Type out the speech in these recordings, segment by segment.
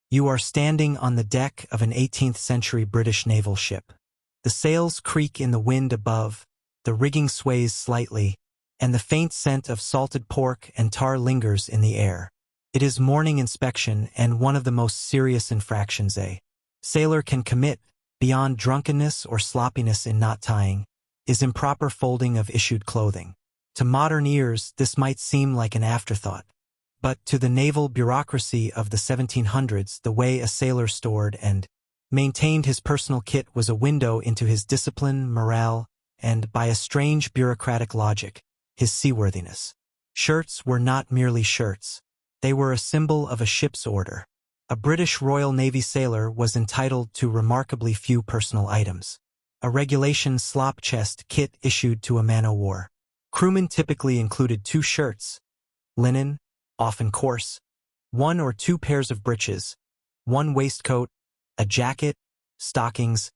You are standing on the deck of an 18th-century British naval ship. The sails creak in the wind above, the rigging sways slightly, and the faint scent of salted pork and tar lingers in the air. It is morning inspection, and one of the most serious infractions a sailor can commit, beyond drunkenness or sloppiness in knot tying, is improper folding of issued clothing. To modern ears, this might seem like an afterthought. But to the naval bureaucracy of the 1700s, the way a sailor stored and maintained his personal kit was a window into his discipline, morale, and, by a strange bureaucratic logic, his seaworthiness. Shirts were not merely shirts. They were a symbol of a ship's order. A British Royal Navy sailor was entitled to remarkably few personal items. A regulation slop chest kit issued to a man-o'-war. Crewmen typically included 2 shirts, linen, often coarse, 1 or 2 pairs of breeches, 1 waistcoat, a jacket, stockings,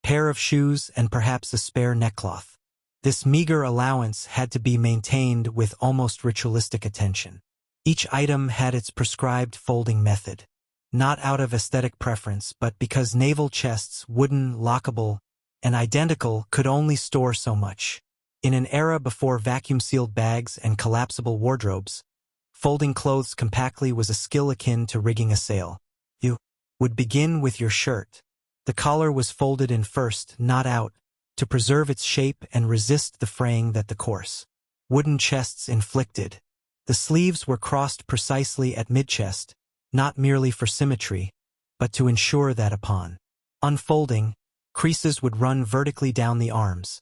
pair of shoes, and perhaps a spare neckcloth. This meager allowance had to be maintained with almost ritualistic attention. Each item had its prescribed folding method, not out of aesthetic preference, but because naval chests, wooden, lockable, and identical, could only store so much. In an era before vacuum-sealed bags and collapsible wardrobes, folding clothes compactly was a skill akin to rigging a sail. You would begin with your shirt. The collar was folded in first, not out, to preserve its shape and resist the fraying that the coarse wooden chests inflicted. The sleeves were crossed precisely at mid-chest, not merely for symmetry, but to ensure that upon unfolding, creases would run vertically down the arms,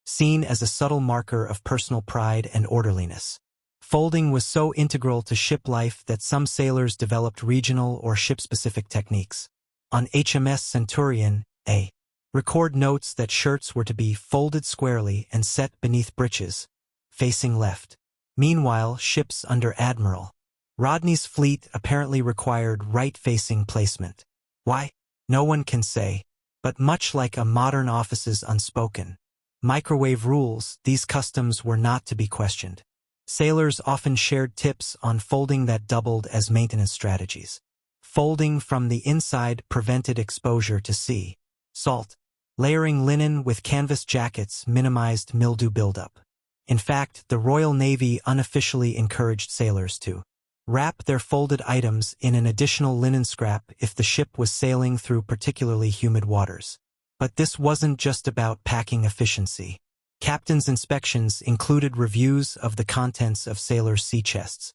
seen as a subtle marker of personal pride and orderliness. Folding was so integral to ship life that some sailors developed regional or ship-specific techniques. On HMS Centurion, a record notes that shirts were to be folded squarely and set beneath breeches, facing left. Meanwhile, ships under Admiral Rodney's fleet apparently required right-facing placement. Why? No one can say, but much like a modern office's unspoken microwave rules, these customs were not to be questioned. Sailors often shared tips on folding that doubled as maintenance strategies. Folding from the inside prevented exposure to sea salt. Layering linen with canvas jackets minimized mildew buildup. In fact, the Royal Navy unofficially encouraged sailors to wrap their folded items in an additional linen scrap if the ship was sailing through particularly humid waters. But this wasn't just about packing efficiency. Captains' inspections included reviews of the contents of sailors' sea chests.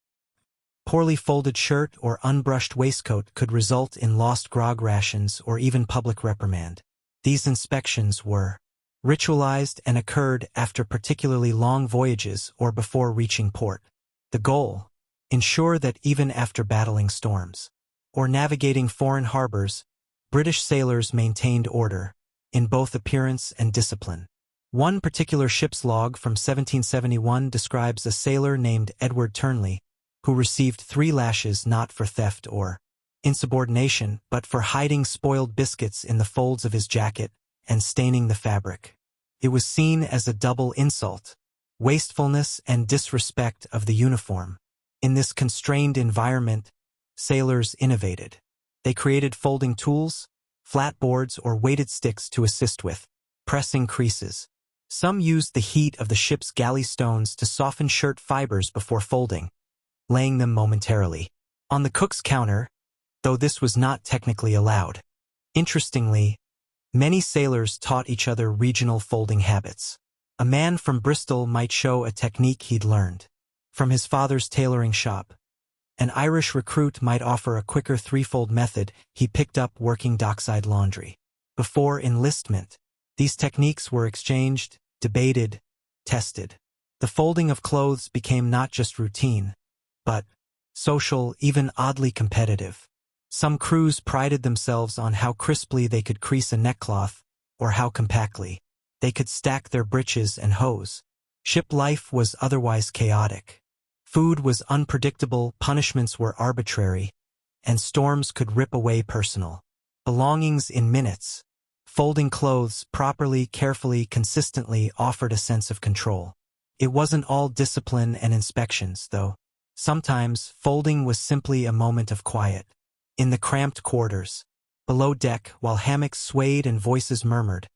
Poorly folded shirt or unbrushed waistcoat could result in lost grog rations or even public reprimand. These inspections were ritualized and occurred after particularly long voyages or before reaching port. The goal: ensure that even after battling storms or navigating foreign harbors, British sailors maintained order, in both appearance and discipline. One particular ship's log from 1771 describes a sailor named Edward Turnley, who received 3 lashes not for theft or insubordination, but for hiding spoiled biscuits in the folds of his jacket and staining the fabric. It was seen as a double insult, wastefulness and disrespect of the uniform. In this constrained environment, sailors innovated. They created folding tools, flat boards, or weighted sticks to assist with pressing creases. Some used the heat of the ship's galley stones to soften shirt fibers before folding, laying them momentarily on the cook's counter, though this was not technically allowed. Interestingly, many sailors taught each other regional folding habits. A man from Bristol might show a technique he'd learned from his father's tailoring shop. An Irish recruit might offer a quicker 3-fold method he picked up working dockside laundry. Before enlistment, these techniques were exchanged, debated, tested. The folding of clothes became not just routine, but social, even oddly competitive. Some crews prided themselves on how crisply they could crease a neckcloth, or how compactly they could stack their breeches and hose. Ship life was otherwise chaotic. Food was unpredictable, punishments were arbitrary, and storms could rip away personal belongings in minutes. Folding clothes properly, carefully, consistently offered a sense of control. It wasn't all discipline and inspections, though. Sometimes, folding was simply a moment of quiet. In the cramped quarters, below deck, while hammocks swayed and voices murmured,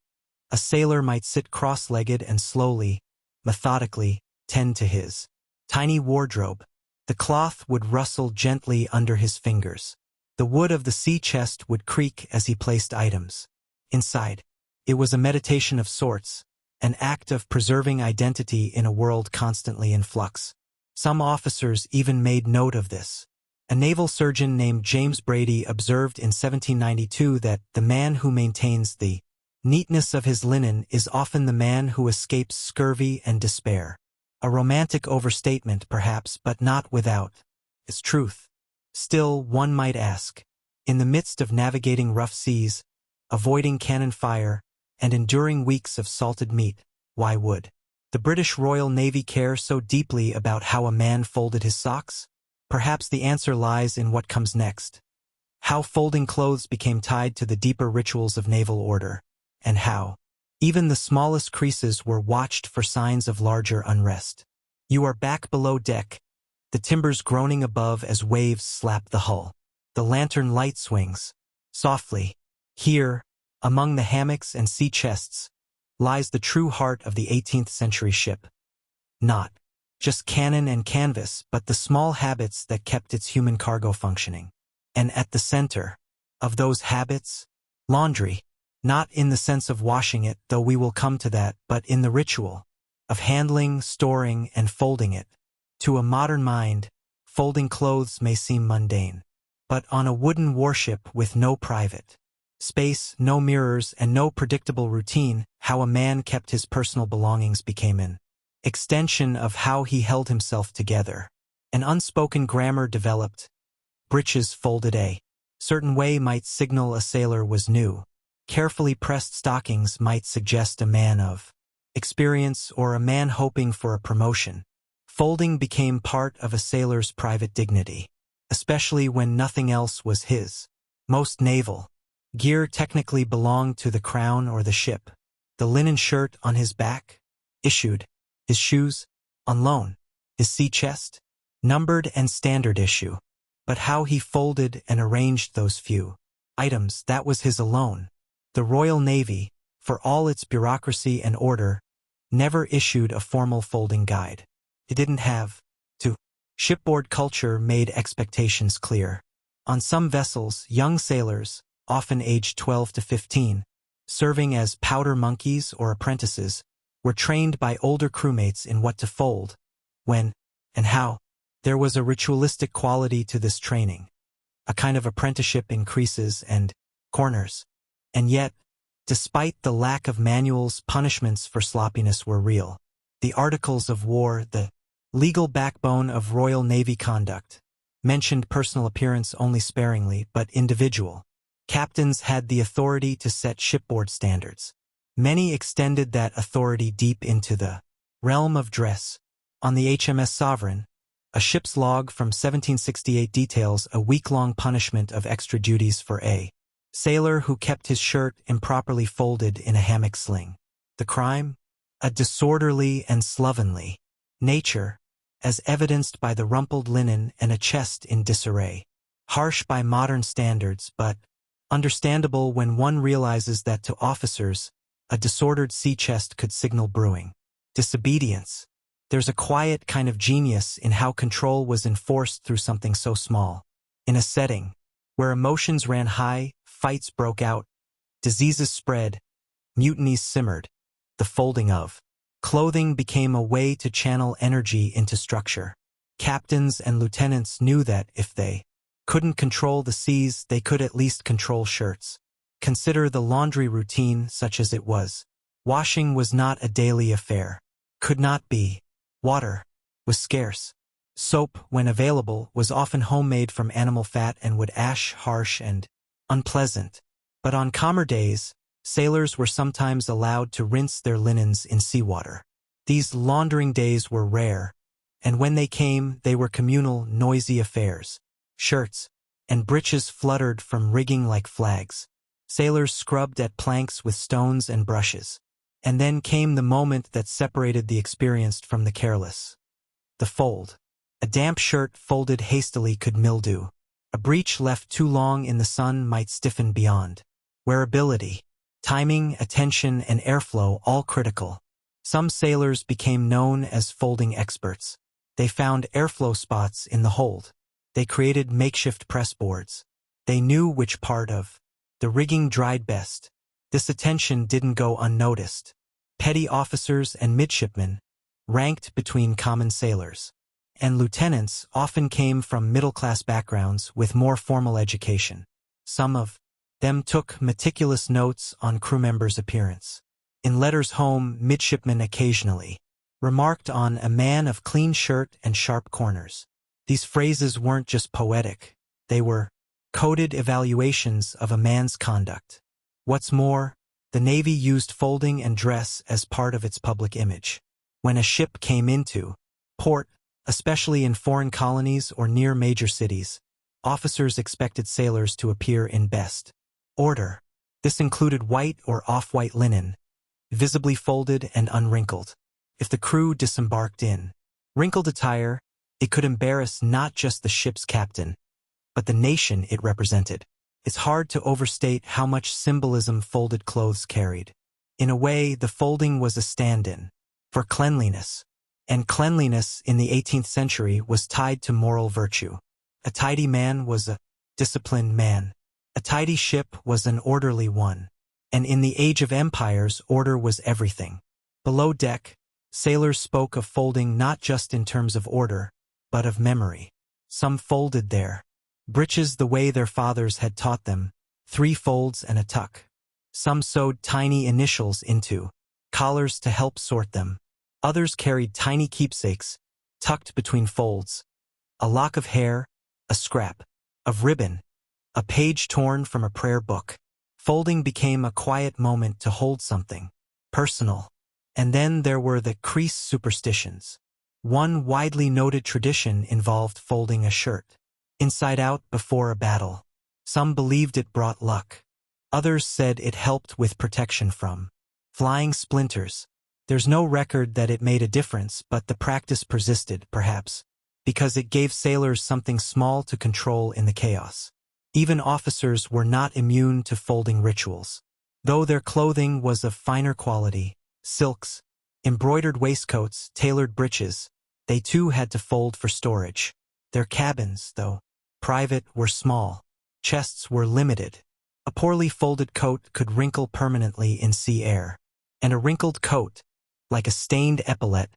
a sailor might sit cross-legged and slowly, methodically, tend to his tiny wardrobe. The cloth would rustle gently under his fingers. The wood of the sea chest would creak as he placed items inside. It was a meditation of sorts, an act of preserving identity in a world constantly in flux. Some officers even made note of this. A naval surgeon named James Brady observed in 1792 that the man who maintains the neatness of his linen is often the man who escapes scurvy and despair. A romantic overstatement, perhaps, but not without its truth. Still, one might ask, in the midst of navigating rough seas, avoiding cannon fire, and enduring weeks of salted meat, why would the British Royal Navy care so deeply about how a man folded his socks? Perhaps the answer lies in what comes next. How folding clothes became tied to the deeper rituals of naval order, and how even the smallest creases were watched for signs of larger unrest. You are back below deck, the timbers groaning above as waves slap the hull. The lantern light swings softly. Here, among the hammocks and sea chests, lies the true heart of the 18th century ship. Not just cannon and canvas, but the small habits that kept its human cargo functioning. And at the center of those habits, laundry. Not in the sense of washing it, though we will come to that, but in the ritual of handling, storing, and folding it. To a modern mind, folding clothes may seem mundane. But on a wooden warship with no private space, no mirrors, and no predictable routine, how a man kept his personal belongings became an extension of how he held himself together. An unspoken grammar developed. Breeches folded a certain way might signal a sailor was new. Carefully pressed stockings might suggest a man of experience or a man hoping for a promotion. Folding became part of a sailor's private dignity, especially when nothing else was his. Most naval gear technically belonged to the crown or the ship. The linen shirt on his back, issued. His shoes, on loan. His sea chest, numbered and standard issue. But how he folded and arranged those few items, that was his alone. The Royal Navy, for all its bureaucracy and order, never issued a formal folding guide. It didn't have to. Shipboard culture made expectations clear. On some vessels, young sailors, often aged 12 to 15, serving as powder monkeys or apprentices, were trained by older crewmates in what to fold, when, and how. There was a ritualistic quality to this training, a kind of apprenticeship in creases and corners. And yet, despite the lack of manuals, punishments for sloppiness were real. The Articles of War, the legal backbone of Royal Navy conduct, mentioned personal appearance only sparingly, but individual. Captains had the authority to set shipboard standards. Many extended that authority deep into the realm of dress. On the HMS Sovereign, a ship's log from 1768 details a week-long punishment of extra duties for a sailor who kept his shirt improperly folded in a hammock sling. The crime? A disorderly and slovenly nature, as evidenced by the rumpled linen and a chest in disarray. Harsh by modern standards, but understandable when one realizes that to officers, a disordered sea chest could signal brewing disobedience. There's a quiet kind of genius in how control was enforced through something so small. In a setting where emotions ran high, fights broke out, diseases spread, mutinies simmered, the folding of clothing became a way to channel energy into structure. Captains and lieutenants knew that if they couldn't control the seas, they could at least control shirts. Consider the laundry routine such as it was. Washing was not a daily affair. Could not be. Water was scarce. Soap, when available, was often homemade from animal fat and would ash harsh and unpleasant. But on calmer days, sailors were sometimes allowed to rinse their linens in seawater. These laundering days were rare, and when they came, they were communal, noisy affairs. Shirts and breeches fluttered from rigging like flags. Sailors scrubbed at planks with stones and brushes. And then came the moment that separated the experienced from the careless. The fold. A damp shirt folded hastily could mildew. A breech left too long in the sun might stiffen beyond. Wearability, timing, attention, and airflow all critical. Some sailors became known as folding experts. They found airflow spots in the hold. They created makeshift press boards. They knew which part of the rigging dried best. This attention didn't go unnoticed. Petty officers and midshipmen ranked between common sailors, and lieutenants often came from middle-class backgrounds with more formal education. Some of them took meticulous notes on crew members' appearance. In letters home, midshipmen occasionally remarked on a man of clean shirt and sharp corners. These phrases weren't just poetic, they were coded evaluations of a man's conduct. What's more, the Navy used folding and dress as part of its public image. When a ship came into port, especially in foreign colonies or near major cities, officers expected sailors to appear in best order. This included white or off-white linen, visibly folded and unwrinkled. If the crew disembarked in wrinkled attire, it could embarrass not just the ship's captain, but the nation it represented. It's hard to overstate how much symbolism folded clothes carried. In a way, the folding was a stand-in for cleanliness, and cleanliness in the 18th century was tied to moral virtue. A tidy man was a disciplined man. A tidy ship was an orderly one. And in the age of empires, order was everything. Below deck, sailors spoke of folding not just in terms of order, but of memory. Some folded their breeches the way their fathers had taught them, 3 folds and a tuck. Some sewed tiny initials into collars to help sort them. Others carried tiny keepsakes, tucked between folds. A lock of hair, a scrap of ribbon, a page torn from a prayer book. Folding became a quiet moment to hold something personal. And then there were the crease superstitions. One widely noted tradition involved folding a shirt inside out before a battle. Some believed it brought luck. Others said it helped with protection from flying splinters. There's no record that it made a difference, but the practice persisted, perhaps, because it gave sailors something small to control in the chaos. Even officers were not immune to folding rituals. Though their clothing was of finer quality, silks, embroidered waistcoats, tailored breeches, they too had to fold for storage. Their cabins, though private, were small. Chests were limited. A poorly folded coat could wrinkle permanently in sea air. And a wrinkled coat, like a stained epaulette,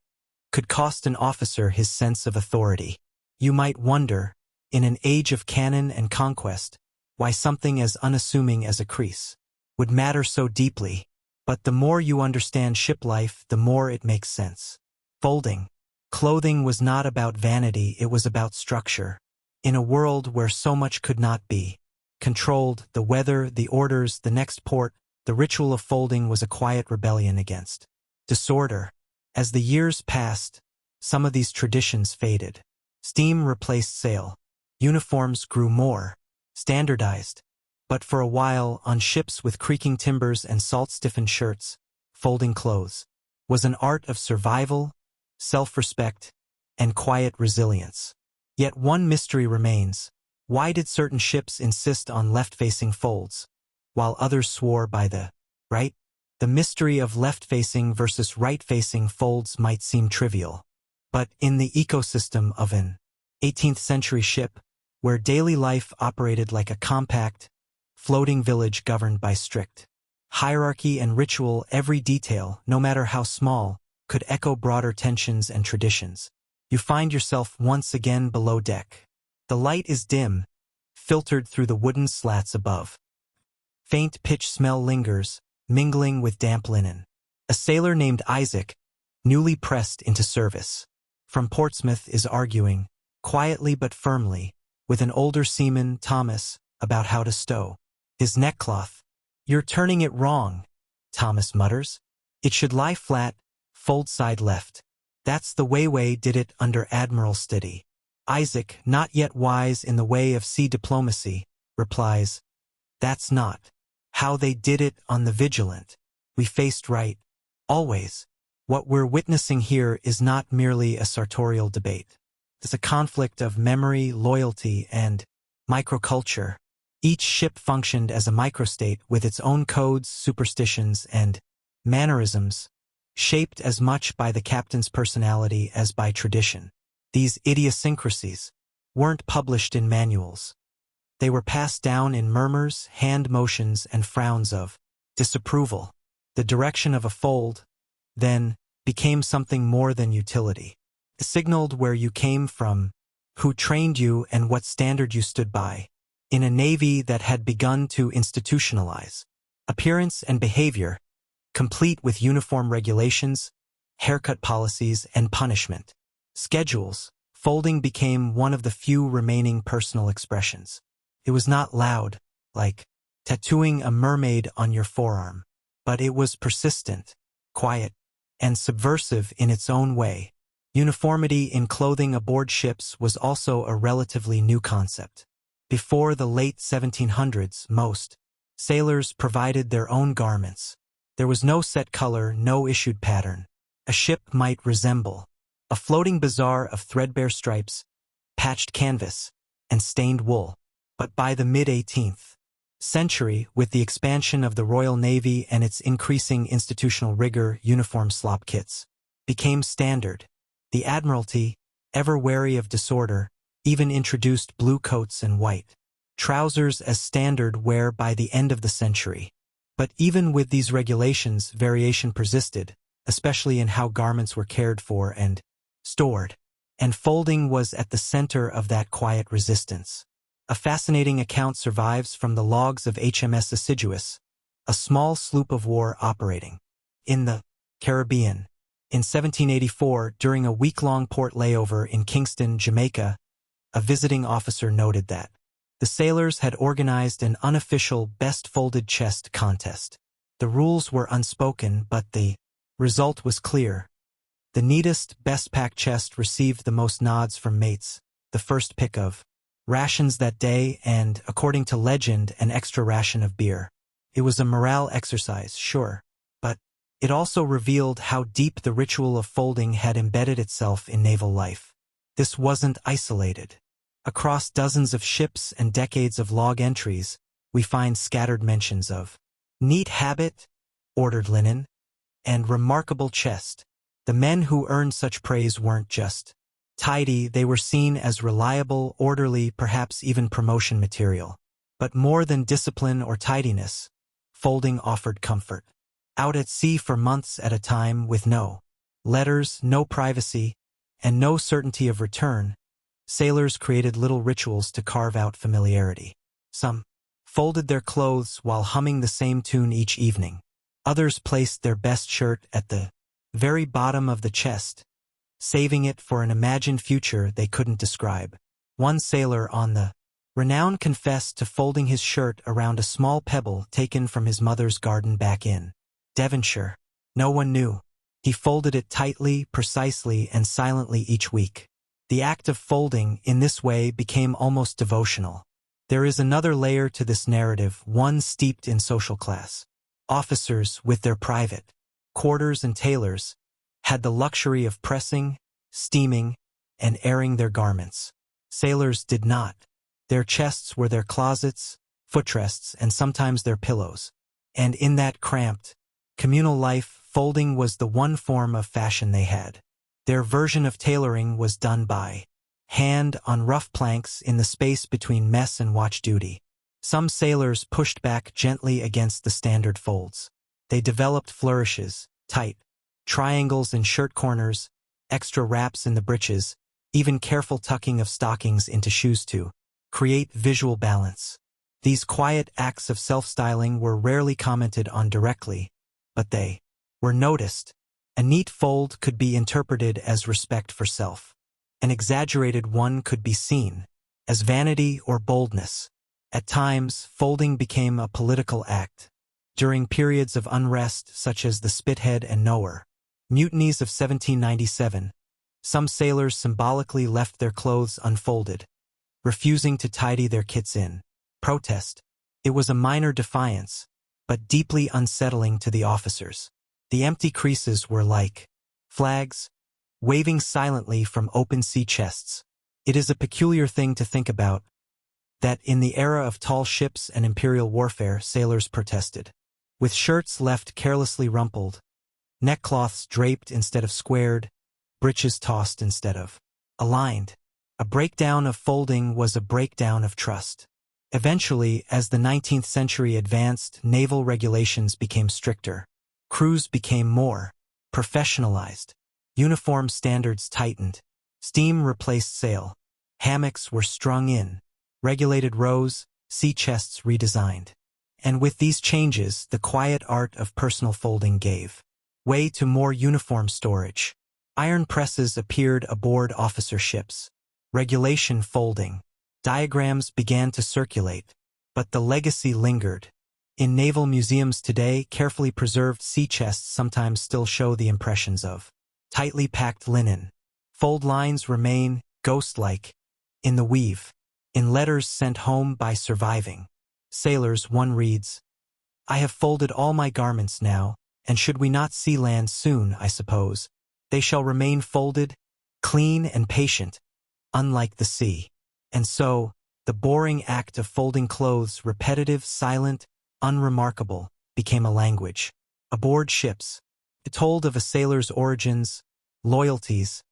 could cost an officer his sense of authority. You might wonder, in an age of cannon and conquest, why something as unassuming as a crease would matter so deeply. But the more you understand ship life, the more it makes sense. Folding clothing was not about vanity, it was about structure. In a world where so much could not be controlled, the weather, the orders, the next port, the ritual of folding was a quiet rebellion against disorder. As the years passed, some of these traditions faded. Steam replaced sail. Uniforms grew more standardized. But for a while, on ships with creaking timbers and salt-stiffened shirts, folding clothes was an art of survival, self-respect, and quiet resilience. Yet one mystery remains. Why did certain ships insist on left-facing folds, while others swore by the right? The mystery of left-facing versus right-facing folds might seem trivial. But in the ecosystem of an 18th century ship, where daily life operated like a compact, floating village governed by strict hierarchy and ritual, every detail, no matter how small, could echo broader tensions and traditions. You find yourself once again below deck. The light is dim, filtered through the wooden slats above. Faint pitch smell lingers, mingling with damp linen. A sailor named Isaac, newly pressed into service from Portsmouth, is arguing, quietly but firmly, with an older seaman, Thomas, about how to stow his neckcloth. "You're turning it wrong," Thomas mutters. "It should lie flat, fold side left. That's the way we did it under Admiral Steady." Isaac, not yet wise in the way of sea diplomacy, replies, "That's not how they did it on the Vigilant. We faced right, always. What we're witnessing here is not merely a sartorial debate. It's a conflict of memory, loyalty, and Microculture. Each ship functioned as a microstate with its own codes, superstitions, and mannerisms, shaped as much by the captain's personality as by tradition. These idiosyncrasies weren't published in manuals. They were passed down in murmurs, hand motions, and frowns of disapproval. The direction of a fold, then, became something more than utility. It signaled where you came from, who trained you, and what standard you stood by. In a navy that had begun to institutionalize appearance and behavior, complete with uniform regulations, haircut policies, and punishment schedules, folding became one of the few remaining personal expressions. It was not loud, like tattooing a mermaid on your forearm, but it was persistent, quiet, and subversive in its own way. Uniformity in clothing aboard ships was also a relatively new concept. Before the late 1700s, most sailors provided their own garments. There was no set color, no issued pattern. A ship might resemble a floating bazaar of threadbare stripes, patched canvas, and stained wool. But by the mid-18th century, with the expansion of the Royal Navy and its increasing institutional rigor, uniform slop kits became standard. The Admiralty, ever wary of disorder, even introduced blue coats and white trousers as standard wear by the end of the century. But even with these regulations, variation persisted, especially in how garments were cared for and stored. And folding was at the center of that quiet resistance. A fascinating account survives from the logs of HMS Assiduous, a small sloop of war operating in the Caribbean. In 1784, during a week-long port layover in Kingston, Jamaica, a visiting officer noted that the sailors had organized an unofficial best-folded chest contest. The rules were unspoken, but the result was clear. The neatest, best-packed chest received the most nods from mates, the first pick of rations that day, and, according to legend, an extra ration of beer. It was a morale exercise, sure, but it also revealed how deep the ritual of folding had embedded itself in naval life. This wasn't isolated. Across dozens of ships and decades of log entries, we find scattered mentions of neat habit, ordered linen, and remarkable chest. The men who earned such praise weren't just tidy, they were seen as reliable, orderly, perhaps even promotion material. But more than discipline or tidiness, folding offered comfort. Out at sea for months at a time with no letters, no privacy, and no certainty of return, sailors created little rituals to carve out familiarity. Some folded their clothes while humming the same tune each evening. Others placed their best shirt at the very bottom of the chest, saving it for an imagined future they couldn't describe. One sailor on the Renown confessed to folding his shirt around a small pebble taken from his mother's garden back in Devonshire. No one knew. He folded it tightly, precisely, and silently each week. The act of folding, in this way, became almost devotional. There is another layer to this narrative, one steeped in social class. Officers, with their private quarters and tailors, had the luxury of pressing, steaming, and airing their garments. Sailors did not. Their chests were their closets, footrests, and sometimes their pillows. And in that cramped, communal life, folding was the one form of fashion they had. Their version of tailoring was done by hand on rough planks in the space between mess and watch duty. Some sailors pushed back gently against the standard folds. They developed flourishes, tight triangles in shirt corners, extra wraps in the breeches, even careful tucking of stockings into shoes to create visual balance. These quiet acts of self-styling were rarely commented on directly, but they were noticed. A neat fold could be interpreted as respect for self. An exaggerated one could be seen as vanity or boldness. At times, folding became a political act. During periods of unrest such as the Spithead and Nowhere mutinies of 1797, some sailors symbolically left their clothes unfolded, refusing to tidy their kits in protest. It was a minor defiance, but deeply unsettling to the officers. The empty creases were like flags, waving silently from open sea chests. It is a peculiar thing to think about, that in the era of tall ships and imperial warfare, sailors protested. With shirts left carelessly rumpled, neckcloths draped instead of squared, breeches tossed instead of aligned. A breakdown of folding was a breakdown of trust. Eventually, as the 19th century advanced, naval regulations became stricter. Crews became more professionalized. Uniform standards tightened. Steam replaced sail. Hammocks were strung in. Regulated rows, sea chests redesigned. And with these changes, the quiet art of personal folding gave way to more uniform storage. Iron presses appeared aboard officer ships. Regulation folding. Diagrams began to circulate. But the legacy lingered. In naval museums today, carefully preserved sea chests sometimes still show the impressions of tightly packed linen. Fold lines remain, ghost-like, in the weave. In letters sent home by surviving sailors, one reads, "I have folded all my garments now, and should we not see land soon, I suppose, they shall remain folded, clean and patient, unlike the sea." And so, the boring act of folding clothes, repetitive, silent, unremarkable, became a language. Aboard ships, it told of a sailor's origins, loyalties,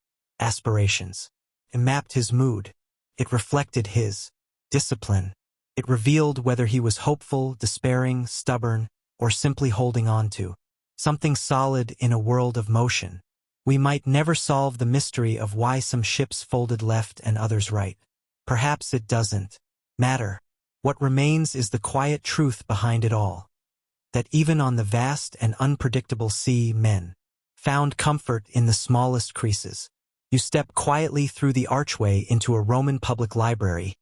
aspirations. It mapped his mood. It reflected his discipline. It revealed whether he was hopeful, despairing, stubborn, or simply holding on to something solid in a world of motion. We might never solve the mystery of why some ships folded left and others right. Perhaps it doesn't matter. What remains is the quiet truth behind it all. That even on the vast and unpredictable sea, men found comfort in the smallest creases. You step quietly through the archway into a Roman public library,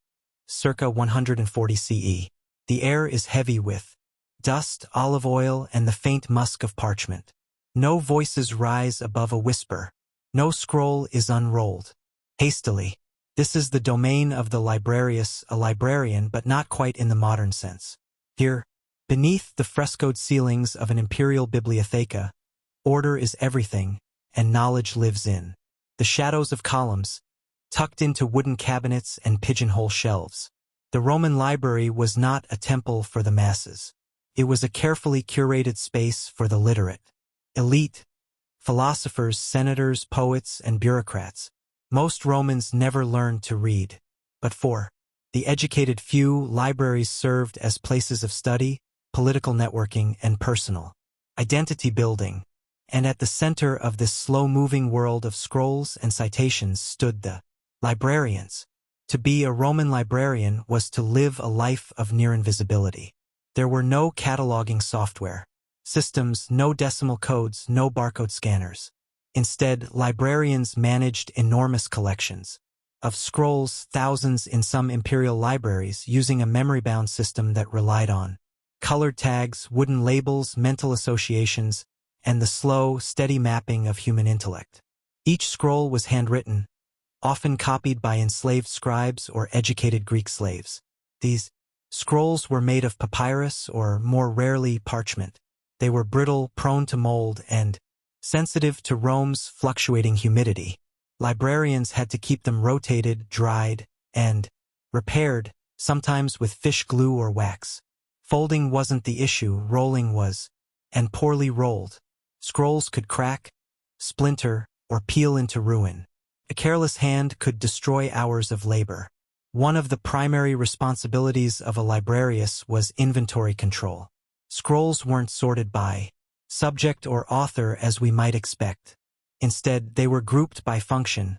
circa 140 CE. The air is heavy with dust, olive oil, and the faint musk of parchment. No voices rise above a whisper. No scroll is unrolled hastily. This is the domain of the librarius, a librarian, but not quite in the modern sense. Here, beneath the frescoed ceilings of an imperial bibliotheca, order is everything, and knowledge lives in the shadows of columns, tucked into wooden cabinets and pigeonhole shelves. The Roman library was not a temple for the masses. It was a carefully curated space for the literate. Elite, philosophers, senators, poets, and bureaucrats. Most Romans never learned to read. But for the educated few, libraries served as places of study, political networking, and personal identity building. And at the center of this slow-moving world of scrolls and citations stood the librarians. To be a Roman librarian was to live a life of near invisibility. There were no cataloging software, systems, no decimal codes, no barcode scanners. Instead, librarians managed enormous collections of scrolls, thousands in some imperial libraries, using a memory-bound system that relied on colored tags, wooden labels, mental associations, and the slow, steady mapping of human intellect. Each scroll was handwritten, often copied by enslaved scribes or educated Greek slaves. These scrolls were made of papyrus or, more rarely, parchment. They were brittle, prone to mold, and sensitive to Rome's fluctuating humidity. Librarians had to keep them rotated, dried, and repaired, sometimes with fish glue or wax. Folding wasn't the issue, rolling was, and poorly rolled. Scrolls could crack, splinter, or peel into ruin. A careless hand could destroy hours of labor. One of the primary responsibilities of a librarius was inventory control. Scrolls weren't sorted by subject or author as we might expect. Instead, they were grouped by function.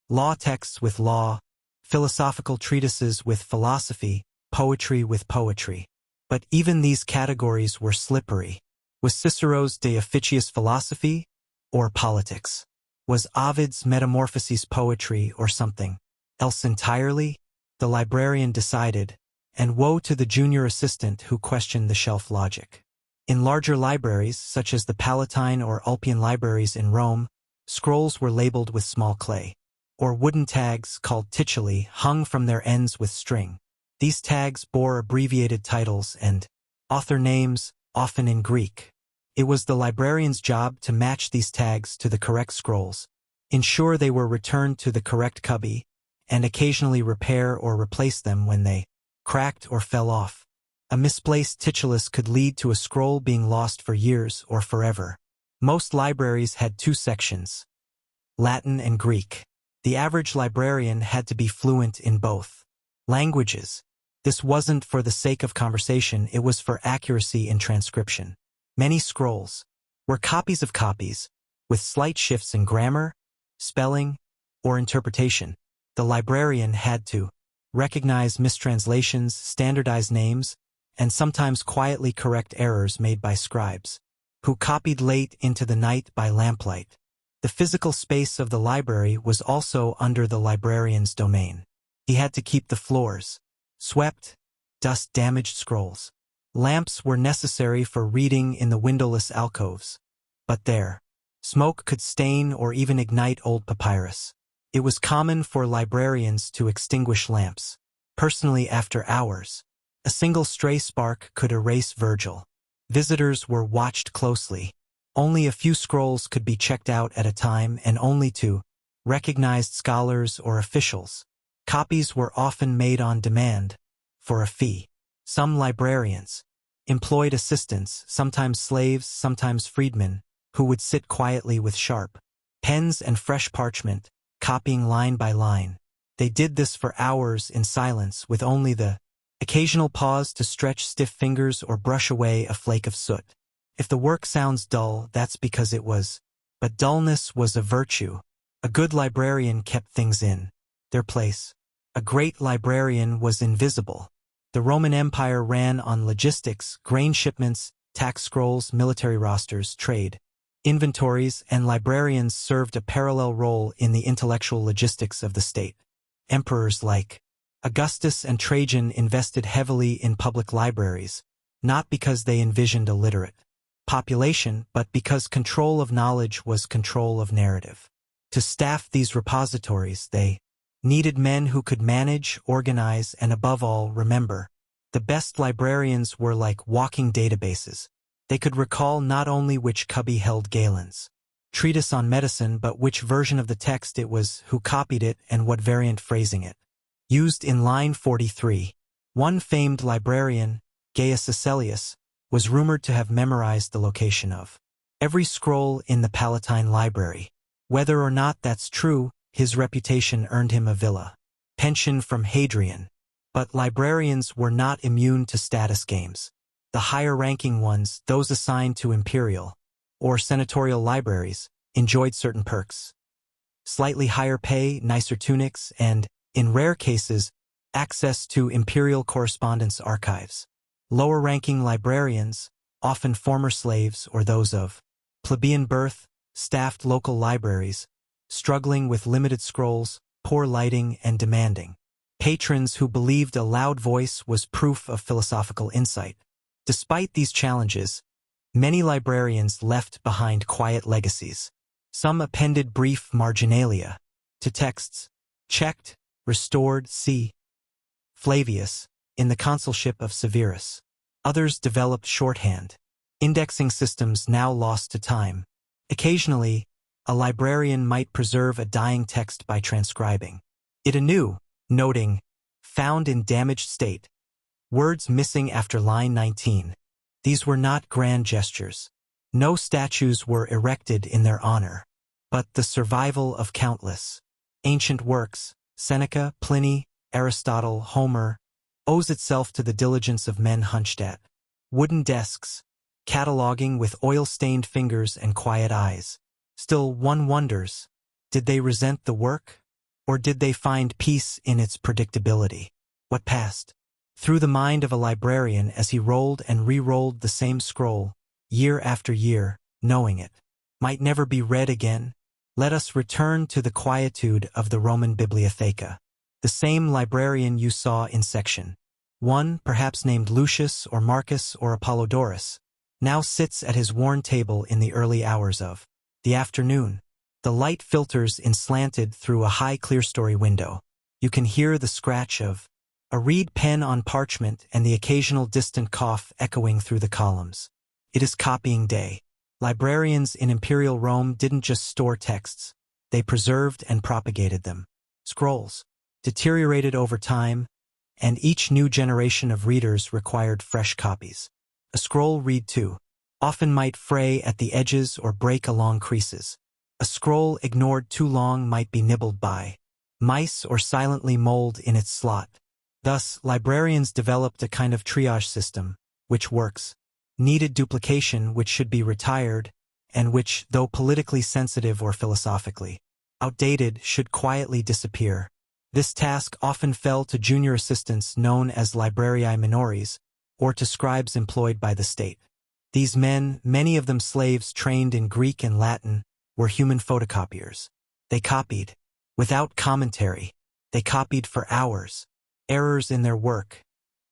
Law texts with law, philosophical treatises with philosophy, poetry with poetry. But even these categories were slippery. Was Cicero's De Officiis philosophy or politics? Was Ovid's Metamorphoses poetry or something else entirely? The librarian decided, and woe to the junior assistant who questioned the shelf logic. In larger libraries, such as the Palatine or Ulpian libraries in Rome, scrolls were labeled with small clay or wooden tags called tituli hung from their ends with string. These tags bore abbreviated titles and author names, often in Greek. It was the librarian's job to match these tags to the correct scrolls, ensure they were returned to the correct cubby, and occasionally repair or replace them when they cracked or fell off. A misplaced titulus could lead to a scroll being lost for years or forever. Most libraries had two sections, Latin and Greek. The average librarian had to be fluent in both languages. This wasn't for the sake of conversation, it was for accuracy in transcription. Many scrolls were copies of copies, with slight shifts in grammar, spelling, or interpretation. The librarian had to recognize mistranslations, standardize names, and sometimes quietly correct errors made by scribes, who copied late into the night by lamplight. The physical space of the library was also under the librarian's domain. He had to keep the floors swept, dust-damaged scrolls. Lamps were necessary for reading in the windowless alcoves, but there, smoke could stain or even ignite old papyrus. It was common for librarians to extinguish lamps, personally after hours. A single stray spark could erase Virgil. Visitors were watched closely. Only a few scrolls could be checked out at a time, and only to recognized scholars or officials. Copies were often made on demand, for a fee. Some librarians employed assistants, sometimes slaves, sometimes freedmen, who would sit quietly with sharp pens and fresh parchment, copying line by line. They did this for hours in silence, with only the occasional pause to stretch stiff fingers or brush away a flake of soot. If the work sounds dull, that's because it was. But dullness was a virtue. A good librarian kept things in their place. A great librarian was invisible. The Roman Empire ran on logistics, grain shipments, tax scrolls, military rosters, trade inventories, and librarians served a parallel role in the intellectual logistics of the state. Emperors like Augustus and Trajan invested heavily in public libraries, not because they envisioned a literate population, but because control of knowledge was control of narrative. To staff these repositories, they needed men who could manage, organize, and above all, remember. The best librarians were like walking databases. They could recall not only which cubby held Galen's treatise on medicine, but which version of the text it was, who copied it, and what variant phrasing it used in line 43. One famed librarian, Gaius Caecilius, was rumored to have memorized the location of every scroll in the Palatine Library. Whether or not that's true, his reputation earned him a villa pension from Hadrian. But librarians were not immune to status games. The higher-ranking ones, those assigned to imperial or senatorial libraries, enjoyed certain perks. Slightly higher pay, nicer tunics, and, in rare cases, access to imperial correspondence archives. Lower-ranking librarians, often former slaves or those of plebeian birth, staffed local libraries, struggling with limited scrolls, poor lighting, and demanding patrons who believed a loud voice was proof of philosophical insight. Despite these challenges, many librarians left behind quiet legacies. Some appended brief marginalia to texts, checked, restored, see Flavius, in the consulship of Severus. Others developed shorthand, indexing systems now lost to time. Occasionally, a librarian might preserve a dying text by transcribing it anew, noting, found in damaged state, words missing after line 19. These were not grand gestures. No statues were erected in their honor. But the survival of countless ancient works, Seneca, Pliny, Aristotle, Homer, owes itself to the diligence of men hunched at wooden desks, cataloging with oil-stained fingers and quiet eyes. Still, one wonders, did they resent the work? Or did they find peace in its predictability? What passed through the mind of a librarian as he rolled and re-rolled the same scroll, year after year, knowing it might never be read again? Let us return to the quietude of the Roman Bibliotheca. The same librarian you saw in section 1, perhaps named Lucius or Marcus or Apollodorus, now sits at his worn table in the early hours of the afternoon. The light filters in slanted through a high clerestory window. You can hear the scratch of a reed pen on parchment and the occasional distant cough echoing through the columns. It is copying day. Librarians in imperial Rome didn't just store texts, they preserved and propagated them. Scrolls deteriorated over time, and each new generation of readers required fresh copies. A scroll read too often might fray at the edges or break along creases. A scroll ignored too long might be nibbled by mice or silently mold in its slot. Thus, librarians developed a kind of triage system, which works, needed duplication which should be retired, and which, though politically sensitive or philosophically outdated, should quietly disappear. This task often fell to junior assistants known as librarii minores, or to scribes employed by the state. These men, many of them slaves trained in Greek and Latin, were human photocopiers. They copied, without commentary. They copied for hours. Errors in their work,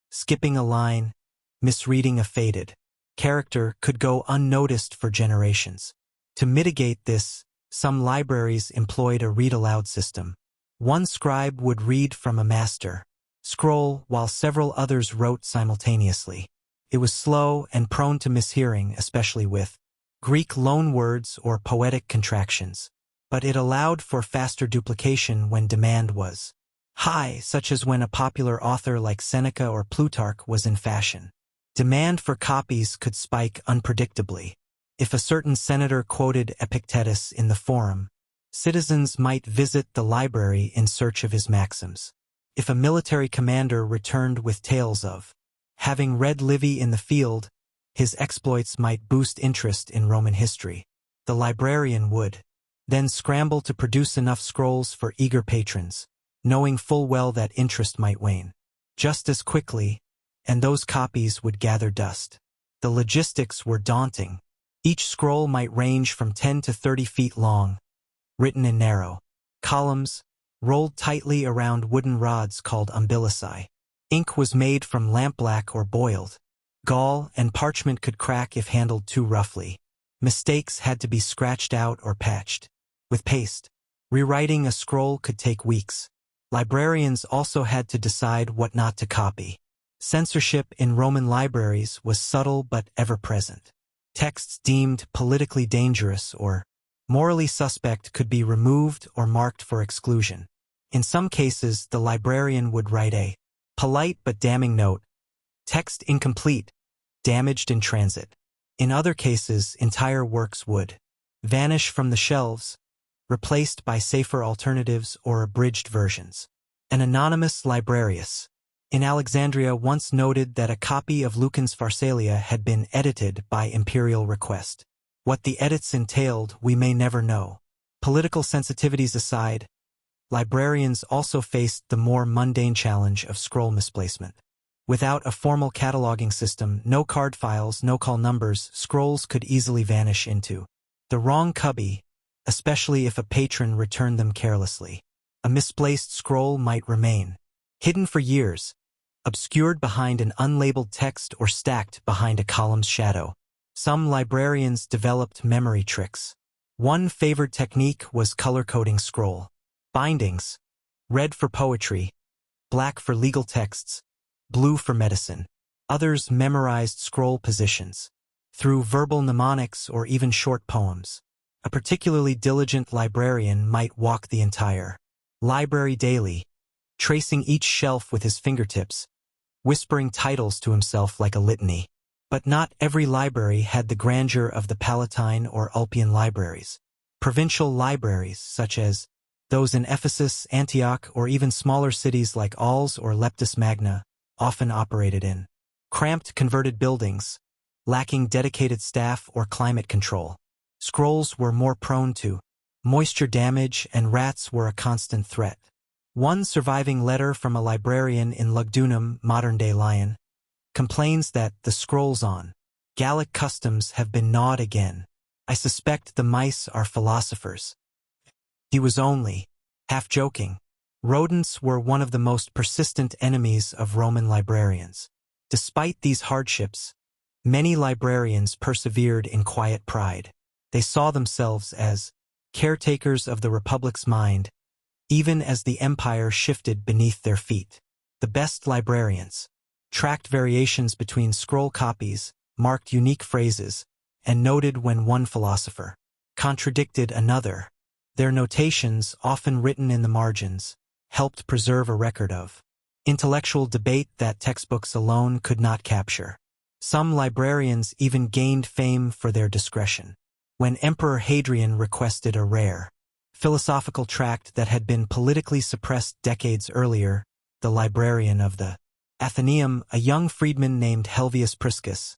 skipping a line, misreading a faded character could go unnoticed for generations. To mitigate this, some libraries employed a read-aloud system. One scribe would read from a master scroll while several others wrote simultaneously. It was slow and prone to mishearing, especially with Greek loanwords or poetic contractions. But it allowed for faster duplication when demand was high, such as when a popular author like Seneca or Plutarch was in fashion. Demand for copies could spike unpredictably. If a certain senator quoted Epictetus in the Forum, citizens might visit the library in search of his maxims. If a military commander returned with tales of having read Livy in the field, his exploits might boost interest in Roman history. The librarian would then scramble to produce enough scrolls for eager patrons, knowing full well that interest might wane just as quickly, and those copies would gather dust. The logistics were daunting. Each scroll might range from 10 to 30 feet long, written in narrow columns, rolled tightly around wooden rods called umbilici. Ink was made from lampblack or boiled gall, and parchment could crack if handled too roughly. Mistakes had to be scratched out or patched with paste. Rewriting a scroll could take weeks. Librarians also had to decide what not to copy. Censorship in Roman libraries was subtle but ever-present. Texts deemed politically dangerous or morally suspect could be removed or marked for exclusion. In some cases, the librarian would write a polite but damning note, text incomplete, damaged in transit. In other cases, entire works would vanish from the shelves, replaced by safer alternatives or abridged versions. An anonymous librarius in Alexandria once noted that a copy of Lucan's Pharsalia had been edited by imperial request. What the edits entailed, we may never know. Political sensitivities aside, librarians also faced the more mundane challenge of scroll misplacement. Without a formal cataloging system, no card files, no call numbers, scrolls could easily vanish into the wrong cubby, especially if a patron returned them carelessly. A misplaced scroll might remain hidden for years, obscured behind an unlabeled text or stacked behind a column's shadow. Some librarians developed memory tricks. One favored technique was color-coding scroll bindings, red for poetry, black for legal texts, blue for medicine. Others memorized scroll positions through verbal mnemonics or even short poems. A particularly diligent librarian might walk the entire library daily, tracing each shelf with his fingertips, whispering titles to himself like a litany. But not every library had the grandeur of the Palatine or Ulpian libraries. Provincial libraries, such as those in Ephesus, Antioch, or even smaller cities like Arles or Leptis Magna, often operated in cramped converted buildings, lacking dedicated staff or climate control. Scrolls were more prone to moisture damage, and rats were a constant threat. One surviving letter from a librarian in Lugdunum, modern-day Lyon, complains that the scrolls on Gallic customs have been gnawed again. I suspect the mice are philosophers. He was only half joking. Rodents were one of the most persistent enemies of Roman librarians. Despite these hardships, many librarians persevered in quiet pride. They saw themselves as caretakers of the Republic's mind, even as the empire shifted beneath their feet. The best librarians tracked variations between scroll copies, marked unique phrases, and noted when one philosopher contradicted another. Their notations, often written in the margins, helped preserve a record of intellectual debate that textbooks alone could not capture. Some librarians even gained fame for their discretion. When Emperor Hadrian requested a rare, philosophical tract that had been politically suppressed decades earlier, the librarian of the Athenaeum, a young freedman named Helvius Priscus,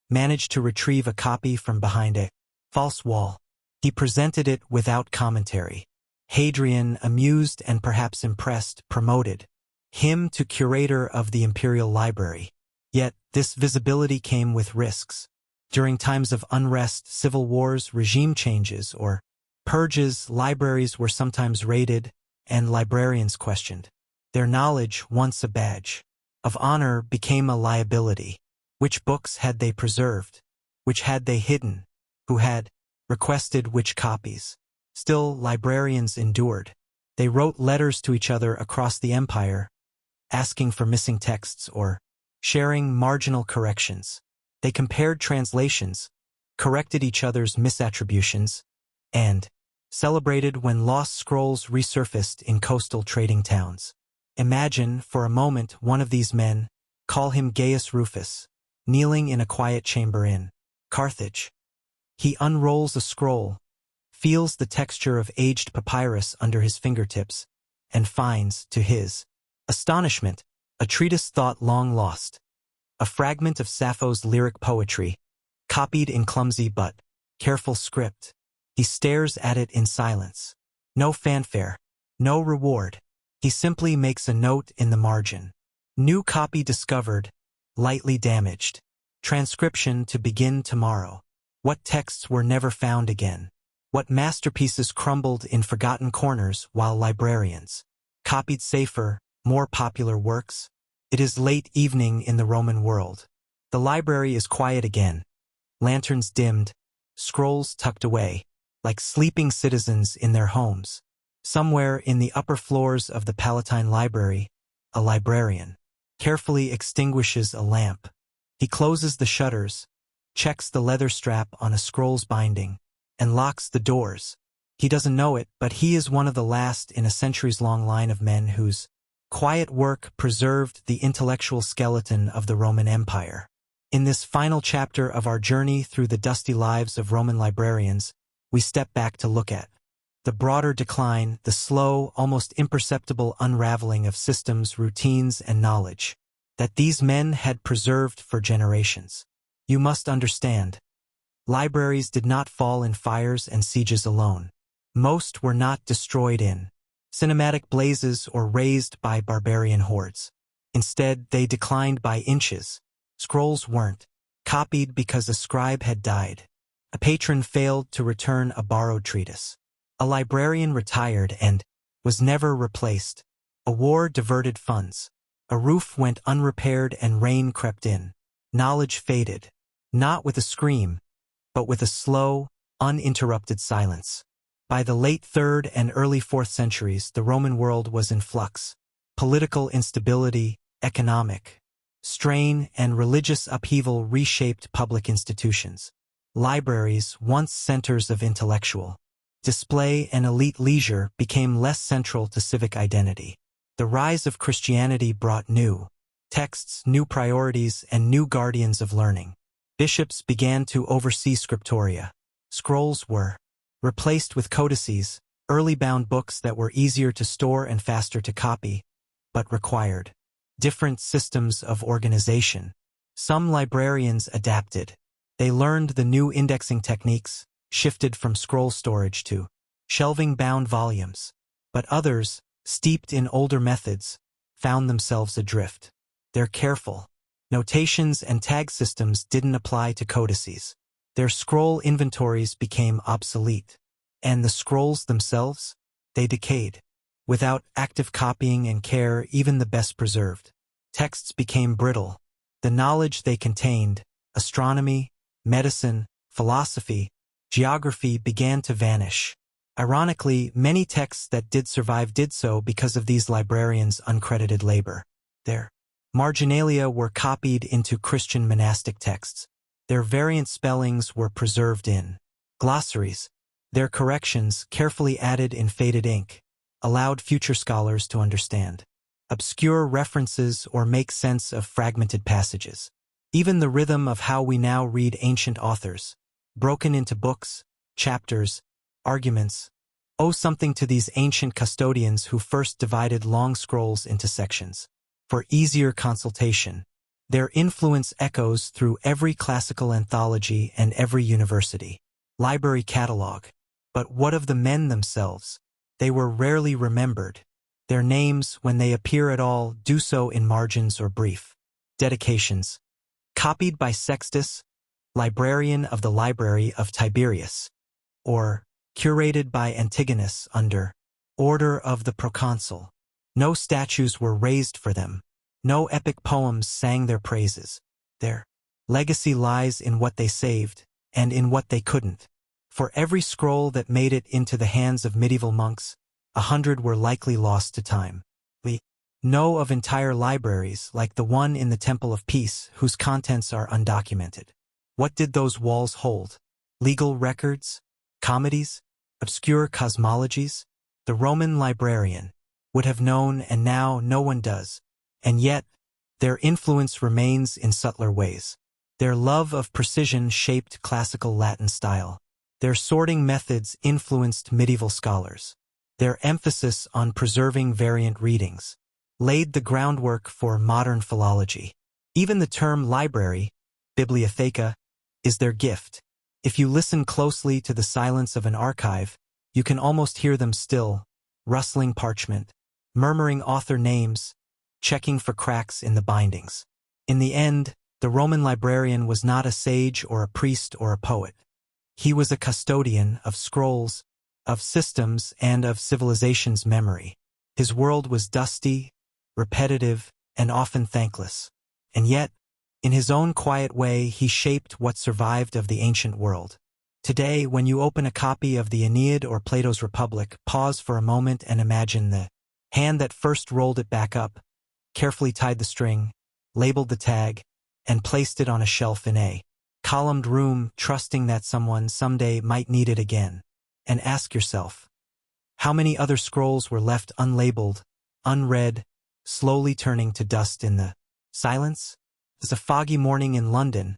managed to retrieve a copy from behind a false wall. He presented it without commentary. Hadrian, amused and perhaps impressed, promoted him to curator of the imperial library. Yet, this visibility came with risks. During times of unrest, civil wars, regime changes, or purges, libraries were sometimes raided and librarians questioned. Their knowledge, once a badge of honor, became a liability. Which books had they preserved? Which had they hidden? Who had requested which copies? Still, librarians endured. They wrote letters to each other across the empire, asking for missing texts or sharing marginal corrections. They compared translations, corrected each other's misattributions, and celebrated when lost scrolls resurfaced in coastal trading towns. Imagine, for a moment, one of these men, call him Gaius Rufus, kneeling in a quiet chamber in Carthage. He unrolls a scroll, feels the texture of aged papyrus under his fingertips, and finds, to his astonishment, a treatise thought long lost, a fragment of Sappho's lyric poetry, copied in clumsy but careful script. He stares at it in silence. No fanfare, no reward. He simply makes a note in the margin. New copy discovered, lightly damaged. Transcription to begin tomorrow. What texts were never found again? What masterpieces crumbled in forgotten corners while librarians copied safer, more popular works? It is late evening in the Roman world. The library is quiet again. Lanterns dimmed, scrolls tucked away, like sleeping citizens in their homes. Somewhere in the upper floors of the Palatine Library, a librarian carefully extinguishes a lamp. He closes the shutters, checks the leather strap on a scroll's binding, and locks the doors. He doesn't know it, but he is one of the last in a centuries-long line of men whose quiet work preserved the intellectual skeleton of the Roman Empire. In this final chapter of our journey through the dusty lives of Roman librarians, we step back to look at the broader decline, the slow, almost imperceptible unraveling of systems, routines, and knowledge that these men had preserved for generations. You must understand, libraries did not fall in fires and sieges alone. Most were not destroyed in cinematic blazes or razed by barbarian hordes. Instead, they declined by inches. Scrolls weren't copied because a scribe had died. A patron failed to return a borrowed treatise. A librarian retired and was never replaced. A war diverted funds. A roof went unrepaired and rain crept in. Knowledge faded, not with a scream, but with a slow, uninterrupted silence. By the late 3rd and early 4th centuries, the Roman world was in flux. Political instability, economic strain, and religious upheaval reshaped public institutions. Libraries, once centers of intellectual display and elite leisure, became less central to civic identity. The rise of Christianity brought new texts, new priorities, and new guardians of learning. Bishops began to oversee scriptoria. Scrolls were replaced with codices, early bound books that were easier to store and faster to copy, but required different systems of organization. Some librarians adapted. They learned the new indexing techniques, shifted from scroll storage to shelving-bound volumes. But others, steeped in older methods, found themselves adrift. Their careful notations and tag systems didn't apply to codices. Their scroll inventories became obsolete. And the scrolls themselves? They decayed. Without active copying and care, even the best preserved texts became brittle. The knowledge they contained, astronomy, medicine, philosophy, geography, began to vanish. Ironically, many texts that did survive did so because of these librarians' uncredited labor. Their marginalia were copied into Christian monastic texts. Their variant spellings were preserved in glossaries. Their corrections, carefully added in faded ink, allowed future scholars to understand. obscure references, or make sense of fragmented passages. Even the rhythm of how we now read ancient authors, broken into books, chapters, arguments, owe something to these ancient custodians who first divided long scrolls into sections. For easier consultation, their influence echoes through every classical anthology and every university library catalog. But what of the men themselves? They were rarely remembered. Their names, when they appear at all, do so in margins or brief dedications. Copied by Sextus, librarian of the Library of Tiberius, or curated by Antigonus under order of the proconsul. No statues were raised for them. No epic poems sang their praises. Their legacy lies in what they saved and in what they couldn't. For every scroll that made it into the hands of medieval monks, 100 were likely lost to time. We know of entire libraries, like the one in the Temple of Peace, whose contents are undocumented. What did those walls hold? Legal records? Comedies? Obscure cosmologies? The Roman librarian would have known, and now no one does. And yet, their influence remains in subtler ways. Their love of precision shaped classical Latin style. Their sorting methods influenced medieval scholars. Their emphasis on preserving variant readings laid the groundwork for modern philology. Even the term library, bibliotheca, is their gift. If you listen closely to the silence of an archive, you can almost hear them still, rustling parchment, murmuring author names, checking for cracks in the bindings. In the end, the Roman librarian was not a sage or a priest or a poet. He was a custodian of scrolls, of systems, and of civilization's memory. His world was dusty, repetitive, and often thankless. And yet, in his own quiet way, he shaped what survived of the ancient world. Today, when you open a copy of the Aeneid or Plato's Republic, pause for a moment and imagine the hand that first rolled it back up, carefully tied the string, labeled the tag, and placed it on a shelf in a columned room, trusting that someone someday might need it again. And ask yourself, how many other scrolls were left unlabeled, unread, slowly turning to dust in the silence? It was a foggy morning in London,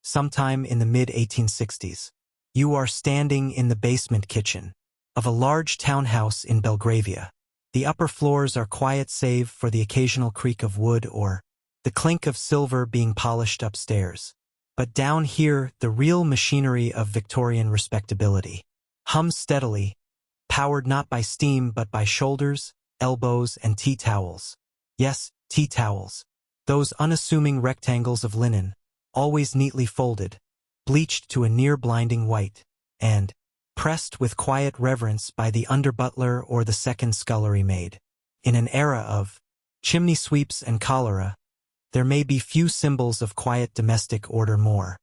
sometime in the mid-1860s. You are standing in the basement kitchen of a large townhouse in Belgravia. The upper floors are quiet save for the occasional creak of wood or the clink of silver being polished upstairs. But down here, the real machinery of Victorian respectability hums steadily, powered not by steam but by shoulders, elbows, and tea towels. Yes, tea towels. Those unassuming rectangles of linen, always neatly folded, bleached to a near-blinding white, and pressed with quiet reverence by the under-butler or the second scullery maid. In an era of chimney sweeps and cholera, there may be few symbols of quiet domestic order more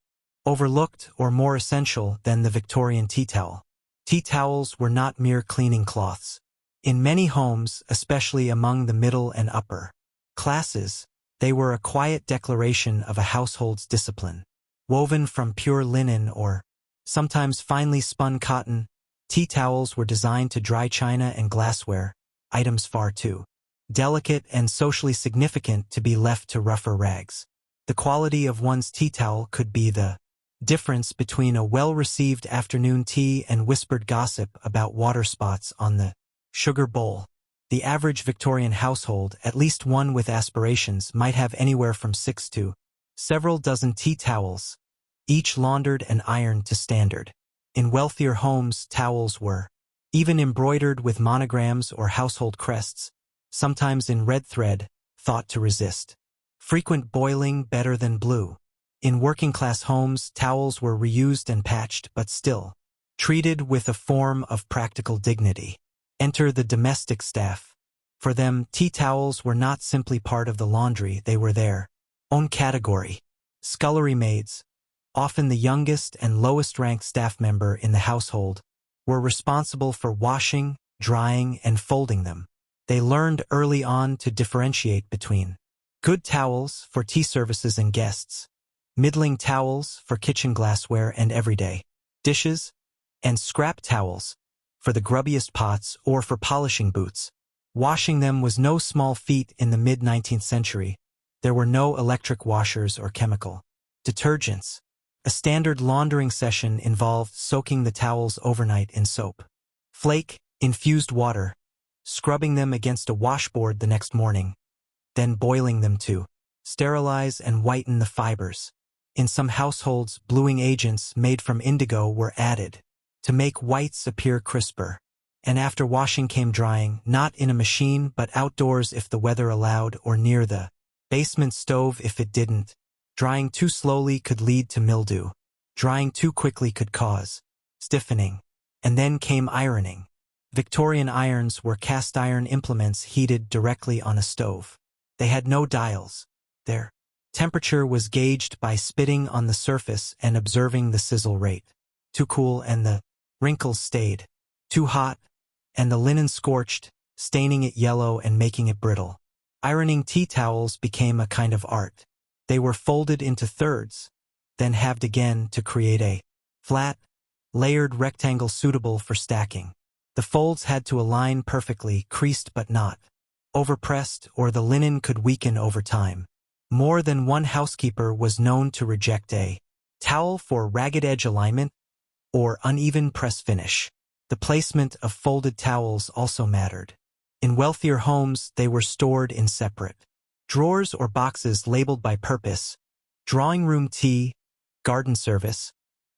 overlooked or more essential than the Victorian tea towel. Tea towels were not mere cleaning cloths. In many homes, especially among the middle and upper classes, they were a quiet declaration of a household's discipline. Woven from pure linen or sometimes finely spun cotton, tea towels were designed to dry china and glassware, items far too delicate and socially significant to be left to rougher rags. The quality of one's tea towel could be the difference between a well-received afternoon tea and whispered gossip about water spots on the sugar bowl. The average Victorian household, at least one with aspirations, might have anywhere from 6 to several dozen tea towels, each laundered and ironed to standard. In wealthier homes, towels were even embroidered with monograms or household crests, sometimes in red thread, thought to resist frequent boiling better than blue. In working-class homes, towels were reused and patched, but still treated with a form of practical dignity. Enter the domestic staff. For them, tea towels were not simply part of the laundry, they were their own category. Scullery maids, often the youngest and lowest-ranked staff member in the household, were responsible for washing, drying, and folding them. They learned early on to differentiate between good towels for tea services and guests, middling towels for kitchen glassware and everyday dishes, and scrap towels for the grubbiest pots or for polishing boots. Washing them was no small feat in the mid-19th century. There were no electric washers or chemical detergents. A standard laundering session involved soaking the towels overnight in soap, flake, infused water, scrubbing them against a washboard the next morning, then boiling them to sterilize and whiten the fibers. In some households, bluing agents made from indigo were added to make whites appear crisper. And after washing came drying, not in a machine but outdoors if the weather allowed, or near the basement stove if it didn't. Drying too slowly could lead to mildew. Drying too quickly could cause stiffening. And then came ironing. Victorian irons were cast iron implements heated directly on a stove. They had no dials. Their temperature was gauged by spitting on the surface and observing the sizzle rate. Too cool and the wrinkles stayed. Too hot and the linen scorched, staining it yellow and making it brittle. Ironing tea towels became a kind of art. They were folded into thirds, then halved again to create a flat, layered rectangle suitable for stacking. The folds had to align perfectly, creased but not overpressed, or the linen could weaken over time. More than one housekeeper was known to reject a towel for ragged edge alignment or uneven press finish. The placement of folded towels also mattered. In wealthier homes, they were stored in separate drawers or boxes labeled by purpose: drawing room tea, garden service,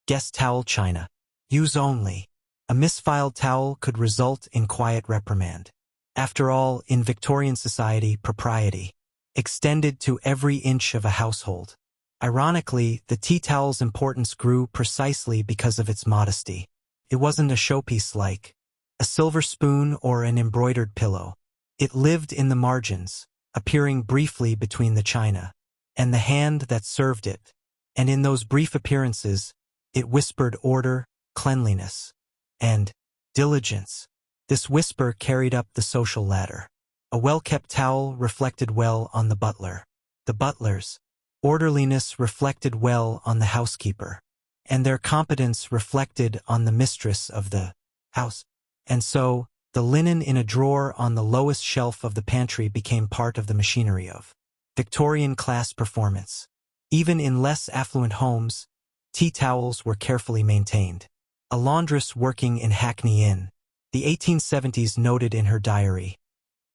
guest towel china, use only. A misfiled towel could result in quiet reprimand. After all, in Victorian society, propriety extended to every inch of a household. Ironically, the tea towel's importance grew precisely because of its modesty. It wasn't a showpiece like a silver spoon or an embroidered pillow. It lived in the margins, appearing briefly between the china and the hand that served it. And in those brief appearances, it whispered order, cleanliness, and diligence. This whisper carried up the social ladder. A well-kept towel reflected well on the butler. The butler's orderliness reflected well on the housekeeper, and their competence reflected on the mistress of the house. And so, the linen in a drawer on the lowest shelf of the pantry became part of the machinery of Victorian class performance. Even in less affluent homes, tea towels were carefully maintained. A laundress working in Hackney Inn, the 1870s, noted in her diary,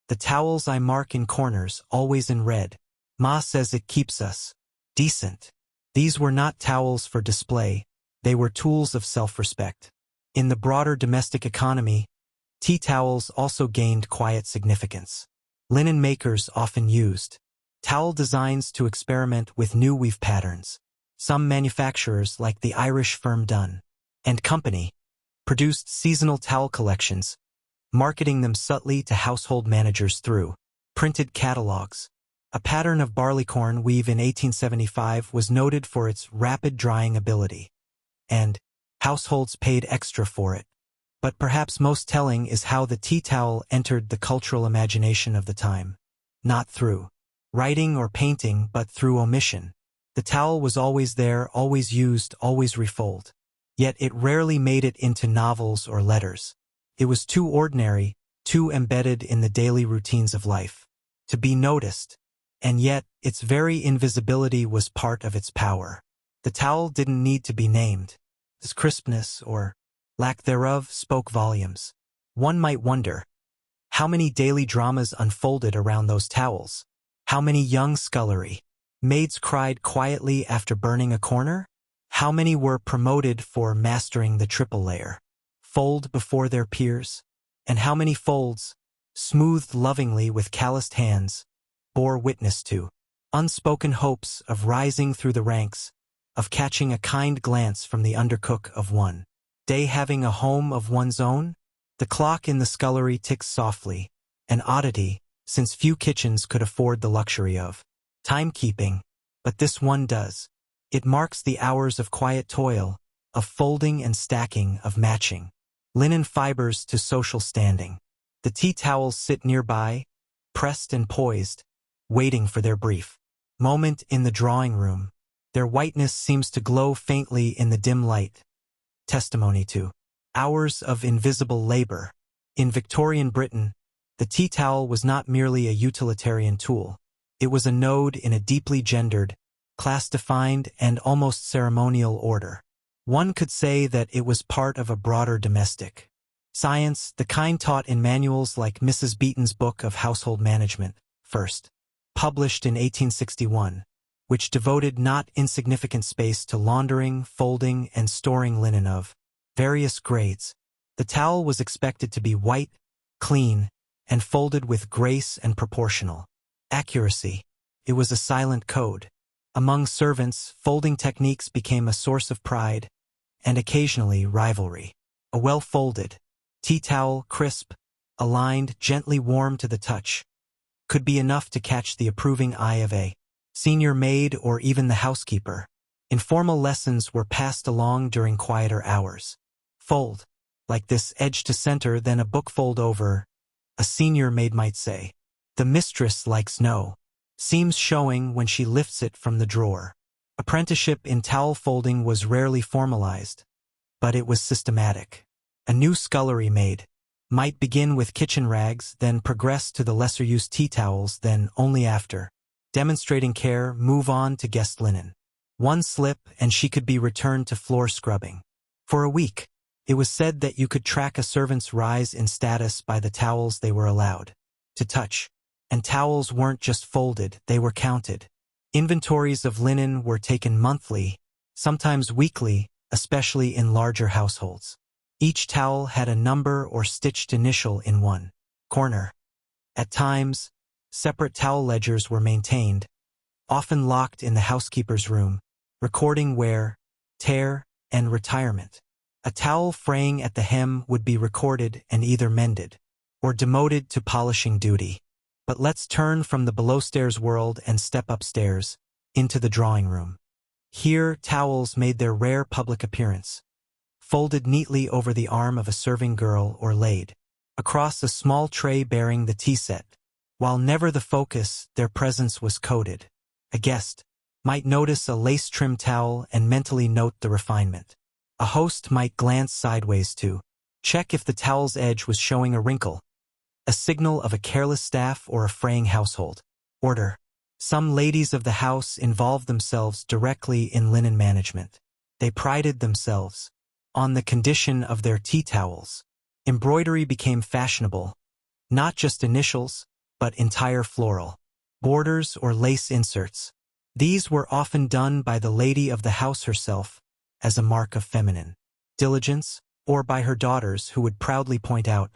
"The towels I mark in corners, always in red. Ma says it keeps us decent." These were not towels for display, they were tools of self-respect. In the broader domestic economy, tea towels also gained quiet significance. Linen makers often used towel designs to experiment with new weave patterns. Some manufacturers, like the Irish firm Dunn and Company, produced seasonal towel collections, marketing them subtly to household managers through printed catalogs. A pattern of barleycorn weave in 1875 was noted for its rapid drying ability, and households paid extra for it. But perhaps most telling is how the tea towel entered the cultural imagination of the time. Not through writing or painting, but through omission. The towel was always there, always used, always refolded. Yet it rarely made it into novels or letters. It was too ordinary, too embedded in the daily routines of life to be noticed. And yet, its very invisibility was part of its power. The towel didn't need to be named. Its crispness, or lack thereof, spoke volumes. One might wonder, how many daily dramas unfolded around those towels? How many young scullery maids cried quietly after burning a corner? How many were promoted for mastering the triple layer, fold before their peers? And how many folds, smoothed lovingly with calloused hands, bore witness to unspoken hopes of rising through the ranks, of catching a kind glance from the undercook of one day, having a home of one's own? The clock in the scullery ticks softly, an oddity, since few kitchens could afford the luxury of timekeeping, but this one does. It marks the hours of quiet toil, of folding and stacking, of matching linen fibers to social standing. The tea towels sit nearby, pressed and poised, waiting for their brief moment in the drawing room. Their whiteness seems to glow faintly in the dim light, testimony to hours of invisible labor. In Victorian Britain, The tea towel was not merely a utilitarian tool. It was a node in a deeply gendered, class-defined, and almost ceremonial order. One could say that it was part of a broader domestic science, the kind taught in manuals like Mrs. Beeton's Book of Household Management, first published in 1861, which devoted not insignificant space to laundering, folding, and storing linen of various grades. The towel was expected to be white, clean, and folded with grace and proportional accuracy. It was a silent code. Among servants, folding techniques became a source of pride and occasionally rivalry. A well-folded tea towel, crisp, aligned, gently warm to the touch, could be enough to catch the approving eye of a senior maid or even the housekeeper. Informal lessons were passed along during quieter hours. Fold, like this, edge to center, then a book fold over, a senior maid might say. The mistress likes no seams showing when she lifts it from the drawer. Apprenticeship in towel folding was rarely formalized, but it was systematic. A new scullery maid might begin with kitchen rags, then progress to the lesser-used tea towels, then only after demonstrating care move on to guest linen. One slip and she could be returned to floor scrubbing. For a week, it was said that you could track a servant's rise in status by the towels they were allowed to touch. And towels weren't just folded, they were counted. Inventories of linen were taken monthly, sometimes weekly, especially in larger households. Each towel had a number or stitched initial in one corner. At times, separate towel ledgers were maintained, often locked in the housekeeper's room, recording wear, tear, and retirement. A towel fraying at the hem would be recorded and either mended or demoted to polishing duty. But let's turn from the below-stairs world and step upstairs, into the drawing room. Here, towels made their rare public appearance, folded neatly over the arm of a serving girl or laid across a small tray bearing the tea set. While never the focus, their presence was coded. A guest might notice a lace-trimmed towel and mentally note the refinement. A host might glance sideways to check if the towel's edge was showing a wrinkle, a signal of a careless staff or a fraying household order. Some ladies of the house involved themselves directly in linen management. They prided themselves on the condition of their tea towels. Embroidery became fashionable, not just initials, but entire floral borders or lace inserts. These were often done by the lady of the house herself as a mark of feminine diligence, or by her daughters who would proudly point out,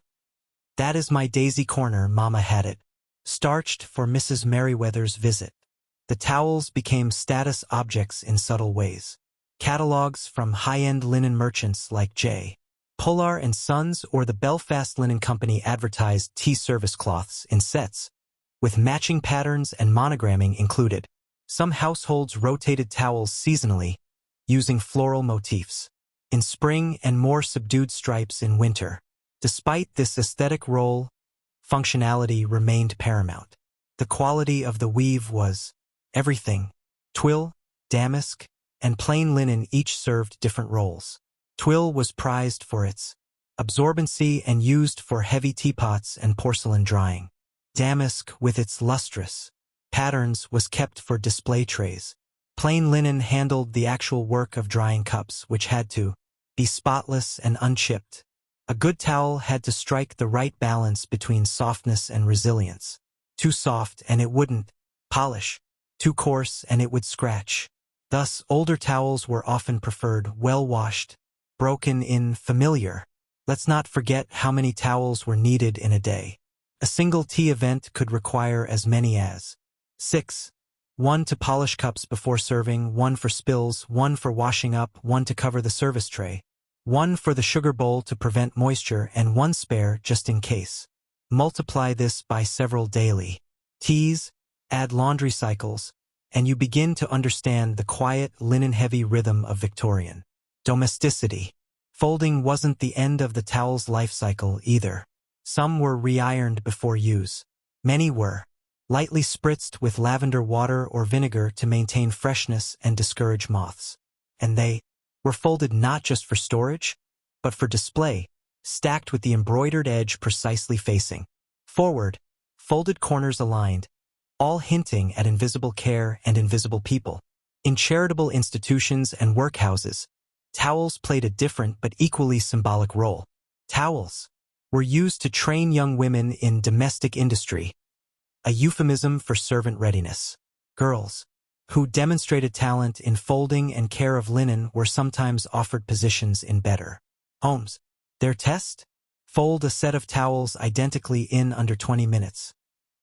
"That is my daisy corner, Mama had it, starched for Mrs. Merriweather's visit." The towels became status objects in subtle ways. Catalogs from high-end linen merchants like J. Polar and Sons or the Belfast Linen Company advertised tea service cloths in sets, with matching patterns and monogramming included. Some households rotated towels seasonally, using floral motifs in spring and more subdued stripes in winter. Despite this aesthetic role, functionality remained paramount. The quality of the weave was everything. Twill, damask, and plain linen each served different roles. Twill was prized for its absorbency and used for heavy teapots and porcelain drying. Damask, with its lustrous patterns, was kept for display trays. Plain linen handled the actual work of drying cups, which had to be spotless and unchipped. A good towel had to strike the right balance between softness and resilience. Too soft and it wouldn't polish. Too coarse and it would scratch. Thus, older towels were often preferred well-washed, broken in, familiar. Let's not forget how many towels were needed in a day. A single tea event could require as many as 6. One to polish cups before serving, one for spills, one for washing up, one to cover the service tray, one for the sugar bowl to prevent moisture, and one spare just in case. Multiply this by several daily teas, add laundry cycles, and you begin to understand the quiet, linen-heavy rhythm of Victorian domesticity. Folding wasn't the end of the towel's life cycle either. Some were re-ironed before use. Many were lightly spritzed with lavender water or vinegar to maintain freshness and discourage moths. And they were folded not just for storage, but for display, stacked with the embroidered edge precisely facing Forward, folded corners aligned, all hinting at invisible care and invisible people. In charitable institutions and workhouses, towels played a different but equally symbolic role. Towels were used to train young women in domestic industry, a euphemism for servant readiness. Girls who demonstrated talent in folding and care of linen were sometimes offered positions in better homes. Their test? Fold a set of towels identically in under 20 minutes,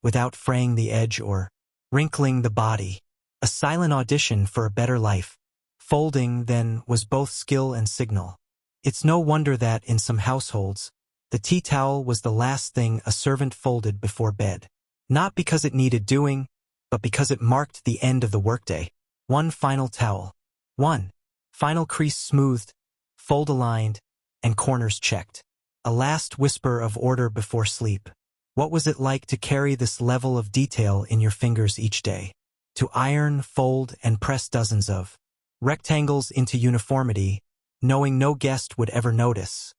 without fraying the edge or wrinkling the body. A silent audition for a better life. Folding, then, was both skill and signal. It's no wonder that, in some households, the tea towel was the last thing a servant folded before bed. Not because it needed doing, but because it marked the end of the workday. One final towel. One final crease smoothed, fold aligned, and corners checked. A last whisper of order before sleep. What was it like to carry this level of detail in your fingers each day? To iron, fold, and press dozens of rectangles into uniformity, knowing no guest would ever notice,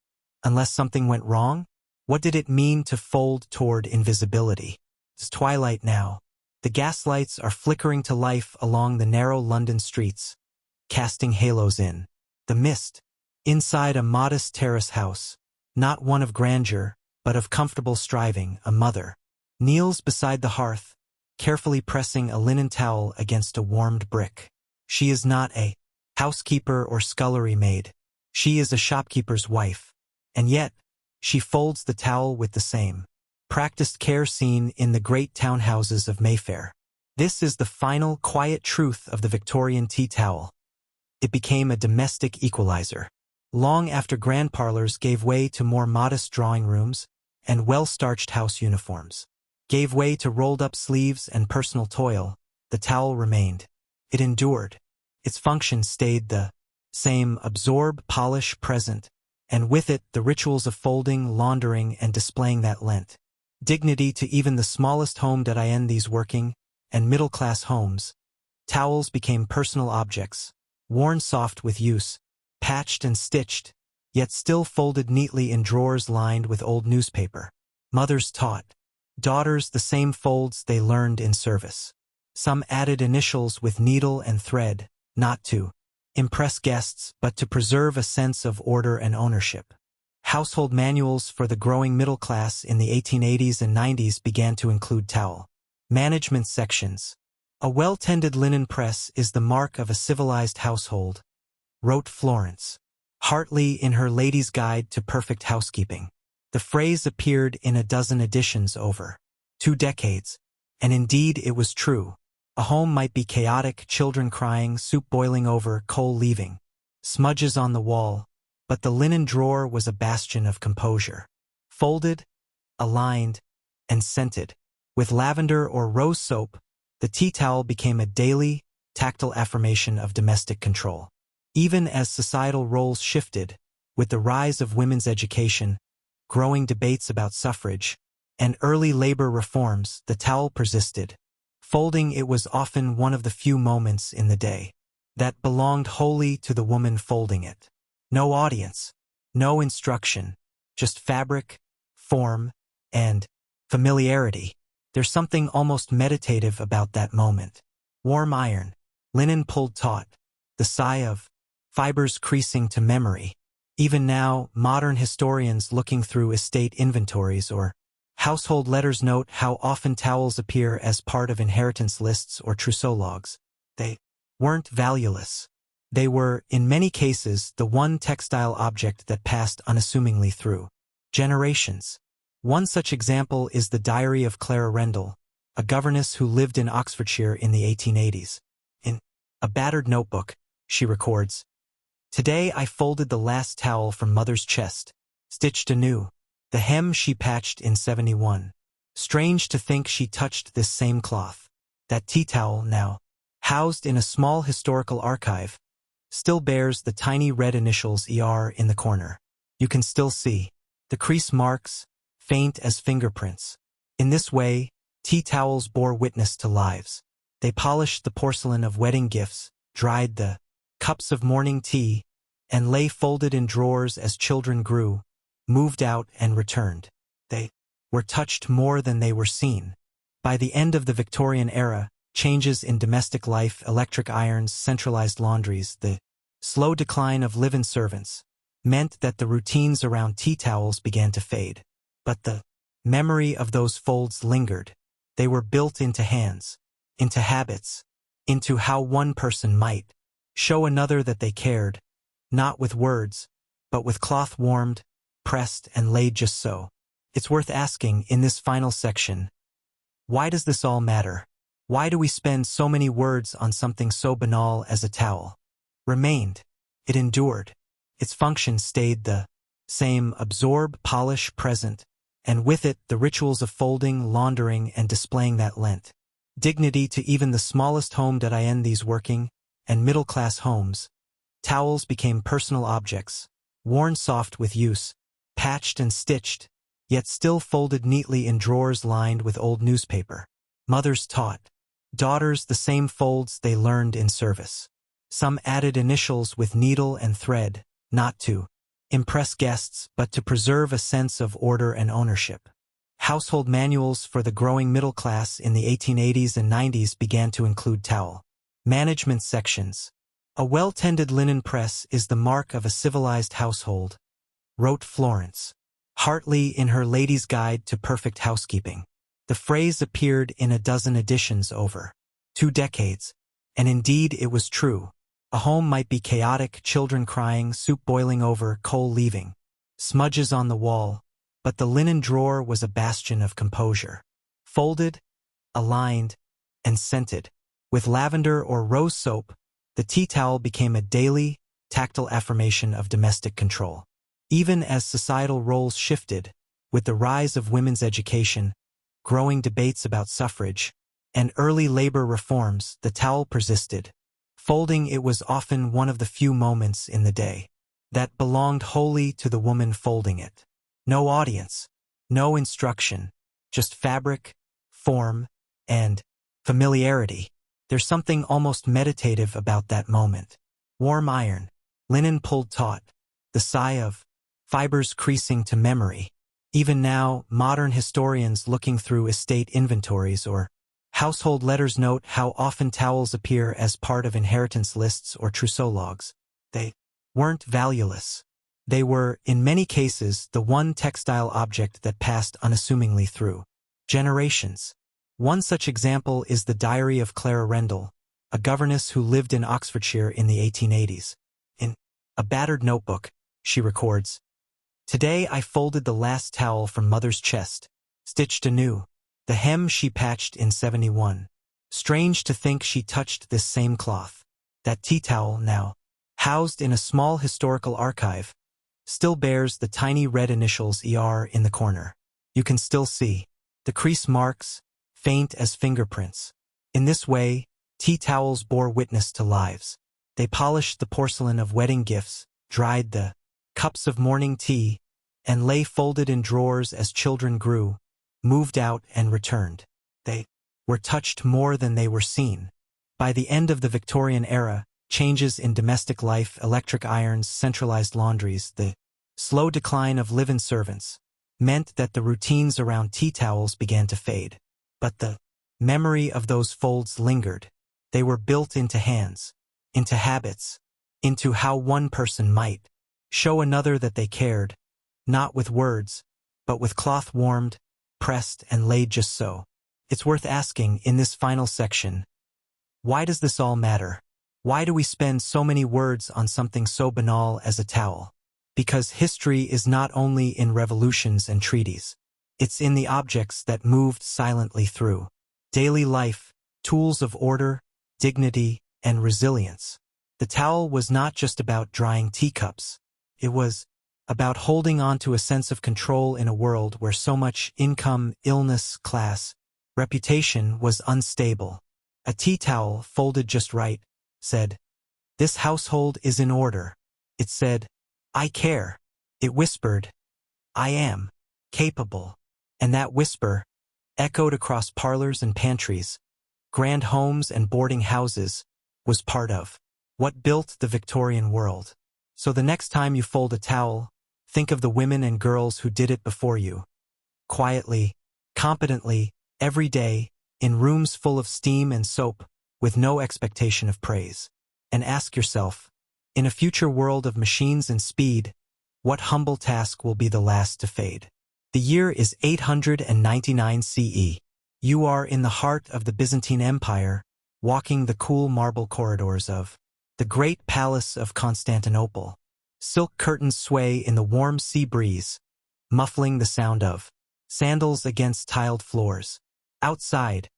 unless something went wrong? What did it mean to fold toward invisibility? It's twilight now. The gaslights are flickering to life along the narrow London streets, casting halos in the mist. Inside a modest terrace house, not one of grandeur, but of comfortable striving, a mother kneels beside the hearth, carefully pressing a linen towel against a warmed brick. She is not a housekeeper or scullery maid. She is a shopkeeper's wife, and yet she folds the towel with the same practiced care seen in the great townhouses of Mayfair. This is the final, quiet truth of the Victorian tea towel. It became a domestic equalizer. Long after grand parlors gave way to more modest drawing rooms and well-starched house uniforms, gave way to rolled-up sleeves and personal toil, the towel remained. It endured. Its function stayed the same: absorb, polish, present, and with it the rituals of folding, laundering, and displaying that lent dignity to even the smallest home. In these working and middle-class homes, towels became personal objects, worn soft with use, patched and stitched, yet still folded neatly in drawers lined with old newspaper. Mothers taught daughters the same folds they learned in service. Some added initials with needle and thread, not to impress guests, but to preserve a sense of order and ownership. Household manuals for the growing middle class in the 1880s and 90s began to include towel management sections. A well-tended linen press is the mark of a civilized household, wrote Florence Hartley in her Lady's Guide to Perfect Housekeeping. The phrase appeared in a dozen editions over 2 decades, and indeed it was true. A home might be chaotic, children crying, soup boiling over, coal leaving, smudges on the wall, but the linen drawer was a bastion of composure. Folded, aligned, and scented. With lavender or rose soap, the tea towel became a daily, tactile affirmation of domestic control. Even as societal roles shifted, with the rise of women's education, growing debates about suffrage, and early labor reforms, the towel persisted. Folding it was often one of the few moments in the day that belonged wholly to the woman folding it. No audience, no instruction, just fabric, form, and familiarity. There's something almost meditative about that moment. Warm iron, linen pulled taut, the sigh of fibers creasing to memory. Even now, modern historians looking through estate inventories or household letters note how often towels appear as part of inheritance lists or trousseau logs. They weren't valueless. They were, in many cases, the one textile object that passed unassumingly through generations. One such example is the diary of Clara Rendell, a governess who lived in Oxfordshire in the 1880s. In a battered notebook, she records, "Today I folded the last towel from Mother's chest, stitched anew. The hem she patched in 71. Strange to think she touched this same cloth. That tea towel, now housed in a small historical archive, still bears the tiny red initials ER in the corner. You can still see the crease marks, faint as fingerprints. In this way, tea towels bore witness to lives. They polished the porcelain of wedding gifts, dried the cups of morning tea, and lay folded in drawers as children grew, moved out and returned. They were touched more than they were seen. By the end of the Victorian era, changes in domestic life, electric irons, centralized laundries, the slow decline of live-in servants, meant that the routines around tea towels began to fade. But the memory of those folds lingered. They were built into hands, into habits, into how one person might show another that they cared, not with words, but with cloth warmed, pressed, and laid just so. It's worth asking in this final section, why does this all matter? Why do we spend so many words on something so banal as a towel? Remained. It endured. Its function stayed the same: absorb, polish, present, and with it the rituals of folding, laundering, and displaying that lent dignity to even the smallest home. In these working and middle-class homes, towels became personal objects, worn soft with use, patched and stitched, yet still folded neatly in drawers lined with old newspaper. Mothers taught daughters the same folds they learned in service. Some added initials with needle and thread, not to impress guests but to preserve a sense of order and ownership. Household manuals for the growing middle class in the 1880s and 90s began to include towel management sections. A well-tended linen press is the mark of a civilized household, wrote Florence Hartley in her Lady's Guide to Perfect Housekeeping. The phrase appeared in a dozen editions over 2 decades, and indeed it was true. A home might be chaotic, children crying, soup boiling over, coal leaving, smudges on the wall, but the linen drawer was a bastion of composure. Folded, aligned, and scented. With lavender or rose soap, the tea towel became a daily, tactile affirmation of domestic control. Even as societal roles shifted, with the rise of women's education, growing debates about suffrage, and early labor reforms, the towel persisted. Folding it was often one of the few moments in the day that belonged wholly to the woman folding it. No audience, no instruction, just fabric, form, and familiarity. There's something almost meditative about that moment. Warm iron, linen pulled taut, the sigh of fibers creasing to memory. Even now, modern historians looking through estate inventories or household letters note how often towels appear as part of inheritance lists or trousseau logs. They weren't valueless. They were, in many cases, the one textile object that passed unassumingly through generations. One such example is the diary of Clara Rendell, a governess who lived in Oxfordshire in the 1880s. In a battered notebook, she records, "Today I folded the last towel from Mother's chest, stitched anew, the hem she patched in 71. Strange to think she touched this same cloth. That tea towel, now housed in a small historical archive, still bears the tiny red initials ER in the corner. You can still see the crease marks, faint as fingerprints. In this way, tea towels bore witness to lives. They polished the porcelain of wedding gifts, dried the cups of morning tea, and lay folded in drawers as children grew, moved out and returned. They were touched more than they were seen. By the end of the Victorian era, changes in domestic life, electric irons, centralized laundries, the slow decline of live-in servants, meant that the routines around tea towels began to fade. But the memory of those folds lingered. They were built into hands, into habits, into how one person might show another that they cared, not with words, but with cloth warmed, pressed, and laid just so. It's worth asking in this final section, why does this all matter? Why do we spend so many words on something so banal as a towel? Because history is not only in revolutions and treaties. It's in the objects that moved silently through daily life, tools of order, dignity, and resilience. The towel was not just about drying teacups. It was about holding on to a sense of control in a world where so much income, illness, class, reputation was unstable. A tea towel, folded just right, said, "This household is in order." It said, "I care." It whispered, "I am capable." And that whisper echoed across parlors and pantries, grand homes and boarding houses, was part of what built the Victorian world. So the next time you fold a towel, think of the women and girls who did it before you. quietly, competently, every day, in rooms full of steam and soap, with no expectation of praise. And ask yourself, in a future world of machines and speed, what humble task will be the last to fade? The year is 899 CE. You are in the heart of the Byzantine Empire, walking the cool marble corridors of the great palace of Constantinople. Silk curtains sway in the warm sea breeze, muffling the sound of sandals against tiled floors. Outside,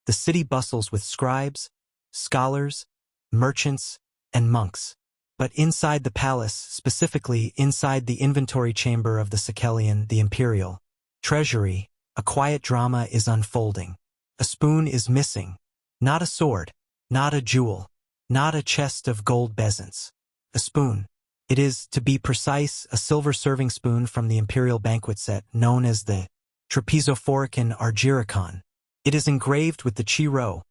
the city bustles with scribes, scholars, merchants, and monks. But inside the palace, specifically inside the inventory chamber of the Sicelian, the imperial treasury, a quiet drama is unfolding. A spoon is missing. Not a sword, not a jewel, not a chest of gold bezants. A spoon. It is, to be precise, a silver serving spoon from the imperial banquet set known as the trapezophoricon argyricon. It is engraved with the Chi-Rho,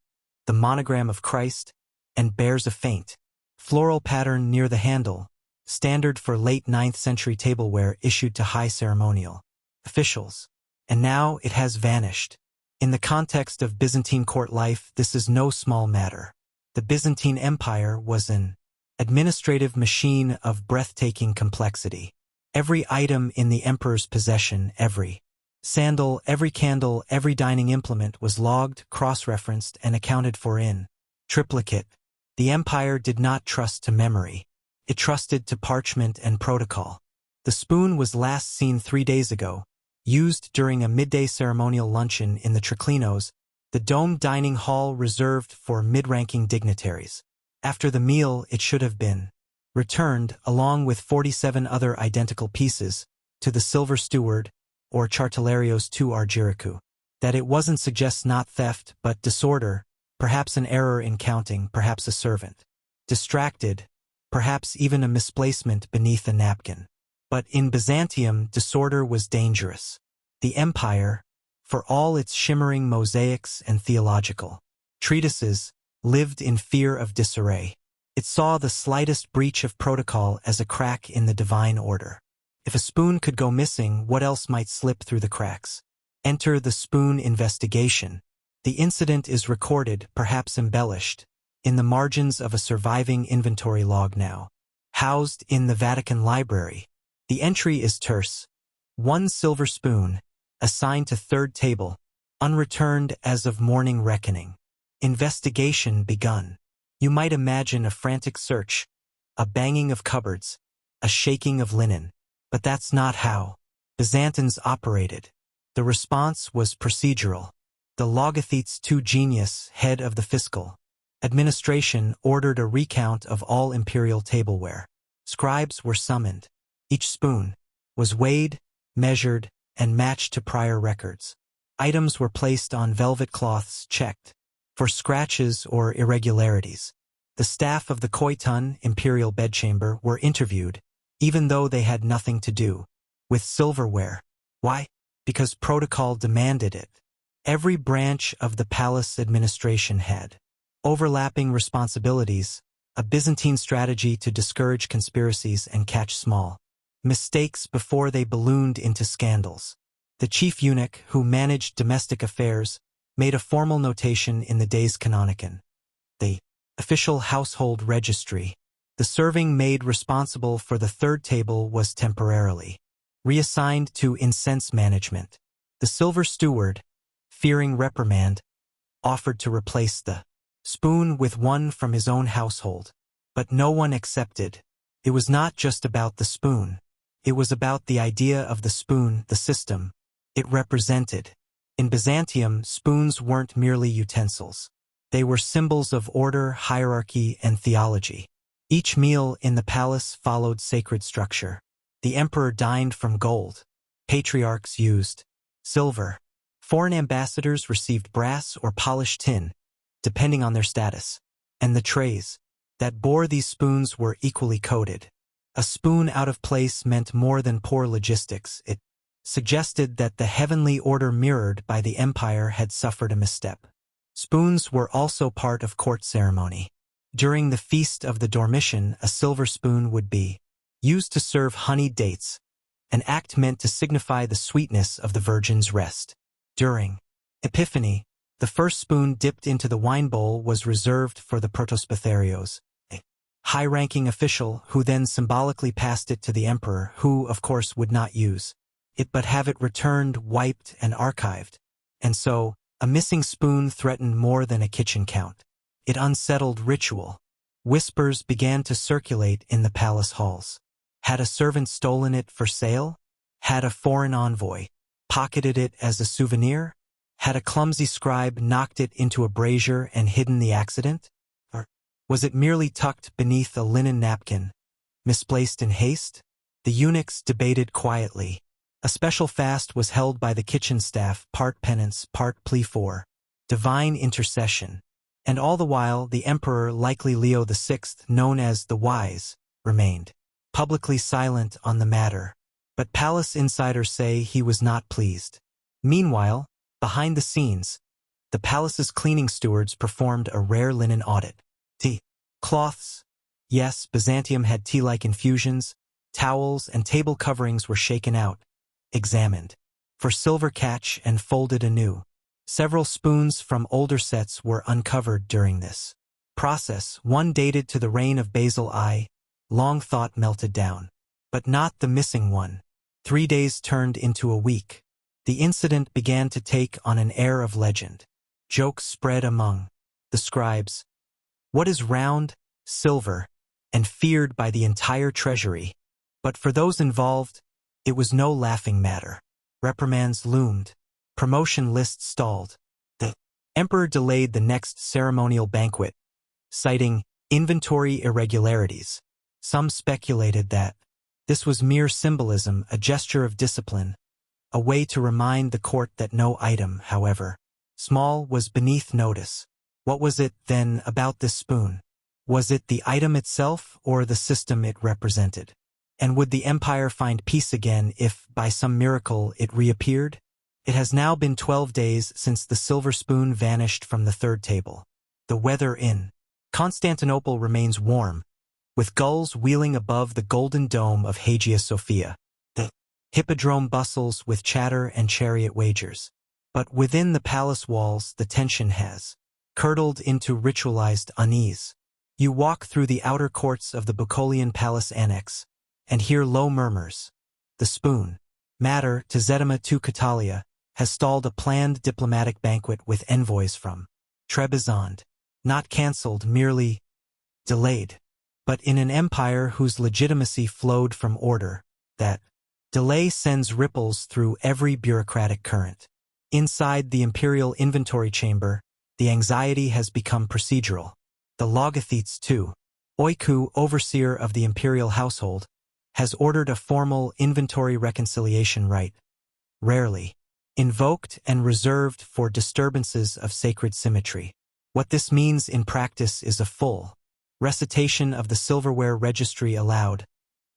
the monogram of Christ, and bears a faint floral pattern near the handle, standard for late 9th century tableware issued to high ceremonial officials. And now it has vanished. In the context of Byzantine court life, this is no small matter. The Byzantine Empire was an administrative machine of breathtaking complexity. Every item in the emperor's possession, every sandal, every candle, every dining implement was logged, cross-referenced, and accounted for in triplicate. The empire did not trust to memory. It trusted to parchment and protocol. The spoon was last seen 3 days ago, used during a midday ceremonial luncheon in the triclinos, the domed dining hall reserved for mid-ranking dignitaries. After the meal, it should have been returned, along with 47 other identical pieces, to the silver steward, or Chartularios II Argyrikou. That it wasn't suggests not theft, but disorder, perhaps an error in counting, perhaps a servant distracted, perhaps even a misplacement beneath a napkin. But in Byzantium, disorder was dangerous. The empire, for all its shimmering mosaics and theological treatises, lived in fear of disarray. It saw the slightest breach of protocol as a crack in the divine order. If a spoon could go missing, what else might slip through the cracks? Enter the spoon investigation. The incident is recorded, perhaps embellished, in the margins of a surviving inventory log now housed in the Vatican Library. The entry is terse. 1 silver spoon, assigned to third table, unreturned as of morning reckoning. Investigation begun. You might imagine a frantic search, a banging of cupboards, a shaking of linen. But that's not how Byzantines operated. The response was procedural. The logothetes II genius, head of the fiscal administration, ordered a recount of all imperial tableware. Scribes were summoned. Each spoon was weighed, measured, and matched to prior records. Items were placed on velvet cloths, checked for scratches or irregularities. The staff of the Koiton imperial bedchamber were interviewed, even though they had nothing to do with silverware. Why? Because protocol demanded it. Every branch of the palace administration had overlapping responsibilities, a Byzantine strategy to discourage conspiracies and catch small mistakes before they ballooned into scandals. The chief eunuch, who managed domestic affairs, made a formal notation in the Days Canonicon, the official household registry. The serving maid responsible for the third table was temporarily reassigned to incense management. The silver steward, fearing reprimand, offered to replace the spoon with one from his own household. But no one accepted. It was not just about the spoon. It was about the idea of the spoon, the system it represented. In Byzantium, spoons weren't merely utensils. They were symbols of order, hierarchy, and theology. Each meal in the palace followed sacred structure. The emperor dined from gold. Patriarchs used silver. Foreign ambassadors received brass or polished tin, depending on their status. And the trays that bore these spoons were equally coated. A spoon out of place meant more than poor logistics. It suggested that the heavenly order mirrored by the empire had suffered a misstep. Spoons were also part of court ceremony. During the Feast of the Dormition, a silver spoon would be used to serve honeyed dates, an act meant to signify the sweetness of the Virgin's rest. During Epiphany, the first spoon dipped into the wine bowl was reserved for the protospatherios, a high-ranking official who then symbolically passed it to the emperor, who, of course, would not use it but have it returned, wiped, and archived. And so, a missing spoon threatened more than a kitchen count. It unsettled ritual. Whispers began to circulate in the palace halls. Had a servant stolen it for sale? Had a foreign envoy pocketed it as a souvenir? Had a clumsy scribe knocked it into a brazier and hidden the accident? Or was it merely tucked beneath a linen napkin, misplaced in haste? The eunuchs debated quietly. A special fast was held by the kitchen staff, part penance, part plea for divine intercession. And all the while, the emperor, likely Leo VI, known as the Wise, remained publicly silent on the matter. But palace insiders say he was not pleased. Meanwhile, behind the scenes, the palace's cleaning stewards performed a rare linen audit. Tea, cloths, yes, Byzantium had tea-like infusions, towels and table coverings were shaken out, examined for silver catch and folded anew. Several spoons from older sets were uncovered during this process. One dated to the reign of Basil I, long thought melted down. But not the missing one. 3 days turned into a week. The incident began to take on an air of legend. Jokes spread among the scribes. What is round, silver, and feared by the entire treasury? But for those involved, it was no laughing matter. Reprimands loomed. Promotion lists stalled. The emperor delayed the next ceremonial banquet, citing inventory irregularities. Some speculated that this was mere symbolism, a gesture of discipline, a way to remind the court that no item, however small, was beneath notice. What was it, then, about this spoon? Was it the item itself or the system it represented? And would the empire find peace again if, by some miracle, it reappeared? It has now been 12 days since the silver spoon vanished from the third table. The weather in Constantinople remains warm, with gulls wheeling above the golden dome of Hagia Sophia. The hippodrome bustles with chatter and chariot wagers. But within the palace walls, the tension has curdled into ritualized unease. You walk through the outer courts of the Bucolian Palace Annex, and hear low murmurs. The spoon, matter to Zedima to Catalia, has stalled a planned diplomatic banquet with envoys from Trebizond, not cancelled, merely delayed. But in an empire whose legitimacy flowed from order, that delay sends ripples through every bureaucratic current. Inside the imperial inventory chamber, the anxiety has become procedural. The logothetes too, Oiku, overseer of the imperial household, has ordered a formal inventory reconciliation rite, rarely invoked and reserved for disturbances of sacred symmetry. What this means in practice is a full recitation of the silverware registry aloud,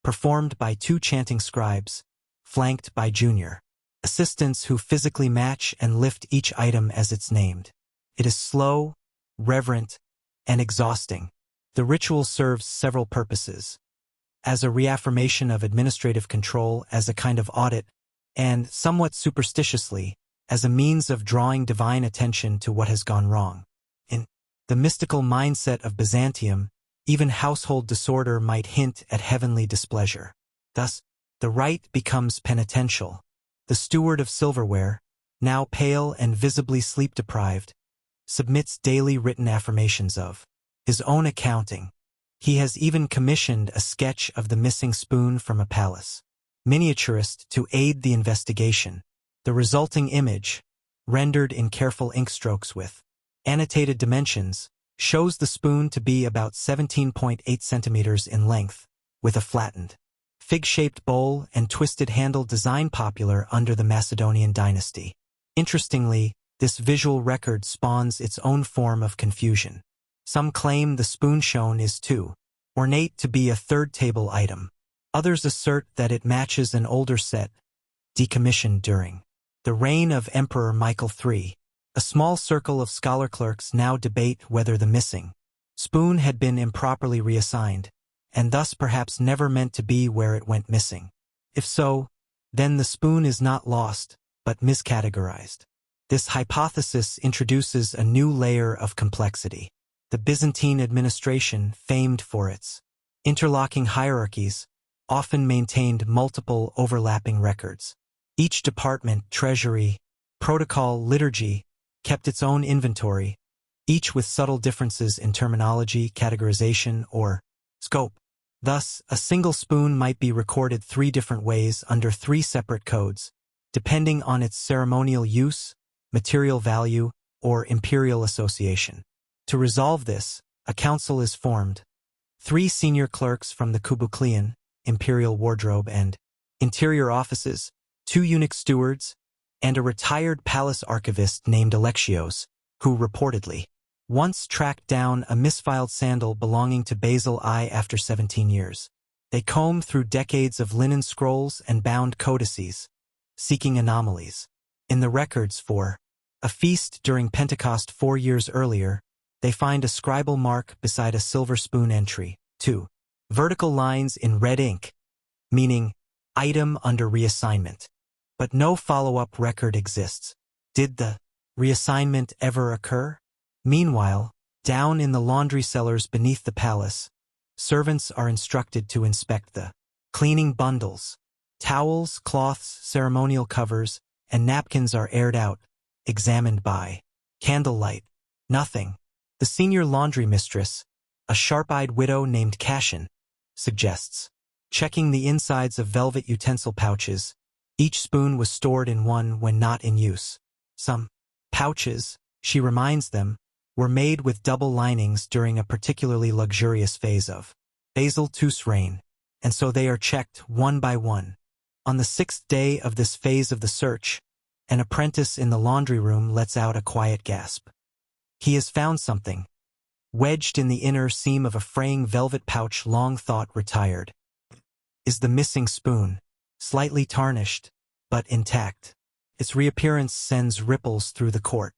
performed by 2 chanting scribes, flanked by junior assistants who physically match and lift each item as it's named. It is slow, reverent, and exhausting. The ritual serves several purposes: as a reaffirmation of administrative control, as a kind of audit, and, somewhat superstitiously, as a means of drawing divine attention to what has gone wrong. In the mystical mindset of Byzantium, even household disorder might hint at heavenly displeasure. Thus, the rite becomes penitential. The steward of silverware, now pale and visibly sleep-deprived, submits daily written affirmations of his own accounting. He has even commissioned a sketch of the missing spoon from a palace miniaturist to aid the investigation. The resulting image, rendered in careful inkstrokes with annotated dimensions, shows the spoon to be about 17.8 centimeters in length, with a flattened, fig-shaped bowl and twisted handle design popular under the Macedonian dynasty. Interestingly, this visual record spawns its own form of confusion. Some claim the spoon shown is too ornate to be a third-table item. Others assert that it matches an older set, decommissioned during the reign of Emperor Michael III. A small circle of scholar clerks now debate whether the missing spoon had been improperly reassigned, and thus perhaps never meant to be where it went missing. If so, then the spoon is not lost, but miscategorized. This hypothesis introduces a new layer of complexity. The Byzantine administration, famed for its interlocking hierarchies, often maintained multiple overlapping records. Each department, treasury, protocol, liturgy, kept its own inventory, each with subtle differences in terminology, categorization, or scope. Thus, a single spoon might be recorded 3 different ways under 3 separate codes, depending on its ceremonial use, material value, or imperial association. To resolve this, a council is formed. 3 senior clerks from the Kubuklian, imperial wardrobe and interior offices, 2 eunuch stewards, and a retired palace archivist named Alexios, who reportedly once tracked down a misfiled sandal belonging to Basil I after 17 years. They combed through decades of linen scrolls and bound codices, seeking anomalies. In the records for a feast during Pentecost 4 years earlier, they find a scribal mark beside a silver spoon entry, 2 vertical lines in red ink, meaning item under reassignment. But no follow-up record exists. Did the reassignment ever occur? Meanwhile, down in the laundry cellars beneath the palace, servants are instructed to inspect the cleaning bundles. Towels, cloths, ceremonial covers, and napkins are aired out, examined by candlelight. Nothing. The senior laundry mistress, a sharp-eyed widow named Cashin, suggests checking the insides of velvet utensil pouches. Each spoon was stored in one when not in use. Some pouches, she reminds them, were made with double linings during a particularly luxurious phase of Basil II's reign, and so they are checked one by one. On the 6th day of this phase of the search, an apprentice in the laundry room lets out a quiet gasp. He has found something, wedged in the inner seam of a fraying velvet pouch long thought retired. Is the missing spoon, slightly tarnished, but intact. Its reappearance sends ripples through the court.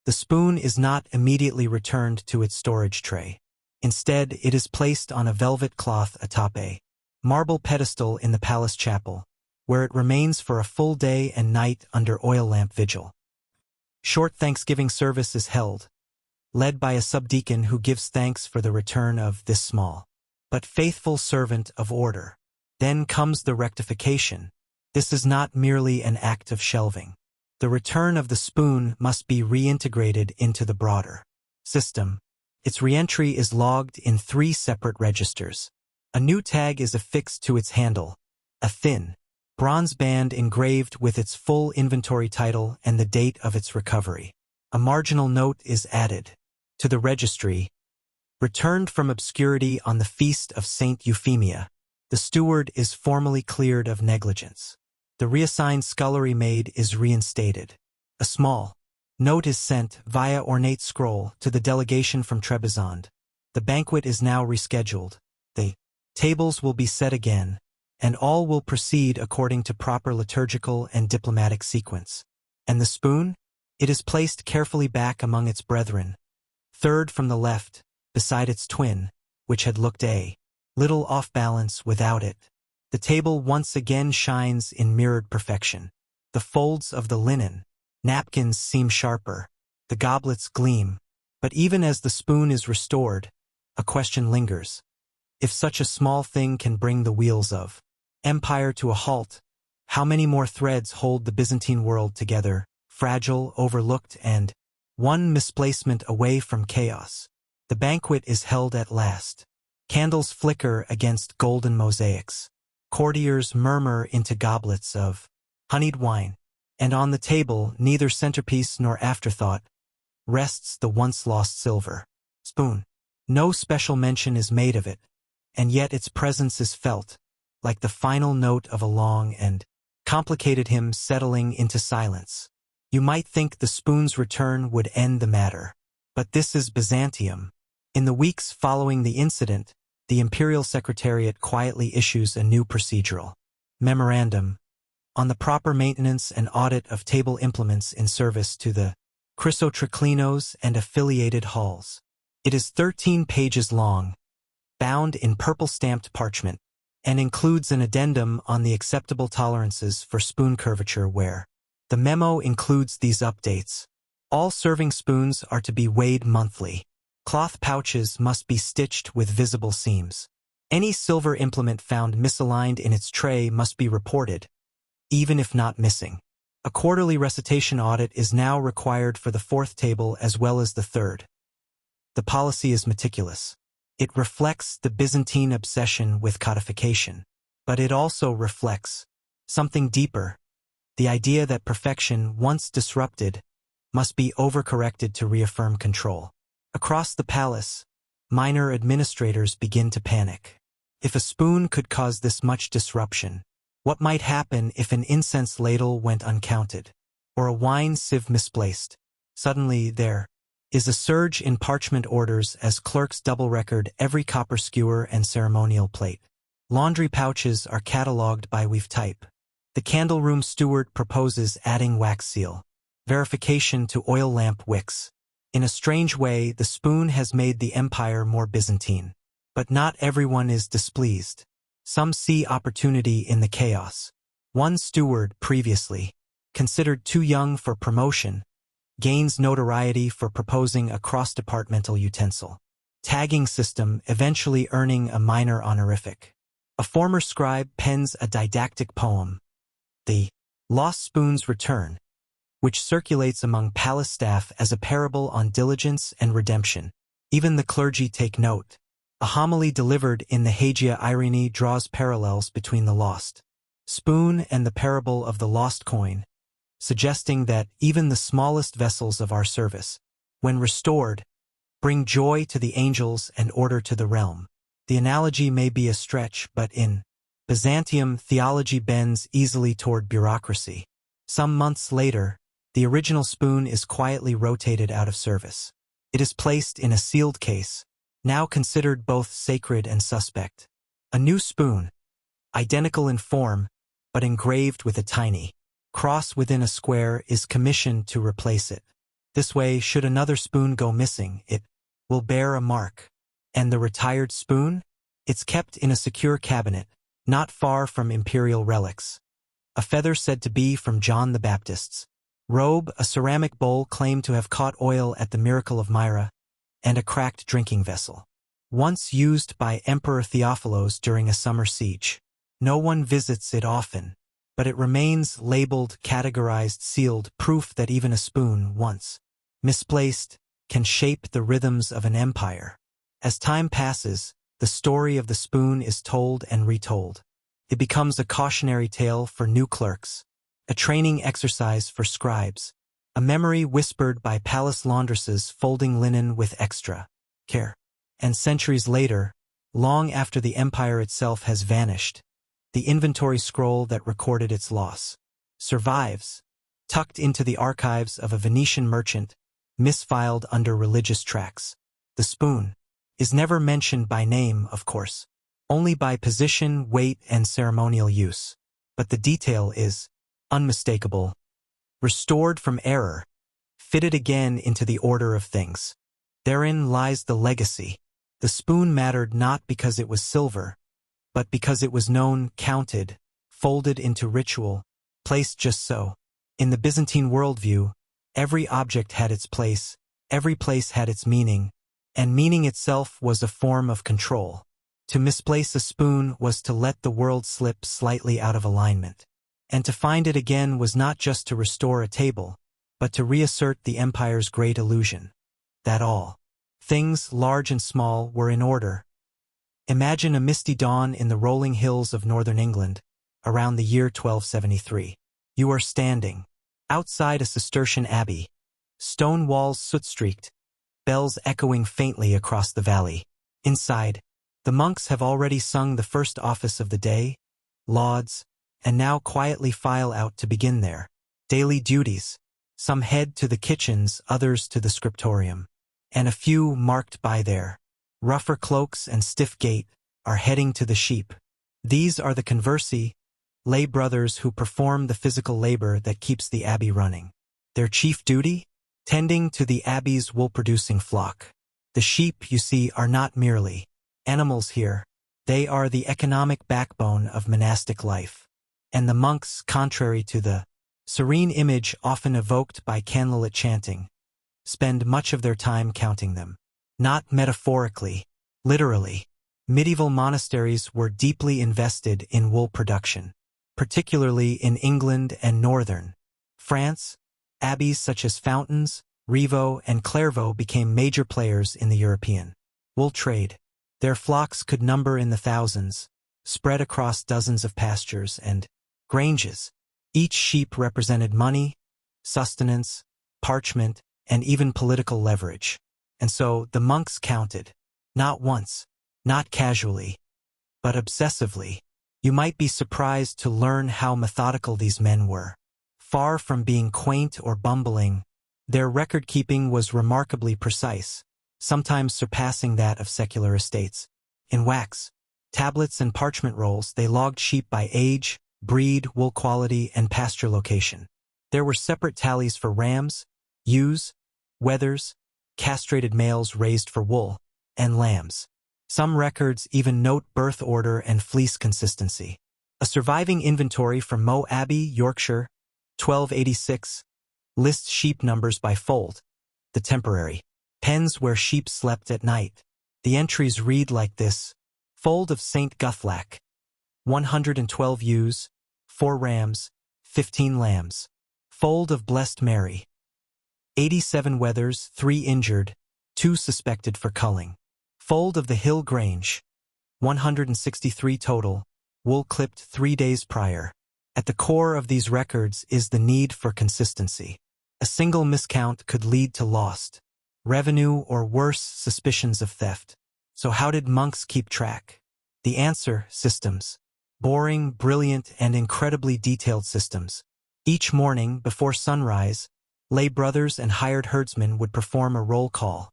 The spoon is not immediately returned to its storage tray. Instead, it is placed on a velvet cloth atop a marble pedestal in the palace chapel, where it remains for a full day and night under oil lamp vigil. Short Thanksgiving service is held, led by a subdeacon who gives thanks for the return of this small but faithful servant of order. Then comes the rectification. This is not merely an act of shelving. The return of the spoon must be reintegrated into the broader system. Its reentry is logged in 3 separate registers. A new tag is affixed to its handle, a thin bronze band engraved with its full inventory title and the date of its recovery. A marginal note is added to the registry. Returned from obscurity on the feast of Saint Euphemia, the steward is formally cleared of negligence. The reassigned scullery maid is reinstated. A small note is sent via ornate scroll to the delegation from Trebizond. The banquet is now rescheduled. The tables will be set again, and all will proceed according to proper liturgical and diplomatic sequence. And the spoon? It is placed carefully back among its brethren, third from the left, beside its twin, which had looked a little off balance without it. The table once again shines in mirrored perfection. The folds of the linen, napkins seem sharper, the goblets gleam, but even as the spoon is restored, a question lingers. If such a small thing can bring the wheels of empire to a halt, how many more threads hold the Byzantine world together, fragile, overlooked, and one misplacement away from chaos? The banquet is held at last. Candles flicker against golden mosaics. Courtiers murmur into goblets of honeyed wine, and on the table, neither centerpiece nor afterthought, rests the once-lost silver spoon. No special mention is made of it, and yet its presence is felt, like the final note of a long and complicated hymn settling into silence. You might think the spoon's return would end the matter, but this is Byzantium. In the weeks following the incident, the Imperial Secretariat quietly issues a new procedural memorandum on the proper maintenance and audit of table implements in service to the Chrysotriclinos and affiliated halls. It is 13 pages long, bound in purple-stamped parchment, and includes an addendum on the acceptable tolerances for spoon curvature where. The memo includes these updates. All serving spoons are to be weighed monthly. Cloth pouches must be stitched with visible seams. Any silver implement found misaligned in its tray must be reported, even if not missing. A quarterly recitation audit is now required for the fourth table as well as the third. The policy is meticulous. It reflects the Byzantine obsession with codification, but it also reflects something deeper, the idea that perfection, once disrupted, must be overcorrected to reaffirm control. Across the palace, minor administrators begin to panic. If a spoon could cause this much disruption, what might happen if an incense ladle went uncounted, or a wine sieve misplaced? Suddenly there is a surge in parchment orders as clerks double-record every copper skewer and ceremonial plate. Laundry pouches are catalogued by weave type. The candle room steward proposes adding wax seal. Verification to oil lamp wicks. In a strange way, the spoon has made the empire more Byzantine. But not everyone is displeased. Some see opportunity in the chaos. One steward, previously considered too young for promotion, gains notoriety for proposing a cross-departmental utensil tagging system, eventually earning a minor honorific. A former scribe pens a didactic poem, The Lost Spoon's Return, which circulates among palace staff as a parable on diligence and redemption. Even the clergy take note. A homily delivered in the Hagia Irene draws parallels between the lost spoon and the parable of the lost coin, suggesting that even the smallest vessels of our service, when restored, bring joy to the angels and order to the realm. The analogy may be a stretch, but in Byzantium, theology bends easily toward bureaucracy. Some months later, the original spoon is quietly rotated out of service. It is placed in a sealed case, now considered both sacred and suspect. A new spoon, identical in form, but engraved with a tiny cross within a square, is commissioned to replace it. This way, should another spoon go missing, it will bear a mark. And the retired spoon? It's kept in a secure cabinet, not far from imperial relics. A feather said to be from John the Baptist's robe, a ceramic bowl claimed to have caught oil at the miracle of Myra, and a cracked drinking vessel, once used by Emperor Theophilos during a summer siege. No one visits it often, but it remains labeled, categorized, sealed, proof that even a spoon, once misplaced, can shape the rhythms of an empire. As time passes, the story of the spoon is told and retold. It becomes a cautionary tale for new clerks, a training exercise for scribes, a memory whispered by palace laundresses folding linen with extra care. And centuries later, long after the empire itself has vanished, the inventory scroll that recorded its loss survives, tucked into the archives of a Venetian merchant, misfiled under religious tracts. The spoon is never mentioned by name, of course, only by position, weight, and ceremonial use. But the detail is unmistakable. Restored from error, fitted again into the order of things. Therein lies the legacy. The spoon mattered not because it was silver, but because it was known, counted, folded into ritual, placed just so. In the Byzantine worldview, every object had its place, every place had its meaning, and meaning itself was a form of control. To misplace a spoon was to let the world slip slightly out of alignment. And to find it again was not just to restore a table, but to reassert the empire's great illusion, that all things, large and small, were in order. Imagine a misty dawn in the rolling hills of northern England, around the year 1273. You are standing outside a Cistercian abbey, stone walls soot-streaked, bells echoing faintly across the valley. Inside, the monks have already sung the first office of the day, lauds, and now quietly file out to begin their daily duties. Some head to the kitchens, others to the scriptorium, and a few, marked by their rougher cloaks and stiff gait, are heading to the sheep. These are the conversi, lay brothers who perform the physical labor that keeps the abbey running. Their chief duty? Tending to the abbey's wool-producing flock. The sheep, you see, are not merely animals here. They are the economic backbone of monastic life. And the monks, contrary to the serene image often evoked by candlelit chanting, spend much of their time counting them. Not metaphorically, literally. Medieval monasteries were deeply invested in wool production, particularly in England and northern France. Abbeys such as Fountains, Rievaulx, and Clairvaux became major players in the European wool trade. Their flocks could number in the thousands, spread across dozens of pastures and granges. Each sheep represented money, sustenance, parchment, and even political leverage. And so the monks counted, not once, not casually, but obsessively. You might be surprised to learn how methodical these men were. Far from being quaint or bumbling, their record-keeping was remarkably precise, sometimes surpassing that of secular estates. In wax, tablets, and parchment rolls, they logged sheep by age, breed, wool quality, and pasture location. There were separate tallies for rams, ewes, wethers, castrated males raised for wool, and lambs. Some records even note birth order and fleece consistency. A surviving inventory from Moe Abbey, Yorkshire, 1286, lists sheep numbers by fold, the temporary pens where sheep slept at night. The entries read like this: Fold of St. Guthlac, 112 ewes, 4 rams, 15 lambs. Fold of Blessed Mary, 87 wethers, 3 injured, 2 suspected for culling. Fold of the Hill Grange, 163 total, wool clipped 3 days prior. At the core of these records is the need for consistency. A single miscount could lead to lost revenue or worse, suspicions of theft. So how did monks keep track? The answer: systems. Boring, brilliant, and incredibly detailed systems. Each morning, before sunrise, lay brothers and hired herdsmen would perform a roll call,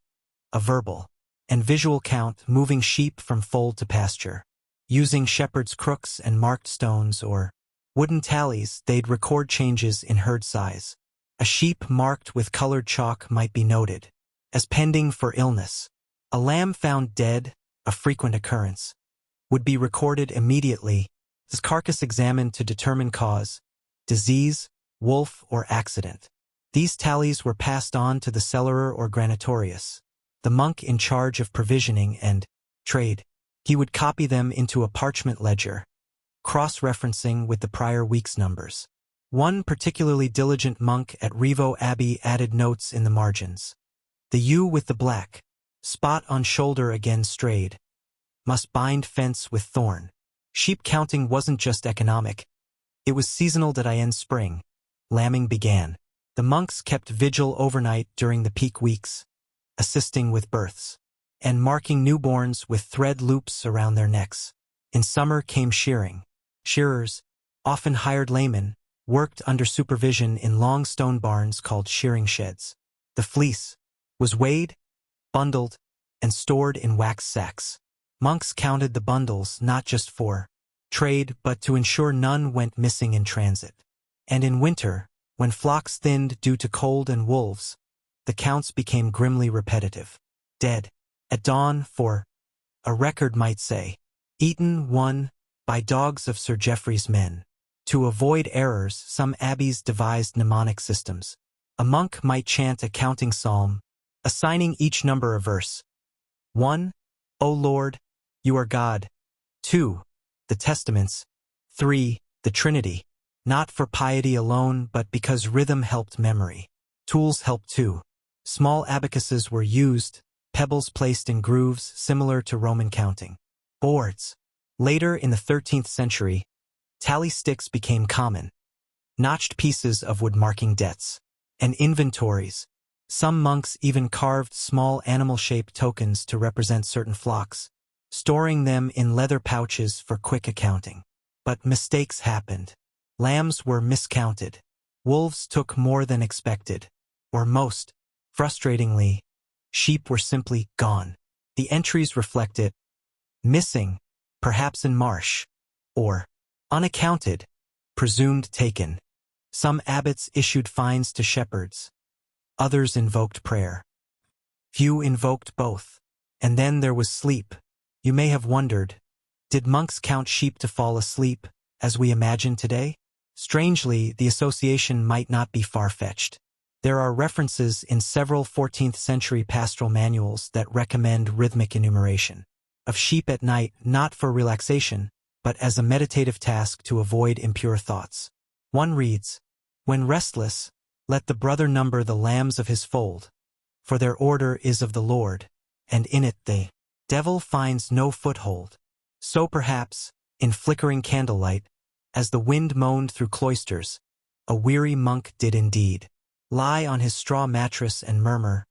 a verbal and visual count, moving sheep from fold to pasture. Using shepherd's crooks and marked stones or wooden tallies, they'd record changes in herd size. A sheep marked with colored chalk might be noted as pending for illness. A lamb found dead, a frequent occurrence, would be recorded immediately, its carcass examined to determine cause, disease, wolf, or accident. These tallies were passed on to the cellarer or granatorius, the monk in charge of provisioning and trade. He would copy them into a parchment ledger, cross-referencing with the prior week's numbers. One particularly diligent monk at Rievaulx Abbey added notes in the margins. The ewe with the black spot on shoulder again strayed, must bind fence with thorn. Sheep counting wasn't just economic. It was seasonal. That in spring, lambing began. The monks kept vigil overnight during the peak weeks, assisting with births, and marking newborns with thread loops around their necks. In summer came shearing. Shearers, often hired laymen, worked under supervision in long stone barns called shearing sheds. The fleece was weighed, bundled, and stored in wax sacks. Monks counted the bundles not just for trade but to ensure none went missing in transit. And in winter, when flocks thinned due to cold and wolves, the counts became grimly repetitive. Dead at dawn for, a record might say, eaten, one, by dogs of Sir Geoffrey's men. To avoid errors, some abbeys devised mnemonic systems. A monk might chant a counting psalm, assigning each number a verse. 1. O Lord, you are God. 2. The Testaments. 3. The Trinity. Not for piety alone, but because rhythm helped memory. Tools helped too. Small abacuses were used, pebbles placed in grooves similar to Roman counting. Boards. Later in the 13th century, tally sticks became common. Notched pieces of wood marking debts. And inventories. Some monks even carved small animal-shaped tokens to represent certain flocks, storing them in leather pouches for quick accounting. But mistakes happened. Lambs were miscounted. Wolves took more than expected. Or most, frustratingly, sheep were simply gone. The entries reflect it. Missing, perhaps in marsh. Or unaccounted, presumed taken. Some abbots issued fines to shepherds. Others invoked prayer. Few invoked both. And then there was sleep. You may have wondered, Did monks count sheep to fall asleep, as we imagine today? Strangely, the association might not be far-fetched. There are references in several 14th-century pastoral manuals that recommend rhythmic enumeration of sheep at night, not for relaxation, but as a meditative task to avoid impure thoughts. One reads, "When restless, let the brother number the lambs of his fold, for their order is of the Lord, and in it the devil finds no foothold." So perhaps, in flickering candlelight, as the wind moaned through cloisters, a weary monk did indeed lie on his straw mattress and murmur,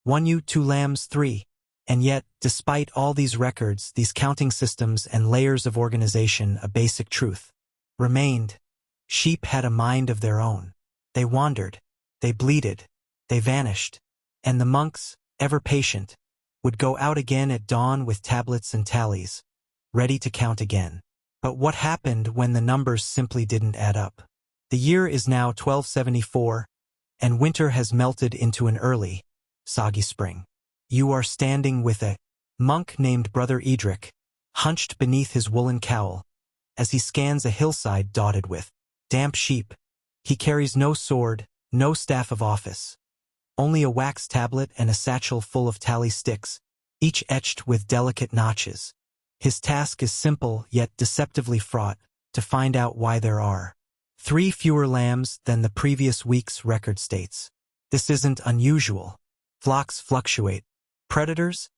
"One ewe, 2 lambs, 3. And yet, despite all these records, these counting systems and layers of organization, a basic truth remained. Sheep had a mind of their own. They wandered, they bleated, they vanished, and the monks, ever patient, would go out again at dawn with tablets and tallies, ready to count again. But what happened when the numbers simply didn't add up? The year is now 1274, and winter has melted into an early, soggy spring. You are standing with a monk named Brother Edric, hunched beneath his woolen cowl, as he scans a hillside dotted with damp sheep. He carries no sword, no staff of office, only a wax tablet and a satchel full of tally sticks, each etched with delicate notches. His task is simple yet deceptively fraught, to find out why there are 3 fewer lambs than the previous week's record states. This isn't unusual. Flocks fluctuate. Predators,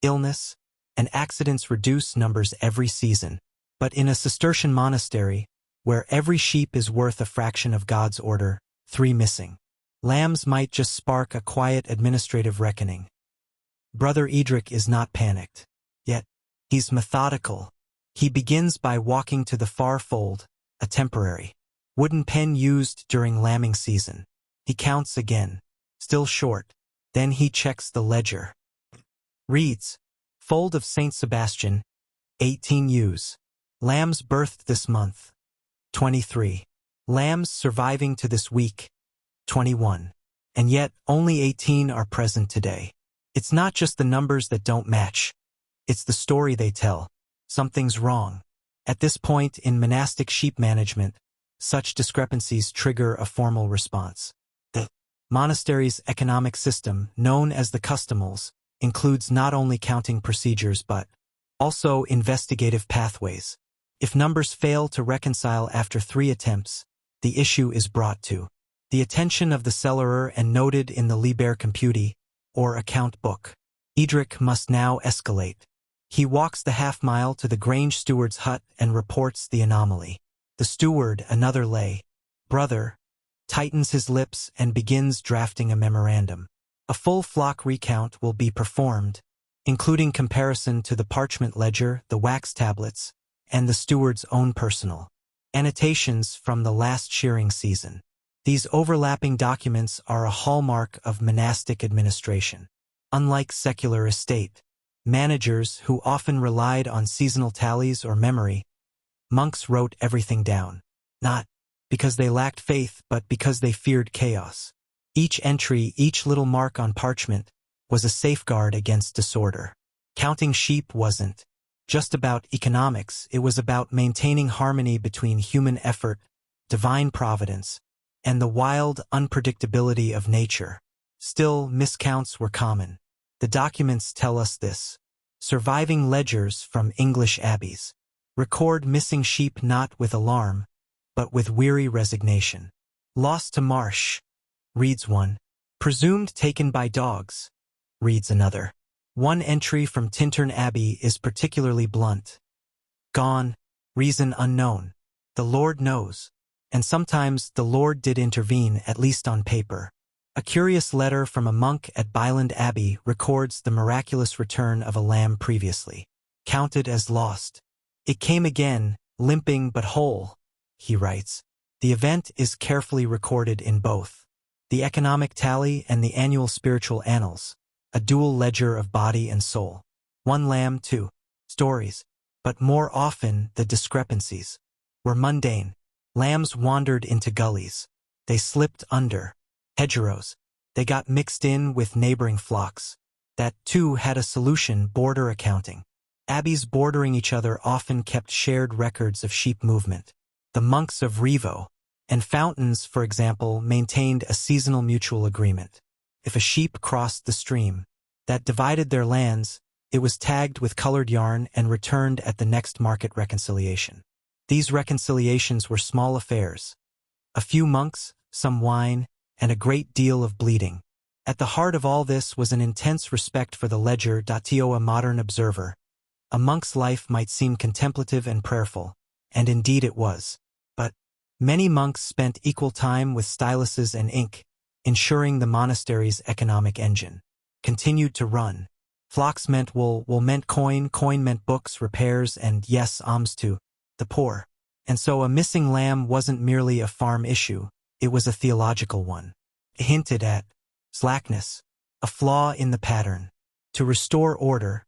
illness, and accidents reduce numbers every season. But in a Cistercian monastery, where every sheep is worth a fraction of God's order, 3 missing lambs might just spark a quiet administrative reckoning. Brother Edric is not panicked. Yet, he's methodical. He begins by walking to the far fold, a temporary wooden pen used during lambing season. He counts again, still short. Then he checks the ledger. Reads, "Fold of St. Sebastian, 18 ewes. Lambs birthed this month, 23. Lambs surviving to this week, 21. And yet, only 18 are present today." It's not just the numbers that don't match. It's the story they tell. Something's wrong. At this point in monastic sheep management, such discrepancies trigger a formal response. The monastery's economic system, known as the customals, includes not only counting procedures but also investigative pathways. If numbers fail to reconcile after 3 attempts, the issue is brought to the attention of the cellarer and noted in the Liber Computi, or account book. Edric must now escalate. He walks the half-mile to the grange steward's hut and reports the anomaly. The steward, another lay brother, tightens his lips and begins drafting a memorandum. A full flock recount will be performed, including comparison to the parchment ledger, the wax tablets, and the steward's own personal annotations from the last shearing season. These overlapping documents are a hallmark of monastic administration. Unlike secular estate managers who often relied on seasonal tallies or memory, monks wrote everything down, not because they lacked faith but because they feared chaos. Each entry, each little mark on parchment, was a safeguard against disorder. Counting sheep wasn't just about economics, it was about maintaining harmony between human effort, divine providence, and the wild unpredictability of nature. Still, miscounts were common. The documents tell us this. Surviving ledgers from English abbeys record missing sheep not with alarm, but with weary resignation. Lost to marsh, reads one. Presumed taken by dogs, reads another. One entry from Tintern Abbey is particularly blunt. Gone, reason unknown. The Lord knows. And sometimes the Lord did intervene, at least on paper. A curious letter from a monk at Byland Abbey records the miraculous return of a lamb previously counted as lost. "It came again, limping but whole," he writes. The event is carefully recorded in both the economic tally and the annual spiritual annals, a dual ledger of body and soul. One lamb, 2 stories. But more often, the discrepancies were mundane. Lambs wandered into gullies. They slipped under hedgerows. They got mixed in with neighboring flocks. That, too, had a solution: border accounting. Abbeys bordering each other often kept shared records of sheep movement. The monks of Revo and fountains, for example, maintained a seasonal mutual agreement. If a sheep crossed the stream that divided their lands, it was tagged with colored yarn and returned at the next market reconciliation. These reconciliations were small affairs. A few monks, some wine, and a great deal of bleeding. At the heart of all this was an intense respect for the ledger. To a modern observer, a monk's life might seem contemplative and prayerful, and indeed it was. But many monks spent equal time with styluses and ink, ensuring the monastery's economic engine continued to run. Flocks meant wool, wool meant coin, coin meant books, repairs, and, yes, alms to the poor. And so a missing lamb wasn't merely a farm issue, it was a theological one. It hinted at slackness, a flaw in the pattern. To restore order,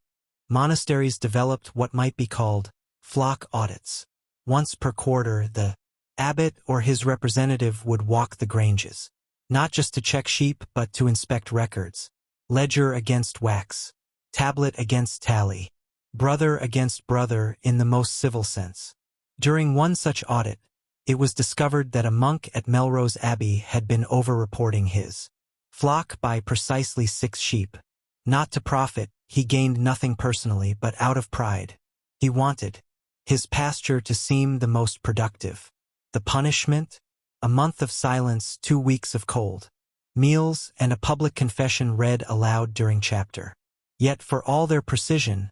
monasteries developed what might be called flock audits. Once per quarter, the abbot or his representative would walk the granges, not just to check sheep but to inspect records. Ledger against wax, tablet against tally, brother against brother in the most civil sense. During one such audit, it was discovered that a monk at Melrose Abbey had been over-reporting his flock by precisely 6 sheep. Not to profit, he gained nothing personally, but out of pride. He wanted his pasture to seem the most productive. The punishment? A month of silence, 2 weeks of cold meals, and a public confession read aloud during chapter. Yet for all their precision,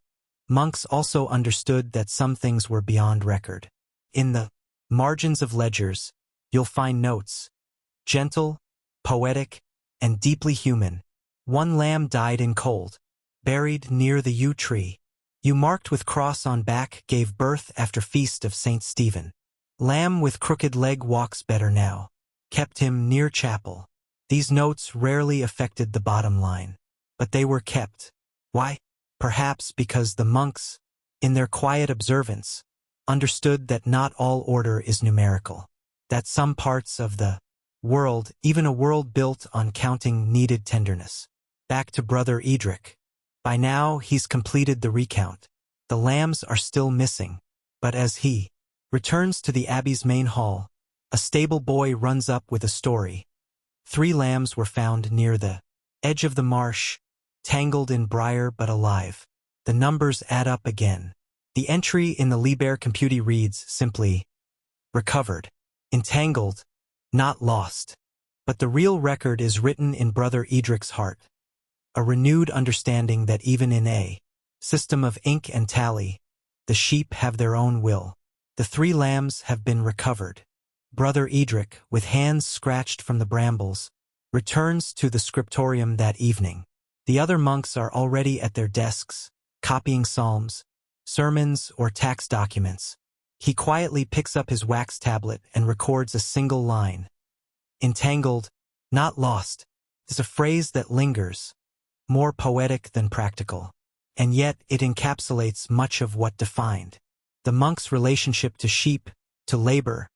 monks also understood that some things were beyond record. In the margins of ledgers, you'll find notes, gentle, poetic, and deeply human. 1 lamb died in cold, buried near the yew tree. Yew marked with cross on back gave birth after feast of St. Stephen. Lamb with crooked leg walks better now. Kept him near chapel. These notes rarely affected the bottom line, but they were kept. Why? Perhaps because the monks, in their quiet observance, understood that not all order is numerical, that some parts of the world, even a world built on counting, needed tenderness. Back to Brother Edric. By now, he's completed the recount. The lambs are still missing, but as he returns to the abbey's main hall, a stable boy runs up with a story. 3 lambs were found near the edge of the marsh, tangled in briar but alive. The numbers add up again. The entry in the Liber Compute reads simply, recovered, entangled, not lost. But the real record is written in Brother Edric's heart. A renewed understanding that even in a system of ink and tally, the sheep have their own will. The 3 lambs have been recovered. Brother Edric, with hands scratched from the brambles, returns to the scriptorium that evening. The other monks are already at their desks, copying psalms, sermons, or tax documents. He quietly picks up his wax tablet and records a single line. Entangled, not lost, is a phrase that lingers, more poetic than practical. And yet it encapsulates much of what defined the monk's relationship to sheep, to labor,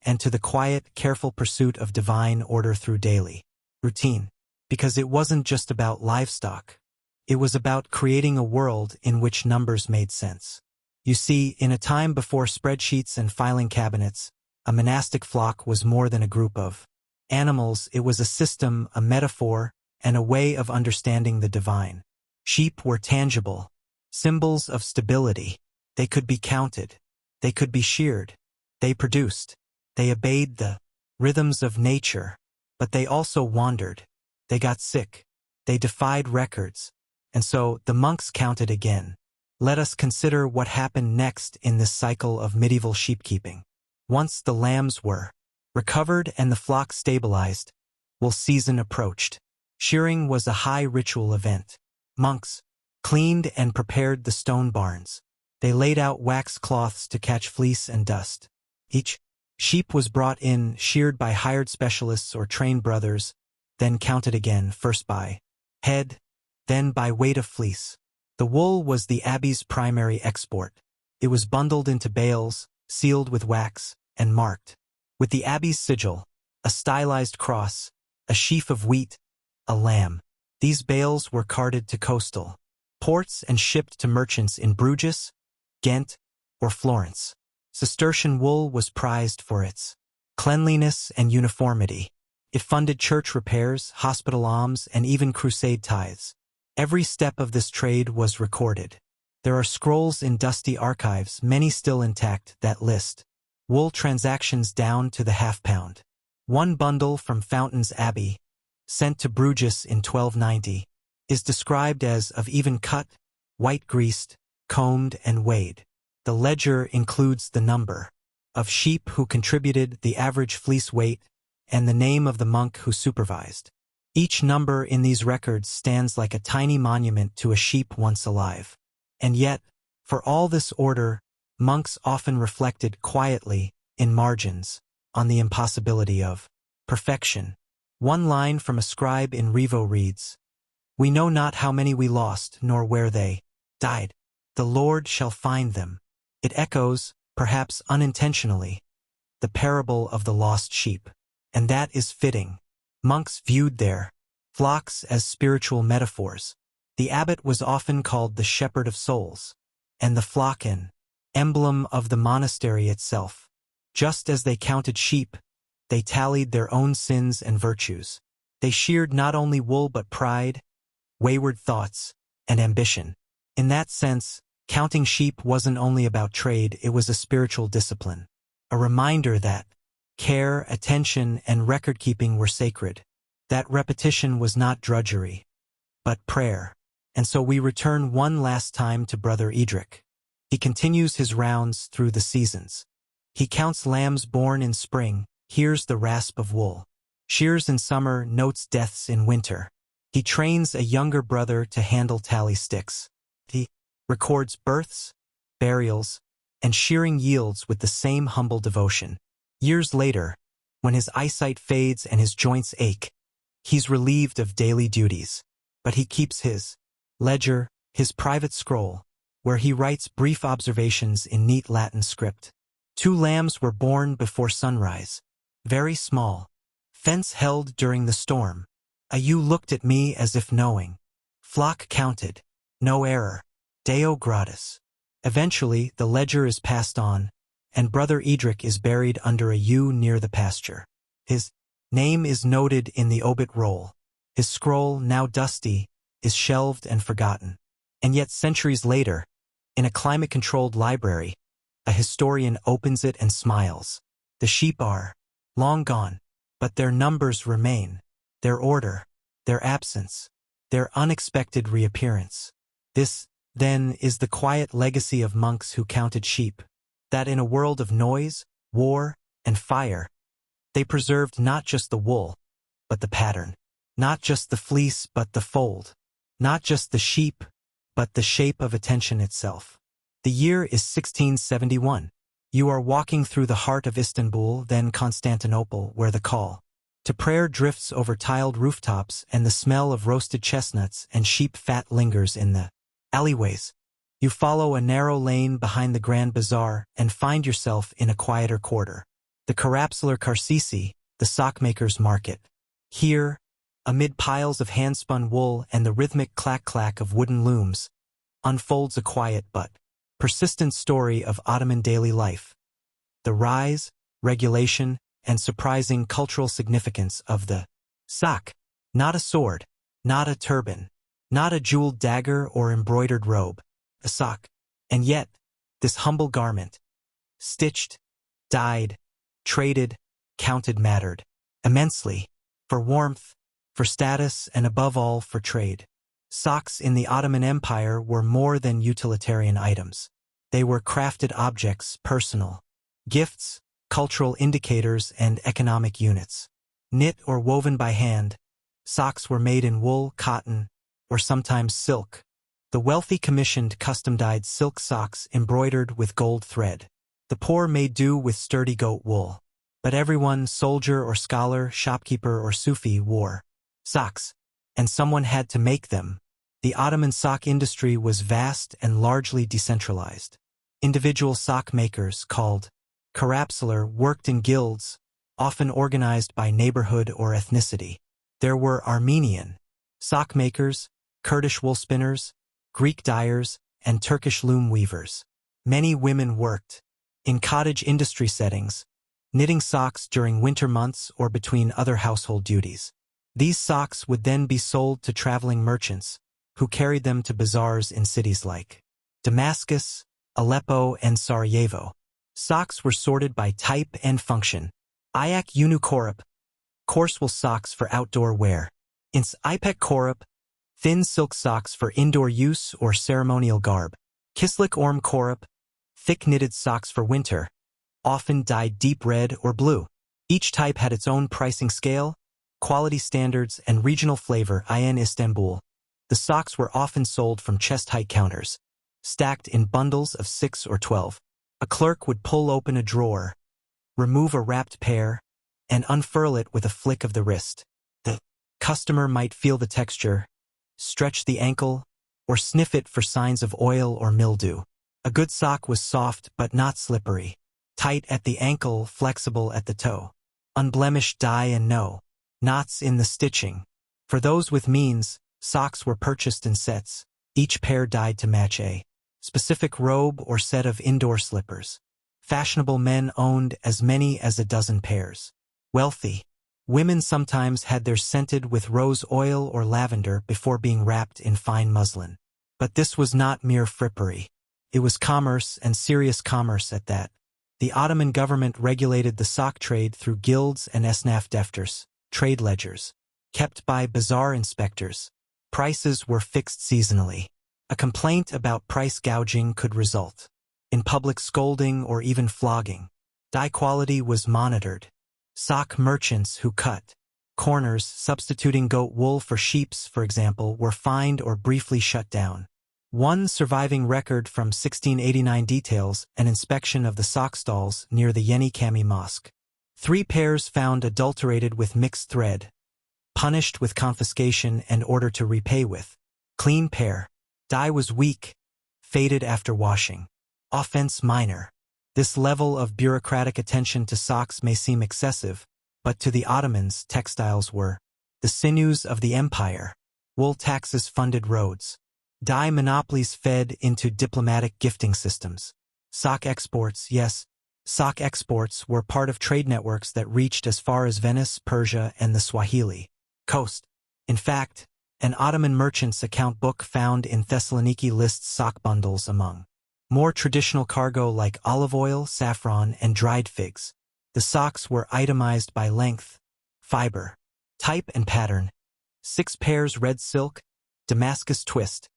and to the quiet, careful pursuit of divine order through daily routine. Because it wasn't just about livestock. It was about creating a world in which numbers made sense. You see, in a time before spreadsheets and filing cabinets, a monastic flock was more than a group of animals. It was a system, a metaphor, and a way of understanding the divine. Sheep were tangible, symbols of stability. They could be counted. They could be sheared. They produced. They obeyed the rhythms of nature. But they also wandered. They got sick. They defied records. And so the monks counted again. Let us consider what happened next in this cycle of medieval sheepkeeping. Once the lambs were recovered and the flock stabilized, wool season approached. Shearing was a high ritual event. Monks cleaned and prepared the stone barns. They laid out wax cloths to catch fleece and dust. Each sheep was brought in, sheared by hired specialists or trained brothers, then counted again, first by head, then by weight of fleece. The wool was the abbey's primary export. It was bundled into bales, sealed with wax, and marked with the abbey's sigil, a stylized cross, a sheaf of wheat, a lamb. These bales were carted to coastal ports and shipped to merchants in Bruges, Ghent, or Florence. Cistercian wool was prized for its cleanliness and uniformity. It funded church repairs, hospital alms, and even crusade tithes. Every step of this trade was recorded. There are scrolls in dusty archives, many still intact, that list wool transactions down to the half-pound. One bundle from Fountains Abbey, sent to Bruges in 1290, is described as of even cut, white-greased, combed, and weighed. The ledger includes the number of sheep who contributed, the average fleece weight, and the name of the monk who supervised. Each number in these records stands like a tiny monument to a sheep once alive. And yet, for all this order, monks often reflected quietly, in margins, on the impossibility of perfection. One line from a scribe in Revo reads, "We know not how many we lost, nor where they died. The Lord shall find them." It echoes, perhaps unintentionally, the parable of the lost sheep. And that is fitting. Monks viewed their flocks as spiritual metaphors. The abbot was often called the shepherd of souls, and the flock an emblem of the monastery itself. Just as they counted sheep, they tallied their own sins and virtues. They sheared not only wool but pride, wayward thoughts, and ambition. In that sense, counting sheep wasn't only about trade, it was a spiritual discipline. A reminder that care, attention, and record-keeping were sacred. That repetition was not drudgery, but prayer. And so we return one last time to Brother Edric. He continues his rounds through the seasons. He counts lambs born in spring, hears the rasp of wool. Shears in summer, notes deaths in winter. He trains a younger brother to handle tally sticks. He records births, burials, and shearing yields with the same humble devotion. Years later, when his eyesight fades and his joints ache, he's relieved of daily duties. But he keeps his ledger, his private scroll, where he writes brief observations in neat Latin script. 2 lambs were born before sunrise, very small, fence held during the storm. A ewe looked at me as if knowing. Flock counted, no error, Deo gratis. Eventually, the ledger is passed on, and Brother Edric is buried under a yew near the pasture. His name is noted in the obit roll. His scroll, now dusty, is shelved and forgotten. And yet centuries later, in a climate-controlled library, a historian opens it and smiles. The sheep are long gone, but their numbers remain, their order, their absence, their unexpected reappearance. This, then, is the quiet legacy of monks who counted sheep, that in a world of noise, war, and fire, they preserved not just the wool, but the pattern, not just the fleece, but the fold, not just the sheep, but the shape of attention itself. The year is 1671. You are walking through the heart of Istanbul, then Constantinople, where the call to prayer drifts over tiled rooftops and the smell of roasted chestnuts and sheep fat lingers in the alleyways. You follow a narrow lane behind the Grand Bazaar and find yourself in a quieter quarter. The Carapsular Karsisi, the sockmaker's market. Here, amid piles of hand-spun wool and the rhythmic clack-clack of wooden looms, unfolds a quiet but persistent story of Ottoman daily life. The rise, regulation, and surprising cultural significance of the sak. Not a sword, not a turban, not a jeweled dagger or embroidered robe, a sak. And yet, this humble garment, stitched, dyed, traded, counted mattered immensely, for warmth, for status, and above all for trade. Socks in the Ottoman Empire were more than utilitarian items. They were crafted objects, personal gifts, cultural indicators, and economic units. Knit or woven by hand, socks were made in wool, cotton, or sometimes silk. The wealthy commissioned custom-dyed silk socks embroidered with gold thread. The poor made do with sturdy goat wool. But everyone, soldier or scholar, shopkeeper or Sufi, wore socks, and someone had to make them. The Ottoman sock industry was vast and largely decentralized. Individual sock makers, called Carapsular, worked in guilds, often organized by neighborhood or ethnicity. There were Armenian sock makers, Kurdish wool spinners, Greek dyers, and Turkish loom weavers. Many women worked in cottage industry settings, knitting socks during winter months or between other household duties. These socks would then be sold to traveling merchants, who carried them to bazaars in cities like Damascus, Aleppo, and Sarajevo. Socks were sorted by type and function. Ayak Yunu Korap, coarse wool socks for outdoor wear. Ins Ipek Korap, thin silk socks for indoor use or ceremonial garb. Kislik Orm Korap, thick knitted socks for winter, often dyed deep red or blue. Each type had its own pricing scale, quality standards, and regional flavor. In Istanbul, the socks were often sold from chest-height counters, stacked in bundles of 6 or 12. A clerk would pull open a drawer, remove a wrapped pair, and unfurl it with a flick of the wrist. The customer might feel the texture, stretch the ankle, or sniff it for signs of oil or mildew. A good sock was soft but not slippery, tight at the ankle, flexible at the toe, unblemished dye and no knots in the stitching. For those with means, socks were purchased in sets, each pair dyed to match a specific robe or set of indoor slippers. Fashionable men owned as many as a dozen pairs. Wealthy women sometimes had theirs scented with rose oil or lavender before being wrapped in fine muslin. But this was not mere frippery. It was commerce, and serious commerce at that. The Ottoman government regulated the sock trade through guilds and esnaf defters, trade ledgers, kept by bazaar inspectors. Prices were fixed seasonally. A complaint about price gouging could result in public scolding or even flogging. Dye quality was monitored. Sock merchants who cut corners, substituting goat wool for sheep's, for example, were fined or briefly shut down. One surviving record from 1689 details an inspection of the sock stalls near the Yeni Cami Mosque. 3 pairs found adulterated with mixed thread, punished with confiscation and ordered to repay with clean pair. Dye was weak, faded after washing. Offense minor. This level of bureaucratic attention to socks may seem excessive, but to the Ottomans, textiles were the sinews of the empire. Wool taxes funded roads. Dye monopolies fed into diplomatic gifting systems. Sock exports, yes, sock exports were part of trade networks that reached as far as Venice, Persia, and the Swahili coast. In fact, an Ottoman merchant's account book found in Thessaloniki lists sock bundles among more traditional cargo like olive oil, saffron, and dried figs. The socks were itemized by length, fiber, type, and pattern. 6 pairs red silk, Damascus twist.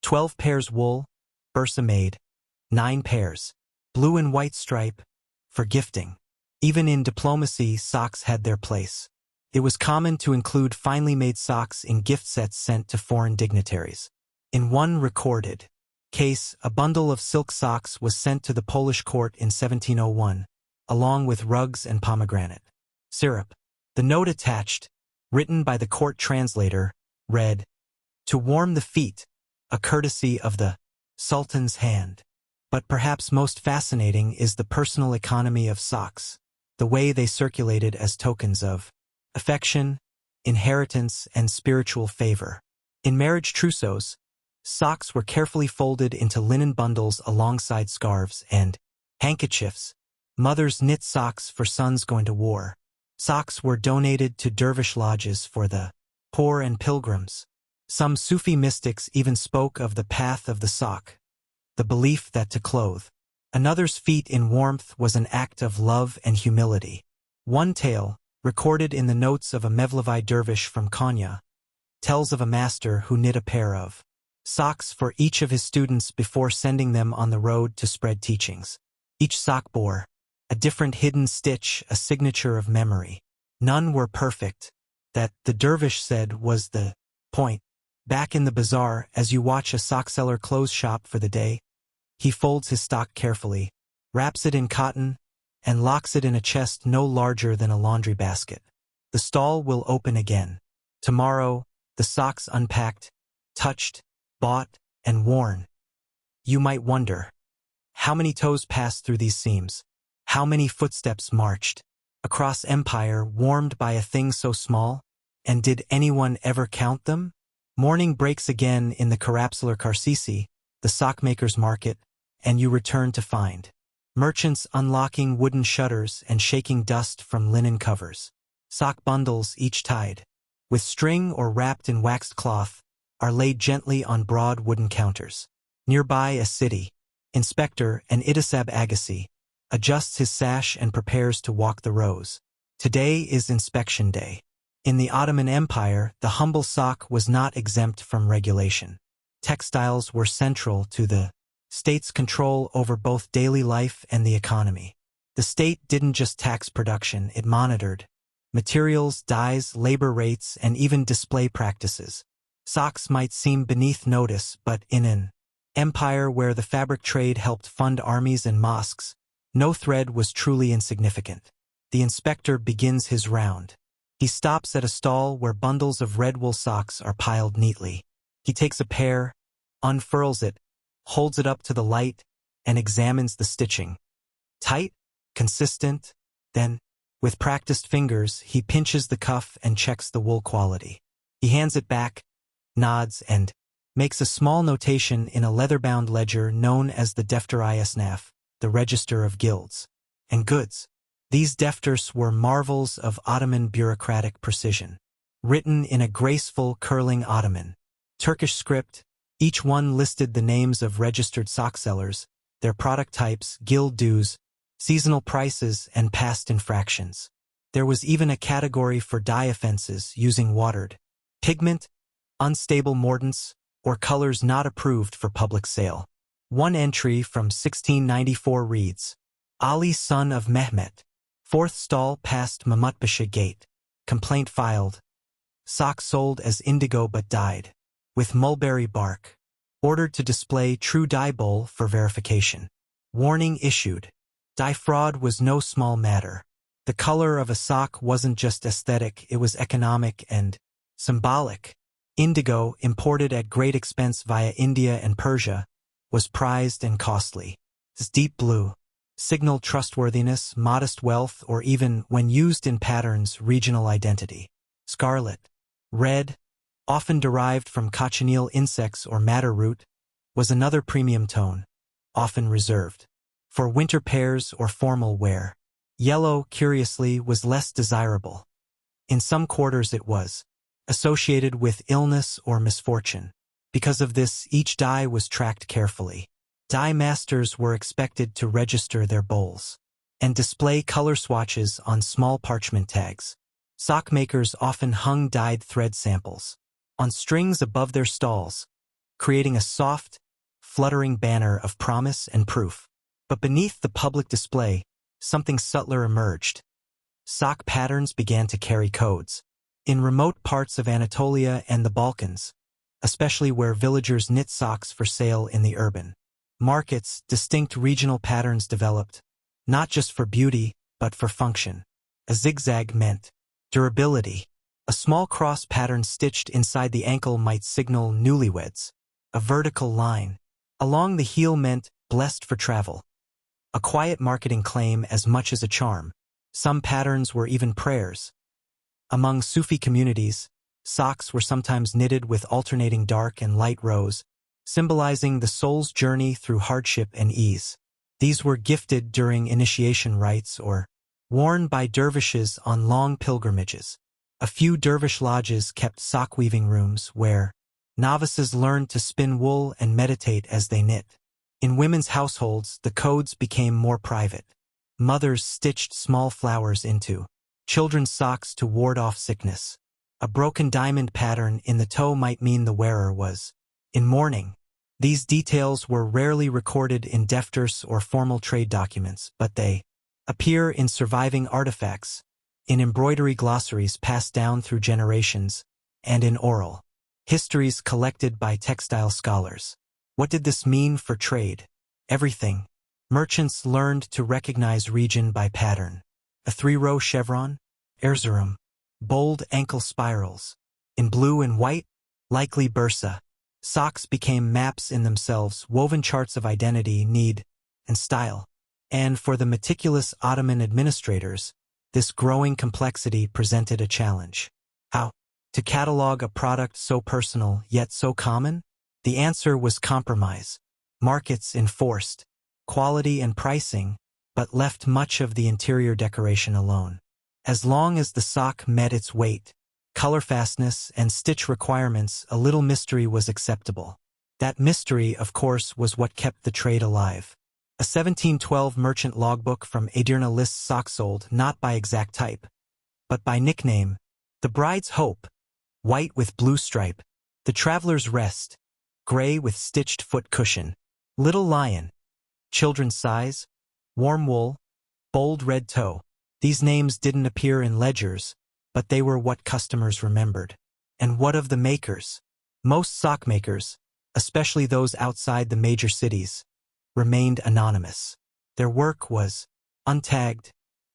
12 pairs wool, Bursa made. 9 pairs, blue and white stripe, for gifting. Even in diplomacy, socks had their place. It was common to include finely made socks in gift sets sent to foreign dignitaries. In one recorded case, a bundle of silk socks was sent to the Polish court in 1701, along with rugs and pomegranate syrup. The note attached, written by the court translator, read, "To warm the feet, a courtesy of the Sultan's hand." But perhaps most fascinating is the personal economy of socks, the way they circulated as tokens of affection, inheritance, and spiritual favor. In marriage trousseaux, socks were carefully folded into linen bundles alongside scarves and handkerchiefs. Mothers knit socks for sons going to war. Socks were donated to dervish lodges for the poor and pilgrims. Some Sufi mystics even spoke of the path of the sock, the belief that to clothe another's feet in warmth was an act of love and humility. One tale, recorded in the notes of a Mevlevi dervish from Konya, tells of a master who knit a pair of socks for each of his students before sending them on the road to spread teachings. Each sock bore a different hidden stitch, a signature of memory. None were perfect. That, the dervish said, was the point. Back in the bazaar, as you watch a sock seller close shop for the day, he folds his stock carefully, wraps it in cotton, and locks it in a chest no larger than a laundry basket. The stall will open again. Tomorrow, the socks unpacked, touched, bought, and worn. You might wonder, how many toes passed through these seams? How many footsteps marched across empire warmed by a thing so small? And did anyone ever count them? Morning breaks again in the Carapsular Carcisi, the sockmaker's market, and you return to find merchants unlocking wooden shutters and shaking dust from linen covers. Sock bundles, each tied with string or wrapped in waxed cloth, are laid gently on broad wooden counters. Nearby, a city inspector, an Idisab Agassi, adjusts his sash and prepares to walk the rows. Today is inspection day. In the Ottoman Empire, the humble sock was not exempt from regulation. Textiles were central to the state's control over both daily life and the economy. The state didn't just tax production, it monitored materials, dyes, labor rates, and even display practices. Socks might seem beneath notice, but in an empire where the fabric trade helped fund armies and mosques, no thread was truly insignificant. The inspector begins his round. He stops at a stall where bundles of red wool socks are piled neatly. He takes a pair, unfurls it, holds it up to the light, and examines the stitching. Tight? Consistent? Then, with practiced fingers, he pinches the cuff and checks the wool quality. He hands it back, nods, and makes a small notation in a leather-bound ledger known as the Defter-i Asnaf, the Register of Guilds and Goods. These defters were marvels of Ottoman bureaucratic precision. Written in a graceful, curling Ottoman Turkish script, each one listed the names of registered sock sellers, their product types, guild dues, seasonal prices, and past infractions. There was even a category for dye offenses using watered pigment, unstable mordants, or colors not approved for public sale. One entry from 1694 reads, Ali son of Mehmet, 4th stall past Mahmutbasha gate, complaint filed, sock sold as indigo but dyed, with mulberry bark, ordered to display true dye bowl for verification. Warning issued. Dye fraud was no small matter. The color of a sock wasn't just aesthetic, it was economic and symbolic. Indigo, imported at great expense via India and Persia, was prized and costly. This deep blue signaled trustworthiness, modest wealth, or even, when used in patterns, regional identity. Scarlet, red, often derived from cochineal insects or madder root, was another premium tone, often reserved for winter pairs or formal wear. Yellow, curiously, was less desirable. In some quarters it was associated with illness or misfortune. Because of this, each dye was tracked carefully. Dye masters were expected to register their bowls and display color swatches on small parchment tags. Sock makers often hung dyed thread samples on strings above their stalls, creating a soft, fluttering banner of promise and proof. But beneath the public display, something subtler emerged. Sock patterns began to carry codes. In remote parts of Anatolia and the Balkans, especially where villagers knit socks for sale in the urban markets, distinct regional patterns developed, not just for beauty, but for function. A zigzag meant durability. A small cross pattern stitched inside the ankle might signal newlyweds. A vertical line along the heel meant blessed for travel. A quiet marketing claim as much as a charm. Some patterns were even prayers. Among Sufi communities, socks were sometimes knitted with alternating dark and light rows, symbolizing the soul's journey through hardship and ease. These were gifted during initiation rites or worn by dervishes on long pilgrimages. A few dervish lodges kept sock-weaving rooms where novices learned to spin wool and meditate as they knit. In women's households, the codes became more private. Mothers stitched small flowers into children's socks to ward off sickness. A broken diamond pattern in the toe might mean the wearer was in mourning. These details were rarely recorded in defters or formal trade documents, but they appear in surviving artifacts, in embroidery glossaries passed down through generations, and in oral histories collected by textile scholars. What did this mean for trade? Everything. Merchants learned to recognize region by pattern. A 3-row chevron, Erzurum. Bold ankle spirals. In blue and white, likely Bursa. Socks became maps in themselves, woven charts of identity, need, and style. And for the meticulous Ottoman administrators, this growing complexity presented a challenge. How To catalog a product so personal yet so common? The answer was compromise. Markets enforced quality and pricing, but left much of the interior decoration alone. As long as the sock met its weight, color fastness, and stitch requirements, a little mystery was acceptable. That mystery, of course, was what kept the trade alive. A 1712 merchant logbook from Edirne lists socks sold not by exact type, but by nickname: the bride's hope, white with blue stripe; the traveler's rest, gray with stitched foot cushion; little lion, children's size, warm wool, bold red toe. These names didn't appear in ledgers, but they were what customers remembered. And what of the makers? Most sock makers, especially those outside the major cities, remained anonymous. Their work was untagged,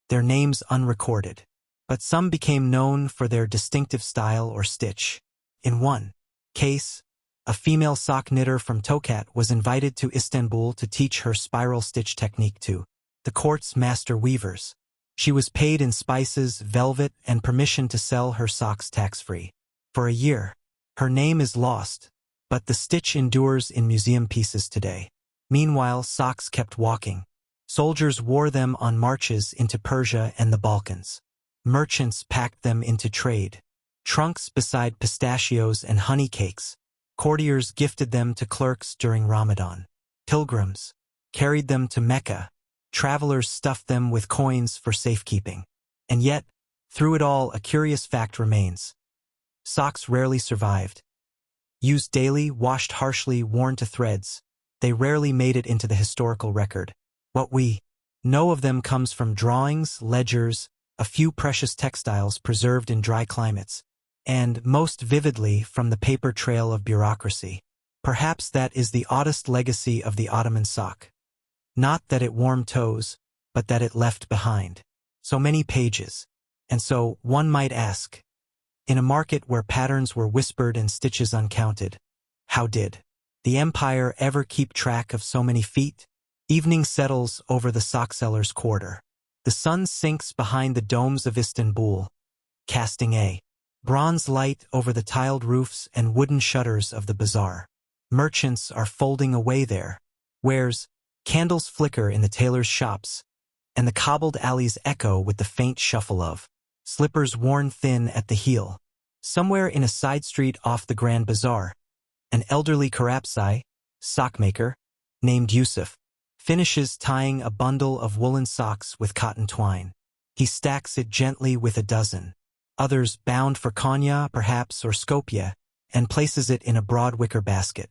their names unrecorded. But some became known for their distinctive style or stitch. In one case, a female sock knitter from Tokat was invited to Istanbul to teach her spiral stitch technique to the court's master weavers. She was paid in spices, velvet, and permission to sell her socks tax-free. For a year, her name is lost, but the stitch endures in museum pieces today. Meanwhile, socks kept walking. Soldiers wore them on marches into Persia and the Balkans. Merchants packed them into trade. Trunks beside pistachios and honey cakes. Courtiers gifted them to clerks during Ramadan. Pilgrims carried them to Mecca. Travelers stuffed them with coins for safekeeping. And yet, through it all, a curious fact remains. Socks rarely survived. Used daily, washed harshly, worn to threads, they rarely made it into the historical record. What we know of them comes from drawings, ledgers, a few precious textiles preserved in dry climates, and, most vividly, from the paper trail of bureaucracy. Perhaps that is the oddest legacy of the Ottoman sock. Not that it warmed toes, but that it left behind so many pages. And so, one might ask, in a market where patterns were whispered and stitches uncounted, how did the empire ever keep track of so many feet? Evening settles over the socksellers' quarter. The sun sinks behind the domes of Istanbul, casting a bronze light over the tiled roofs and wooden shutters of the bazaar. Merchants are folding away their wares. Candles flicker in the tailors' shops, and the cobbled alleys echo with the faint shuffle of slippers worn thin at the heel. Somewhere in a side street off the Grand Bazaar, an elderly Karapsai, sockmaker, named Yusuf, finishes tying a bundle of woolen socks with cotton twine. He stacks it gently with a dozen others bound for Konya, perhaps, or Skopje, and places it in a broad wicker basket.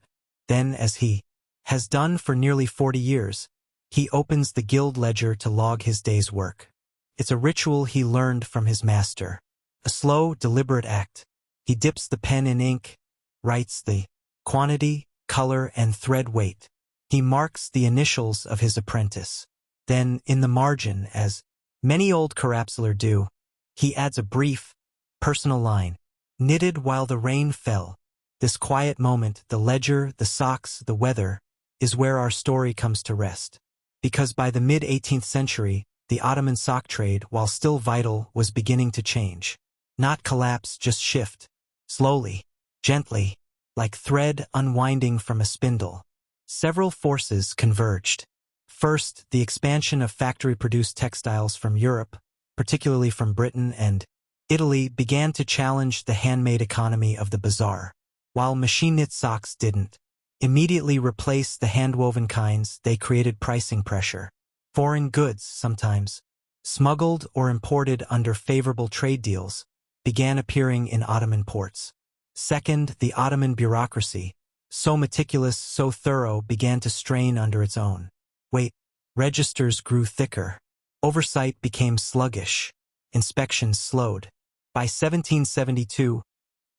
Then, as he has done for nearly 40 years, he opens the guild ledger to log his day's work. It's a ritual he learned from his master. A slow, deliberate act. He dips the pen in ink, writes the quantity, color, and thread weight. He marks the initials of his apprentice. Then, in the margin, as many old Karapsalar do, he adds a brief, personal line. Knitted while the rain fell. This quiet moment, the ledger, the socks, the weather, is where our story comes to rest. Because by the mid-18th century, the Ottoman sock trade, while still vital, was beginning to change. Not collapse, just shift. Slowly, gently, like thread unwinding from a spindle. Several forces converged. First, the expansion of factory-produced textiles from Europe, particularly from Britain and Italy, began to challenge the handmade economy of the bazaar. While machine-knit socks didn't immediately replace the hand-woven kinds, they created pricing pressure. Foreign goods, sometimes smuggled or imported under favorable trade deals, began appearing in Ottoman ports. Second, the Ottoman bureaucracy, so meticulous, so thorough, began to strain under its own weight. Registers grew thicker. Oversight became sluggish. Inspections slowed. By 1772,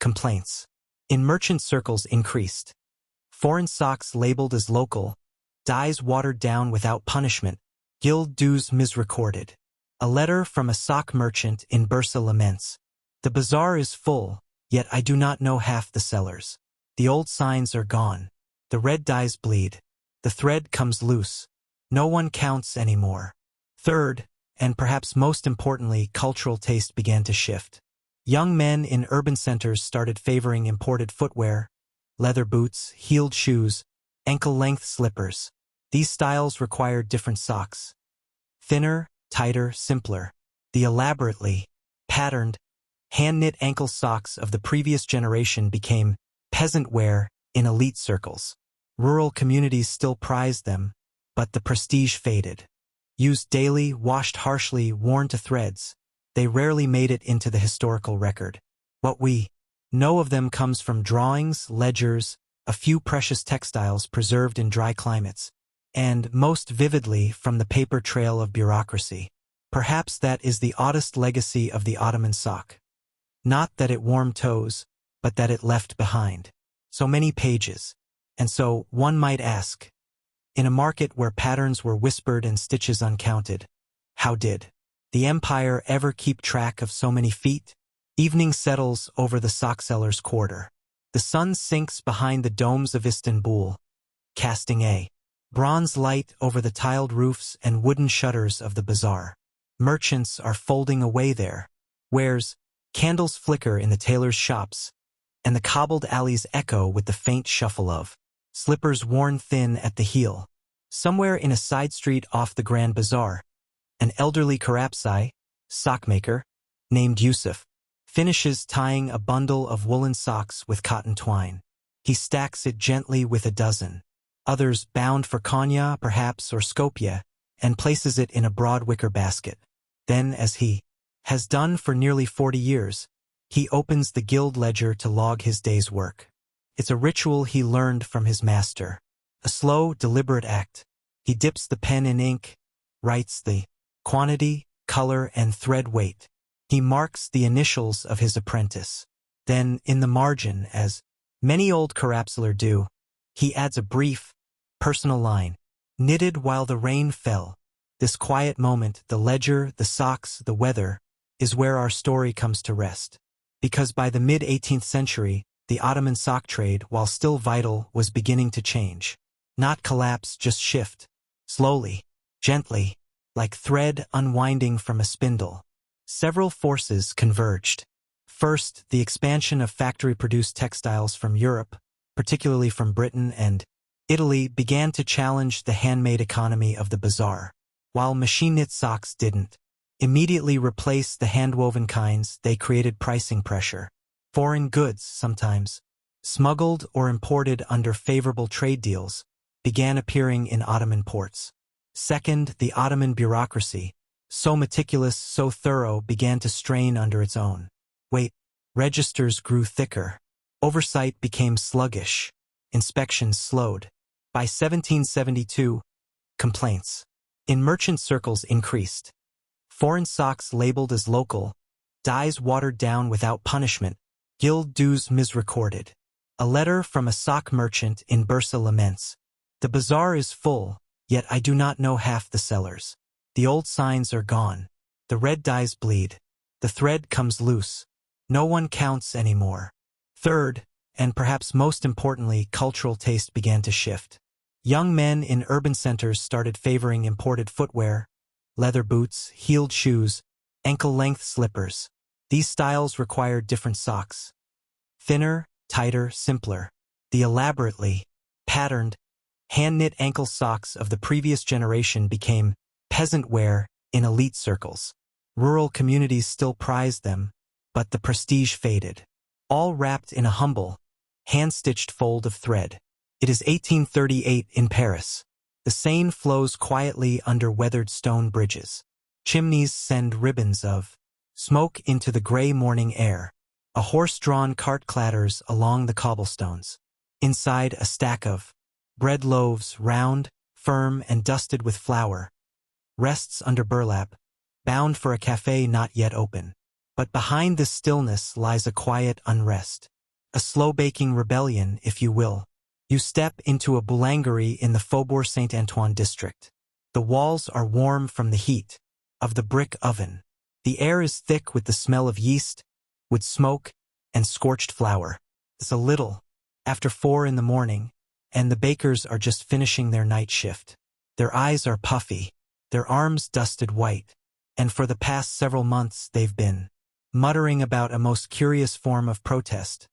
complaints in merchant circles increased. Foreign socks labeled as local, dyes watered down without punishment, guild dues misrecorded. A letter from a sock merchant in Bursa laments. The bazaar is full, yet I do not know half the sellers. The old signs are gone. The red dyes bleed. The thread comes loose. No one counts anymore. Third, and perhaps most importantly, cultural taste began to shift. Young men in urban centers started favoring imported footwear, leather boots, heeled shoes, ankle-length slippers. These styles required different socks. Thinner, tighter, simpler. The elaborately patterned, hand-knit ankle socks of the previous generation became peasant wear in elite circles. Rural communities still prized them, but the prestige faded. Used daily, washed harshly, worn to threads, they rarely made it into the historical record. What we know of them comes from drawings, ledgers, a few precious textiles preserved in dry climates, and, most vividly, from the paper trail of bureaucracy. Perhaps that is the oddest legacy of the Ottoman sock. Not that it warmed toes, but that it left behind so many pages. And so, one might ask, in a market where patterns were whispered and stitches uncounted, how did the empire ever keep track of so many feet? Evening settles over the sockseller's quarter. The sun sinks behind the domes of Istanbul, casting a bronze light over the tiled roofs and wooden shutters of the bazaar. Merchants are folding away their wares, candles flicker in the tailors' shops, and the cobbled alleys echo with the faint shuffle of slippers worn thin at the heel. Somewhere in a side street off the Grand Bazaar, an elderly Karapsai, sockmaker, named Yusuf, finishes tying a bundle of woolen socks with cotton twine. He stacks it gently with a dozen others bound for Konya, perhaps, or Skopje, and places it in a broad wicker basket. Then, as he has done for nearly 40 years, he opens the guild ledger to log his day's work. It's a ritual he learned from his master. A slow, deliberate act. He dips the pen in ink, writes the quantity, color, and thread weight. He marks the initials of his apprentice. Then, in the margin, as many old Karapsalar do, he adds a brief, personal line. Knitted while the rain fell. This quiet moment, the ledger, the socks, the weather, is where our story comes to rest. Because by the mid-18th century, the Ottoman sock trade, while still vital, was beginning to change. Not collapse, just shift. Slowly, gently, like thread unwinding from a spindle. Several forces converged. First, the expansion of factory-produced textiles from Europe, particularly from Britain and Italy, began to challenge the handmade economy of the bazaar. While machine-knit socks didn't immediately replace the hand-woven kinds, they created pricing pressure. Foreign goods, sometimes smuggled or imported under favorable trade deals, began appearing in Ottoman ports. Second, the Ottoman bureaucracy, so meticulous, so thorough, began to strain under its own weight. Registers grew thicker. Oversight became sluggish. Inspections slowed. By 1772, complaints in merchant circles increased. Foreign socks labeled as local, dyes watered down without punishment, guild dues misrecorded. A letter from a sock merchant in Bursa laments. The bazaar is full, yet I do not know half the sellers. The old signs are gone. The red dyes bleed. The thread comes loose. No one counts anymore. Third, and perhaps most importantly, cultural taste began to shift. Young men in urban centers started favoring imported footwear, leather boots, heeled shoes, ankle-length slippers. These styles required different socks. Thinner, tighter, simpler. The elaborately patterned, hand-knit ankle socks of the previous generation became peasant wear in elite circles. Rural communities still prized them, but the prestige faded. All wrapped in a humble, hand-stitched fold of thread. It is 1838 in Paris. The Seine flows quietly under weathered stone bridges. Chimneys send ribbons of smoke into the gray morning air. A horse-drawn cart clatters along the cobblestones. Inside, a stack of bread loaves, round, firm, and dusted with flour, rests under burlap, bound for a cafe not yet open. But behind this stillness lies a quiet unrest. A slow-baking rebellion, if you will. You step into a boulangerie in the Faubourg Saint-Antoine district. The walls are warm from the heat of the brick oven. The air is thick with the smell of yeast, with smoke, and scorched flour. It's a little after 4 in the morning, and the bakers are just finishing their night shift. Their eyes are puffy, their arms dusted white, and for the past several months they've been muttering about a most curious form of protest.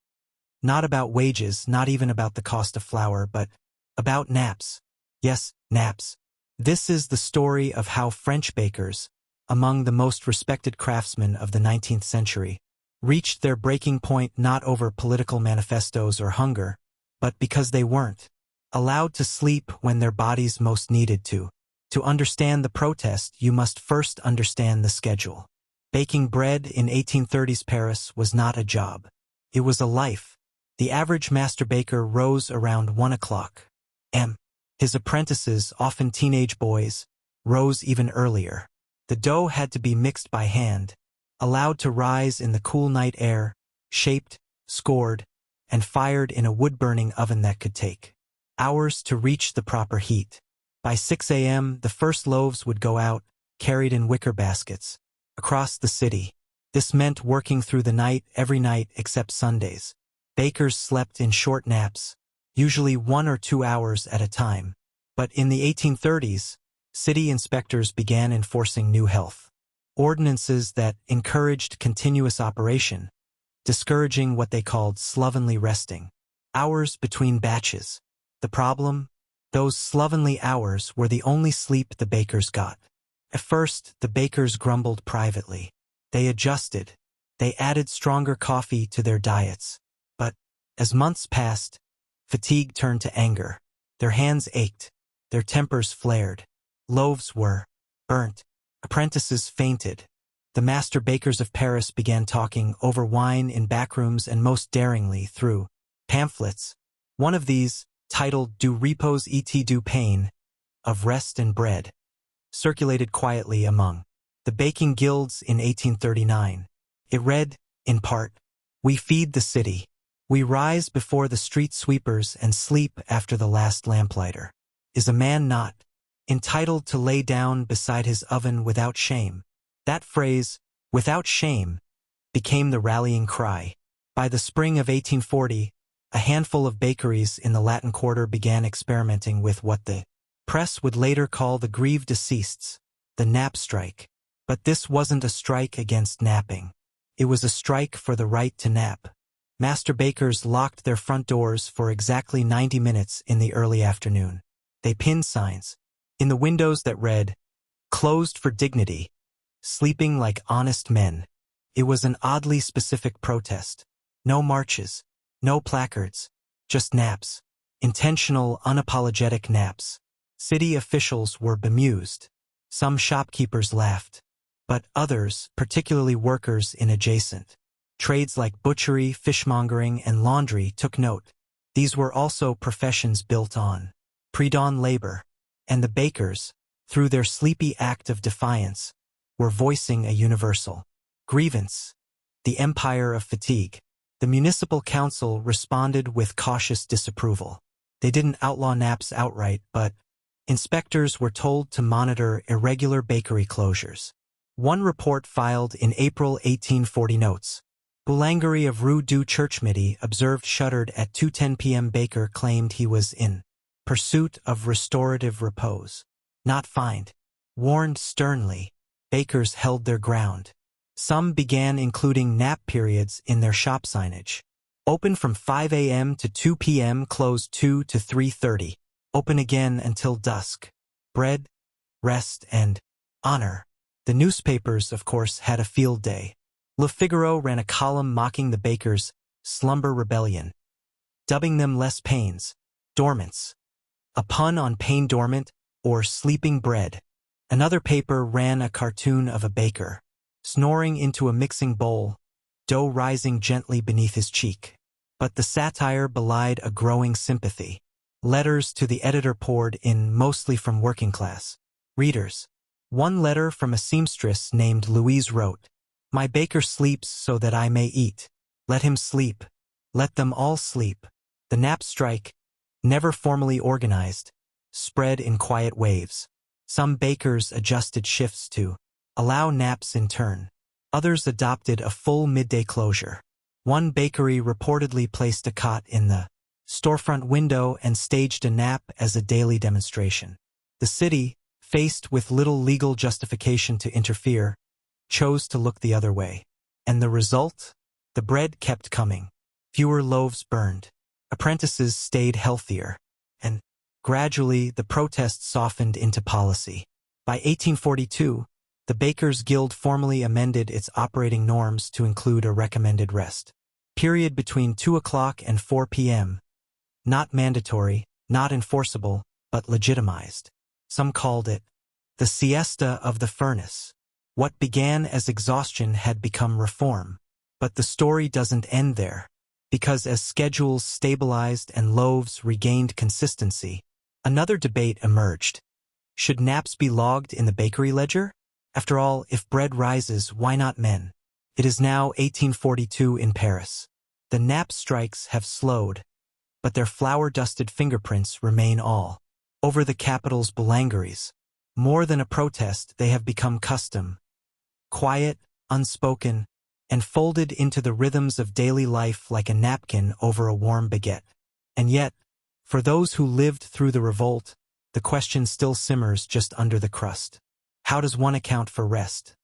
Not about wages, not even about the cost of flour, but about naps. Yes, naps. This is the story of how French bakers, among the most respected craftsmen of the 19th century, reached their breaking point not over political manifestos or hunger, but because they weren't allowed to sleep when their bodies most needed to. To understand the protest, you must first understand the schedule. Baking bread in 1830s Paris was not a job. It was a life. The average master baker rose around 1 o'clock a.m. His apprentices, often teenage boys, rose even earlier. The dough had to be mixed by hand, allowed to rise in the cool night air, shaped, scored, and fired in a wood-burning oven that could take hours to reach the proper heat. By 6 a.m., the first loaves would go out, carried in wicker baskets, across the city. This meant working through the night every night except Sundays. Bakers slept in short naps, usually 1 or 2 hours at a time. But in the 1830s, city inspectors began enforcing new health ordinances that encouraged continuous operation, discouraging what they called slovenly resting, hours between batches. The problem? Those slovenly hours were the only sleep the bakers got. At first, the bakers grumbled privately. They adjusted. They added stronger coffee to their diets. But, as months passed, fatigue turned to anger. Their hands ached. Their tempers flared. Loaves were burnt. Apprentices fainted. The master bakers of Paris began talking over wine in backrooms and most daringly through pamphlets. One of these, titled Du repos et du pain, of rest and bread, circulated quietly among the baking guilds in 1839. It read, in part, "We feed the city. We rise before the street sweepers and sleep after the last lamplighter. Is a man not entitled to lay down beside his oven without shame?" That phrase, "without shame," became the rallying cry. By the spring of 1840, a handful of bakeries in the Latin Quarter began experimenting with what the press would later call the grève de siestes, the nap strike. But this wasn't a strike against napping. It was a strike for the right to nap. Master bakers locked their front doors for exactly 90 minutes in the early afternoon. They pinned signs in the windows that read, "Closed for dignity, sleeping like honest men." It was an oddly specific protest. No marches, no placards, just naps. Intentional, unapologetic naps. City officials were bemused. Some shopkeepers laughed. But others, particularly workers in adjacent trades like butchery, fishmongering, and laundry, took note. These were also professions built on pre-dawn labor, and the bakers, through their sleepy act of defiance, were voicing a universal grievance, the empire of fatigue. The municipal council responded with cautious disapproval. They didn't outlaw naps outright, but inspectors were told to monitor irregular bakery closures. One report filed in April 1840 notes, "Boulangerie of Rue du Church-Midi observed shuttered at 2:10 p.m. Baker claimed he was in pursuit of restorative repose, not fined." Warned sternly, bakers held their ground. Some began including nap periods in their shop signage. Open from 5 a.m. to 2 p.m., closed 2 to 3:30. Open again until dusk. Bread, rest, and honor. The newspapers, of course, had a field day. Le Figaro ran a column mocking the bakers' slumber rebellion, dubbing them les pains, dormants, a pun on pain dormant or sleeping bread. Another paper ran a cartoon of a baker snoring into a mixing bowl, dough rising gently beneath his cheek. But the satire belied a growing sympathy. Letters to the editor poured in, mostly from working-class readers. One letter from a seamstress named Louise wrote, "My baker sleeps so that I may eat. Let him sleep. Let them all sleep." The nap strike, never formally organized, spread in quiet waves. Some bakers adjusted shifts to allow naps in turn. Others adopted a full midday closure. One bakery reportedly placed a cot in the storefront window and staged a nap as a daily demonstration. The city, faced with little legal justification to interfere, chose to look the other way. And the result? The bread kept coming. Fewer loaves burned. Apprentices stayed healthier. And gradually, the protest softened into policy. By 1842, the Bakers' Guild formally amended its operating norms to include a recommended rest period between 2 o'clock and 4 p.m. Not mandatory, not enforceable, but legitimized. Some called it the siesta of the furnace. What began as exhaustion had become reform. But the story doesn't end there, because as schedules stabilized and loaves regained consistency, another debate emerged. Should naps be logged in the bakery ledger? After all, if bread rises, why not men? It is now 1842 in Paris. The nap strikes have slowed, but their flour-dusted fingerprints remain all over the capital's boulangeries. More than a protest, they have become custom. Quiet, unspoken, and folded into the rhythms of daily life like a napkin over a warm baguette. And yet, for those who lived through the revolt, the question still simmers just under the crust. How does one account for rest?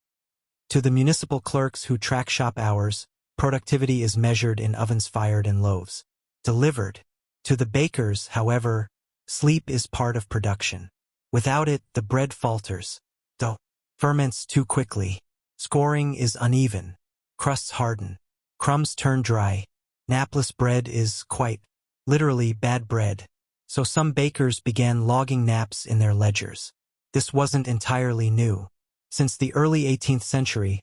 To the municipal clerks who track shop hours, productivity is measured in ovens fired and loaves delivered. To the bakers, however, sleep is part of production. Without it, the bread falters. Dough ferments too quickly. Scoring is uneven. Crusts harden. Crumbs turn dry. Napless bread is, quite literally, bad bread. So some bakers began logging naps in their ledgers. This wasn't entirely new. Since the early 18th century,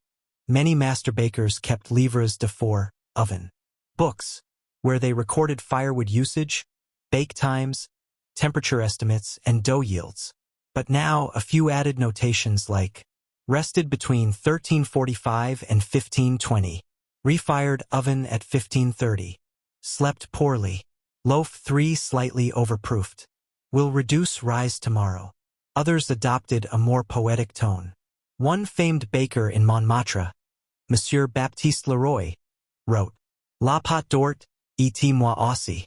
many master bakers kept livres de four, oven books, where they recorded firewood usage, bake times, temperature estimates, and dough yields. But now a few added notations like rested between 1345 and 1520, refired oven at 1530, slept poorly, loaf 3 slightly overproofed, will reduce rise tomorrow. Others adopted a more poetic tone. One famed baker in Montmartre, Monsieur Baptiste Leroy, wrote, La pâte dort, et moi aussi.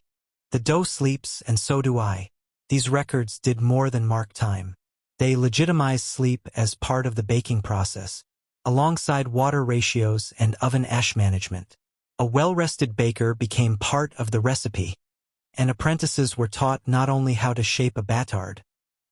The dough sleeps and so do I. These records did more than mark time. They legitimized sleep as part of the baking process, alongside water ratios and oven ash management. A well-rested baker became part of the recipe, and apprentices were taught not only how to shape a batard,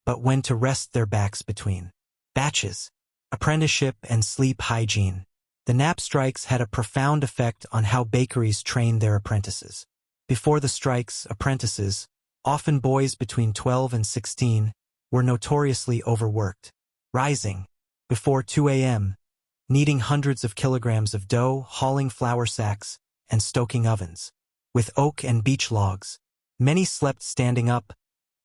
but when to rest their backs between batches. Apprenticeship and sleep hygiene. The nap strikes had a profound effect on how bakeries trained their apprentices. Before the strikes, apprentices, often boys between 12 and 16, were notoriously overworked, rising before 2 a.m., kneading hundreds of kilograms of dough, hauling flour sacks, and stoking ovens. With oak and beech logs, many slept standing up,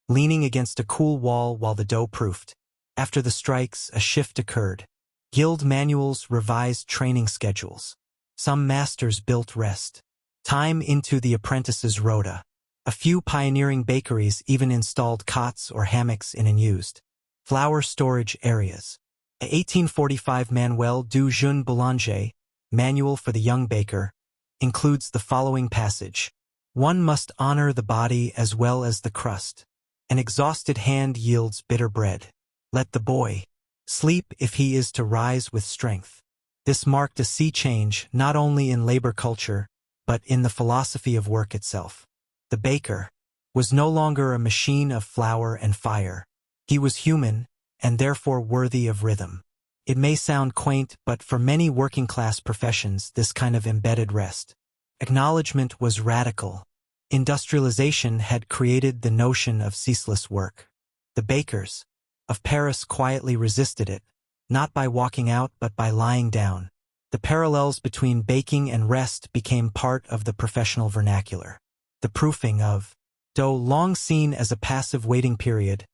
leaning against a cool wall while the dough proofed. After the strikes, a shift occurred. Guild manuals revised training schedules. Some masters built rest time into the apprentices' rota. A few pioneering bakeries even installed cots or hammocks in unused flour storage areas. A 1845 Manuel du jeune boulanger, Manual for the Young Baker, includes the following passage. One must honor the body as well as the crust. An exhausted hand yields bitter bread. Let the boy sleep if he is to rise with strength. This marked a sea change not only in labor culture, but in the philosophy of work itself. The baker was no longer a machine of flour and fire. He was human, and therefore worthy of rhythm. It may sound quaint, but for many working-class professions, this kind of embedded rest acknowledgement was radical. Industrialization had created the notion of ceaseless work. The bakers of Paris quietly resisted it, not by walking out but by lying down. The parallels between baking and rest became part of the professional vernacular. The proofing of dough, long seen as a passive waiting period,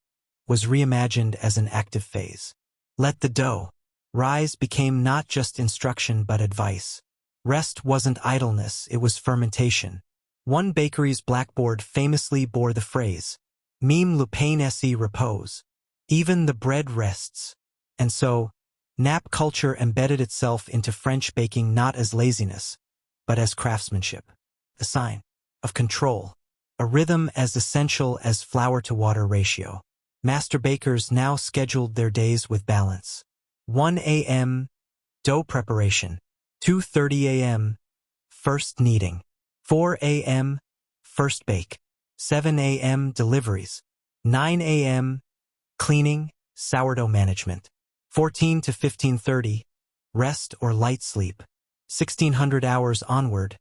was reimagined as an active phase. Let the dough rise became not just instruction but advice. Rest wasn't idleness, it was fermentation. One bakery's blackboard famously bore the phrase, Mime le pain ainsi repose. Even the bread rests. And so, nap culture embedded itself into French baking not as laziness, but as craftsmanship, a sign of control, a rhythm as essential as flour-to-water ratio. Master bakers now scheduled their days with balance. 1 a.m. dough preparation. 2:30 a.m., first kneading. 4 a.m., first bake. 7 a.m., deliveries. 9 a.m., cleaning, sourdough management. 14 to 15:30, rest or light sleep. 1600 hours onward,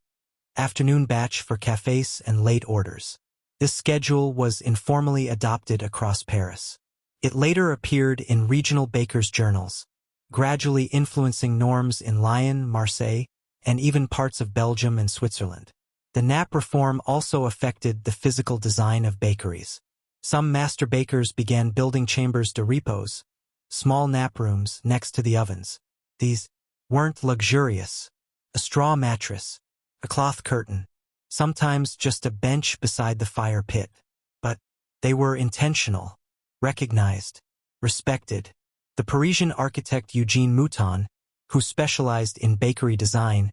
afternoon batch for cafés and late orders. This schedule was informally adopted across Paris. It later appeared in regional bakers' journals, gradually influencing norms in Lyon, Marseille, and even parts of Belgium and Switzerland. The nap reform also affected the physical design of bakeries. Some master bakers began building chambers de repos, small nap rooms next to the ovens. These weren't luxurious. A straw mattress, a cloth curtain, sometimes just a bench beside the fire pit. But they were intentional, recognized, respected. The Parisian architect Eugène Mouton, who specialized in bakery design,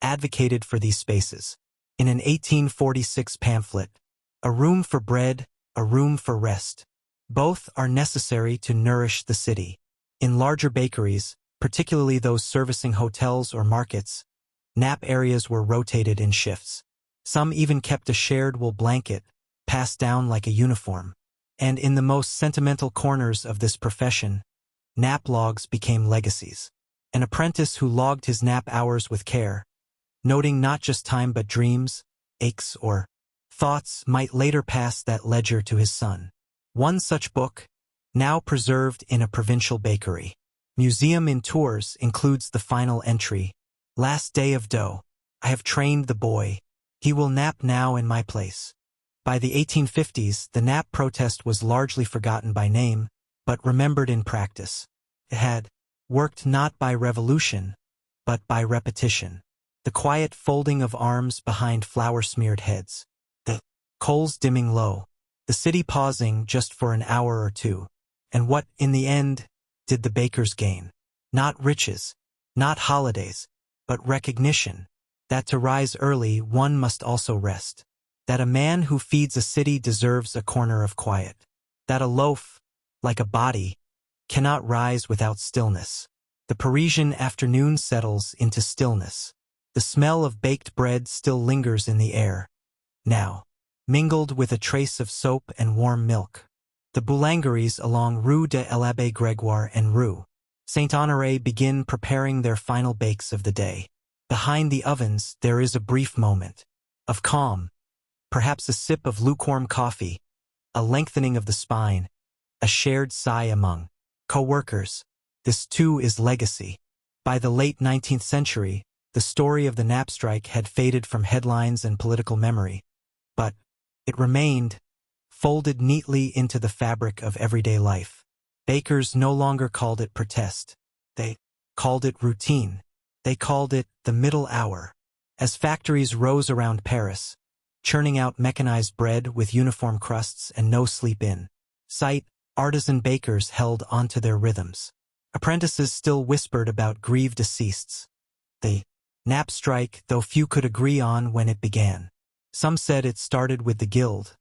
advocated for these spaces. In an 1846 pamphlet, "A room for bread, a room for rest. Both are necessary to nourish the city." In larger bakeries, particularly those servicing hotels or markets, nap areas were rotated in shifts. Some even kept a shared wool blanket, passed down like a uniform. And in the most sentimental corners of this profession, nap logs became legacies. An apprentice who logged his nap hours with care, noting not just time but dreams, aches, or thoughts, might later pass that ledger to his son. One such book, now preserved in a provincial bakery museum in Tours, includes the final entry: "Last day of dough. I have trained the boy. He will nap now in my place." By the 1850s, the nap protest was largely forgotten by name, but remembered in practice. It had worked not by revolution, but by repetition. The quiet folding of arms behind flour-smeared heads. The coals dimming low. The city pausing just for an hour or two. And what, in the end, did the bakers gain? Not riches, not holidays, but recognition. That to rise early, one must also rest. That a man who feeds a city deserves a corner of quiet. That a loaf, like a body, cannot rise without stillness. The Parisian afternoon settles into stillness. The smell of baked bread still lingers in the air. Now, mingled with a trace of soap and warm milk. The boulangeries along Rue de l'Abbé Grégoire and Rue Saint-Honoré begin preparing their final bakes of the day. Behind the ovens there is a brief moment of calm, perhaps a sip of lukewarm coffee, a lengthening of the spine, a shared sigh among co-workers. This too is legacy. By the late 19th century, the story of the nap strike had faded from headlines and political memory, but it remained, folded neatly into the fabric of everyday life. Bakers no longer called it protest. They called it routine. They called it the middle hour. As factories rose around Paris, churning out mechanized bread with uniform crusts and no sleep in sight, artisan bakers held onto their rhythms. Apprentices still whispered about grieved deceases. The nap strike, though few could agree on when it began. Some said it started with the guild,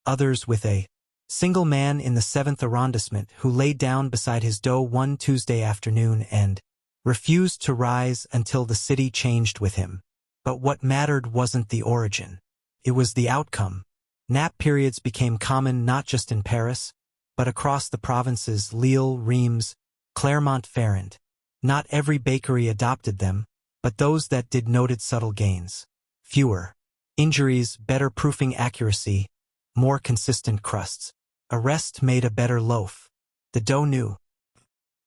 others with a single man in the 7th arrondissement who laid down beside his dough one Tuesday afternoon and refused to rise until the city changed with him. But what mattered wasn't the origin. It was the outcome. Nap periods became common not just in Paris, but across the provinces Lille, Reims, Clermont-Ferrand. Not every bakery adopted them, but those that did noted subtle gains. Fewer injuries, better proofing accuracy, more consistent crusts. A rest made a better loaf. The dough knew.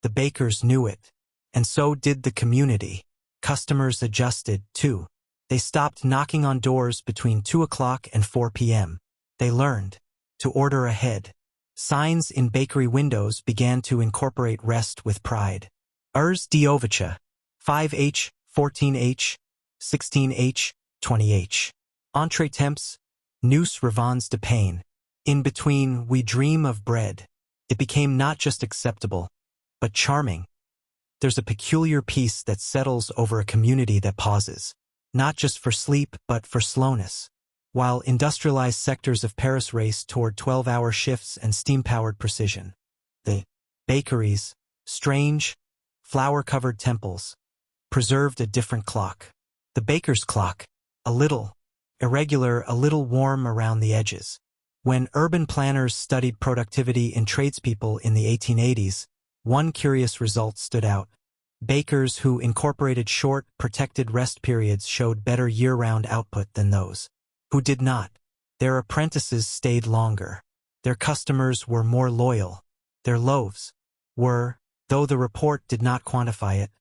The bakers knew it. And so did the community. Customers adjusted, too. They stopped knocking on doors between 2 o'clock and 4 p.m. They learned to order ahead. Signs in bakery windows began to incorporate rest with pride. Heures d'ouverture, 5h, 14h, 16h, 20h. Entrée temps, nous rêvons de pain. In between, we dream of bread. It became not just acceptable, but charming. There's a peculiar peace that settles over a community that pauses, not just for sleep but for slowness. While industrialized sectors of Paris raced toward 12-hour shifts and steam-powered precision, the bakeries, strange, flower-covered temples, preserved a different clock. The baker's clock, a little irregular, a little warm around the edges. When urban planners studied productivity in tradespeople in the 1880s, one curious result stood out. Bakers who incorporated short, protected rest periods showed better year-round output than those who did not. Their apprentices stayed longer. Their customers were more loyal. Their loaves were, though the report did not quantify it,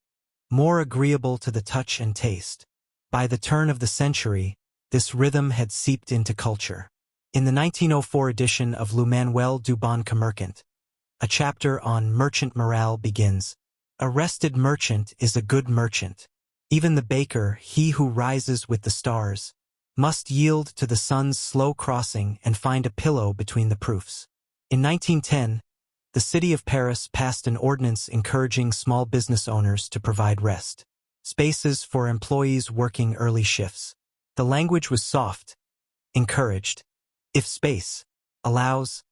more agreeable to the touch and taste. By the turn of the century, this rhythm had seeped into culture. In the 1904 edition of Le Manuel du Bon Commerçant, a chapter on merchant morale begins, "A rested merchant is a good merchant. Even the baker, he who rises with the stars, must yield to the sun's slow crossing and find a pillow between the proofs." In 1910, the city of Paris passed an ordinance encouraging small business owners to provide rest spaces for employees working early shifts. The language was soft, encouraged, if space allows,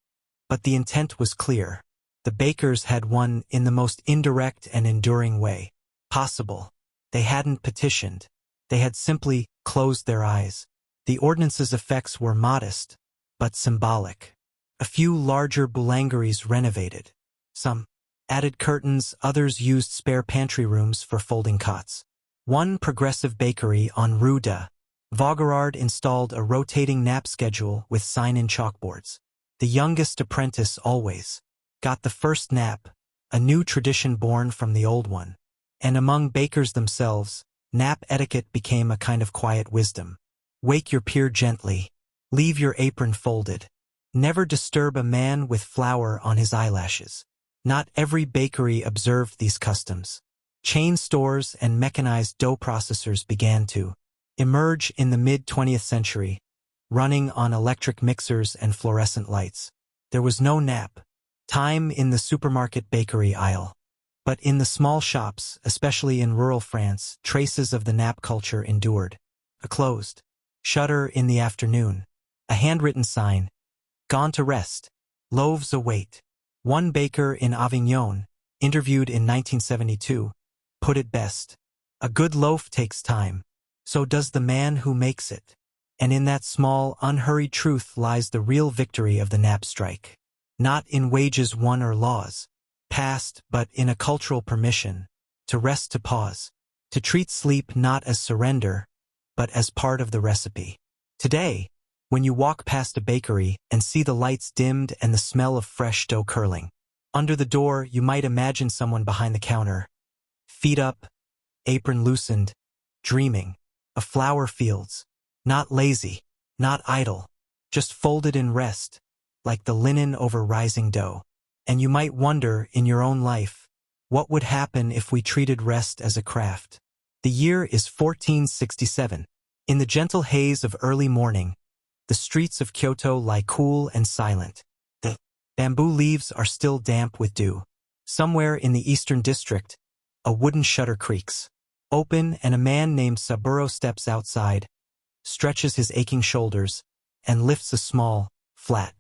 but the intent was clear. The bakers had won in the most indirect and enduring way possible. They hadn't petitioned. They had simply closed their eyes. The ordinance's effects were modest, but symbolic. A few larger boulangeries renovated. Some added curtains, others used spare pantry rooms for folding cots. One progressive bakery on Rue de Vaugirard installed a rotating nap schedule with sign-in chalkboards. The youngest apprentice always got the first nap, a new tradition born from the old one. And among bakers themselves, nap etiquette became a kind of quiet wisdom. Wake your peer gently. Leave your apron folded. Never disturb a man with flour on his eyelashes. Not every bakery observed these customs. Chain stores and mechanized dough processors began to emerge in the mid-20th century, running on electric mixers and fluorescent lights. There was no nap time in the supermarket bakery aisle. But in the small shops, especially in rural France, traces of the nap culture endured. A closed shutter in the afternoon. A handwritten sign, "Gone to rest. Loaves await." One baker in Avignon, interviewed in 1972, put it best. "A good loaf takes time. So does the man who makes it." And in that small, unhurried truth lies the real victory of the nap strike. Not in wages won or laws passed, but in a cultural permission to rest, to pause, to treat sleep not as surrender, but as part of the recipe. Today, when you walk past a bakery and see the lights dimmed and the smell of fresh dough curling under the door, you might imagine someone behind the counter, feet up, apron loosened, dreaming of flower fields, not lazy, not idle, just folded in rest, like the linen over rising dough. And you might wonder, in your own life, what would happen if we treated rest as a craft? The year is 1467. In the gentle haze of early morning, the streets of Kyoto lie cool and silent. The bamboo leaves are still damp with dew. Somewhere in the eastern district, a wooden shutter creaks open and a man named Saburo steps outside, stretches his aching shoulders, and lifts a small, flat,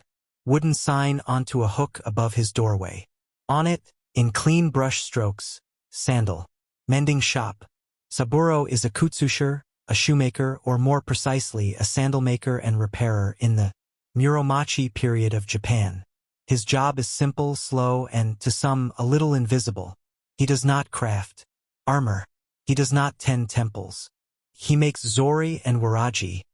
wooden sign onto a hook above his doorway. On it, in clean brush strokes, "Sandal Mending Shop." Saburo is a kutsusher, a shoemaker, or more precisely, a sandal maker and repairer in the Muromachi period of Japan. His job is simple, slow, and, to some, a little invisible. He does not craft armor. He does not tend temples. He makes zori and waraji,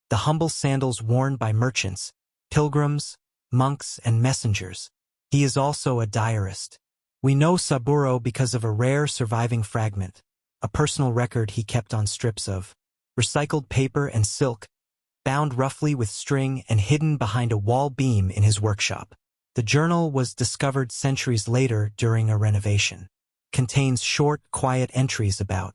the humble sandals worn by merchants, pilgrims, monks, and messengers. He is also a diarist. We know Saburo because of a rare surviving fragment, a personal record he kept on strips of recycled paper and silk, bound roughly with string and hidden behind a wall beam in his workshop. The journal was discovered centuries later during a renovation. Contains short, quiet entries about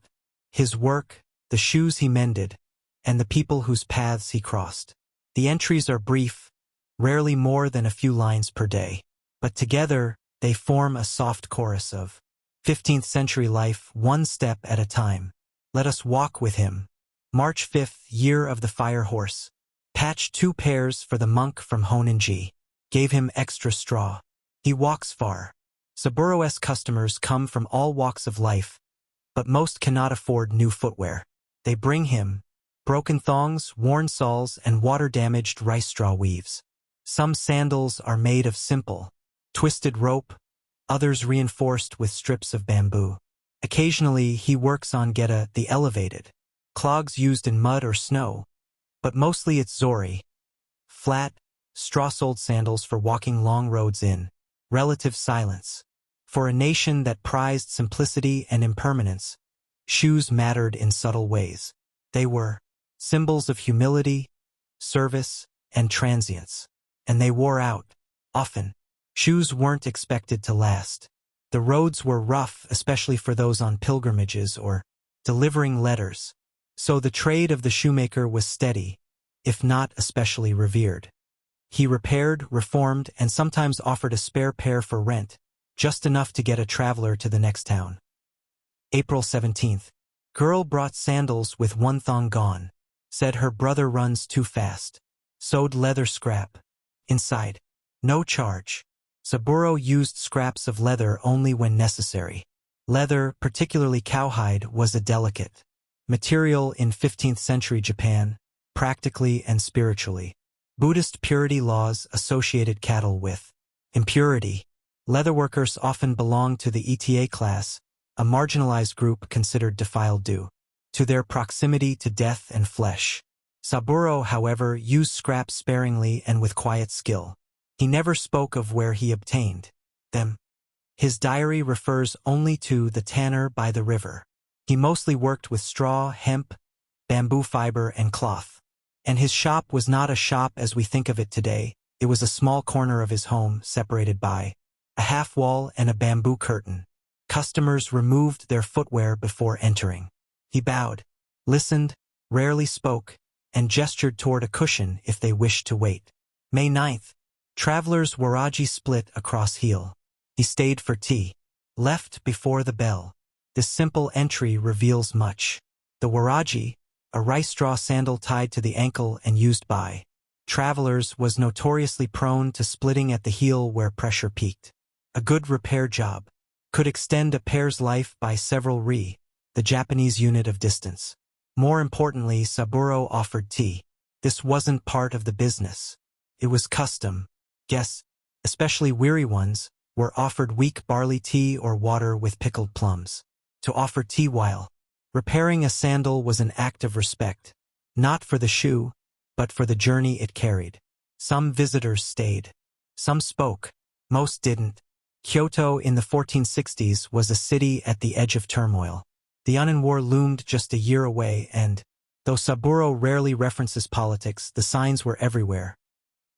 his work, the shoes he mended, and the people whose paths he crossed. The entries are brief, rarely more than a few lines per day, but together they form a soft chorus of 15th century life, one step at a time. Let us walk with him. March 5th, year of the fire horse. Patched 2 pairs for the monk from Honinji. Gave him extra straw. He walks far. Saburo's customers come from all walks of life, But most cannot afford new footwear. They bring him broken thongs, worn soles, and water-damaged rice straw weaves. Some sandals are made of simple, twisted rope, others reinforced with strips of bamboo. Occasionally, he works on the elevated clogs used in mud or snow, but mostly it's zori, flat, straw-soled sandals for walking long roads in relative silence. For a nation that prized simplicity and impermanence, shoes mattered in subtle ways. They were symbols of humility, service, and transience. And they wore out, often. Shoes weren't expected to last. The roads were rough, especially for those on pilgrimages or delivering letters. So the trade of the shoemaker was steady, if not especially revered. He repaired, reformed, and sometimes offered a spare pair for rent, just enough to get a traveler to the next town. April 17th. Girl brought sandals with one thong gone. Said her brother runs too fast. Sewed leather scrap. Inside. No charge. Saburo used scraps of leather only when necessary. Leather, particularly cowhide, was a delicate material in 15th century Japan, practically and spiritually. Buddhist purity laws associated cattle with impurity. Leatherworkers often belonged to the ETA class, a marginalized group considered defiled due to their proximity to death and flesh. Saburo, however, used scraps sparingly and with quiet skill. He never spoke of where he obtained them. His diary refers only to the tanner by the river. He mostly worked with straw, hemp, bamboo fiber, and cloth. And his shop was not a shop as we think of it today. It was a small corner of his home, separated by a half wall and a bamboo curtain. Customers removed their footwear before entering. He bowed, listened, rarely spoke, and gestured toward a cushion if they wished to wait. May 9th. Travelers waraji split across heel. He stayed for tea. Left before the bell. This simple entry reveals much. The waraji, a rice straw sandal tied to the ankle and used by travelers, was notoriously prone to splitting at the heel where pressure peaked. A good repair job could extend a pair's life by several ri, the Japanese unit of distance. More importantly, Saburo offered tea. This wasn't part of the business. It was custom. Guests, especially weary ones, were offered weak barley tea or water with pickled plums. To offer tea while repairing a sandal was an act of respect, not for the shoe, but for the journey it carried. Some visitors stayed. Some spoke. Most didn't. Kyoto in the 1460s was a city at the edge of turmoil. The Unin War loomed just a year away and, though Saburo rarely references politics, the signs were everywhere.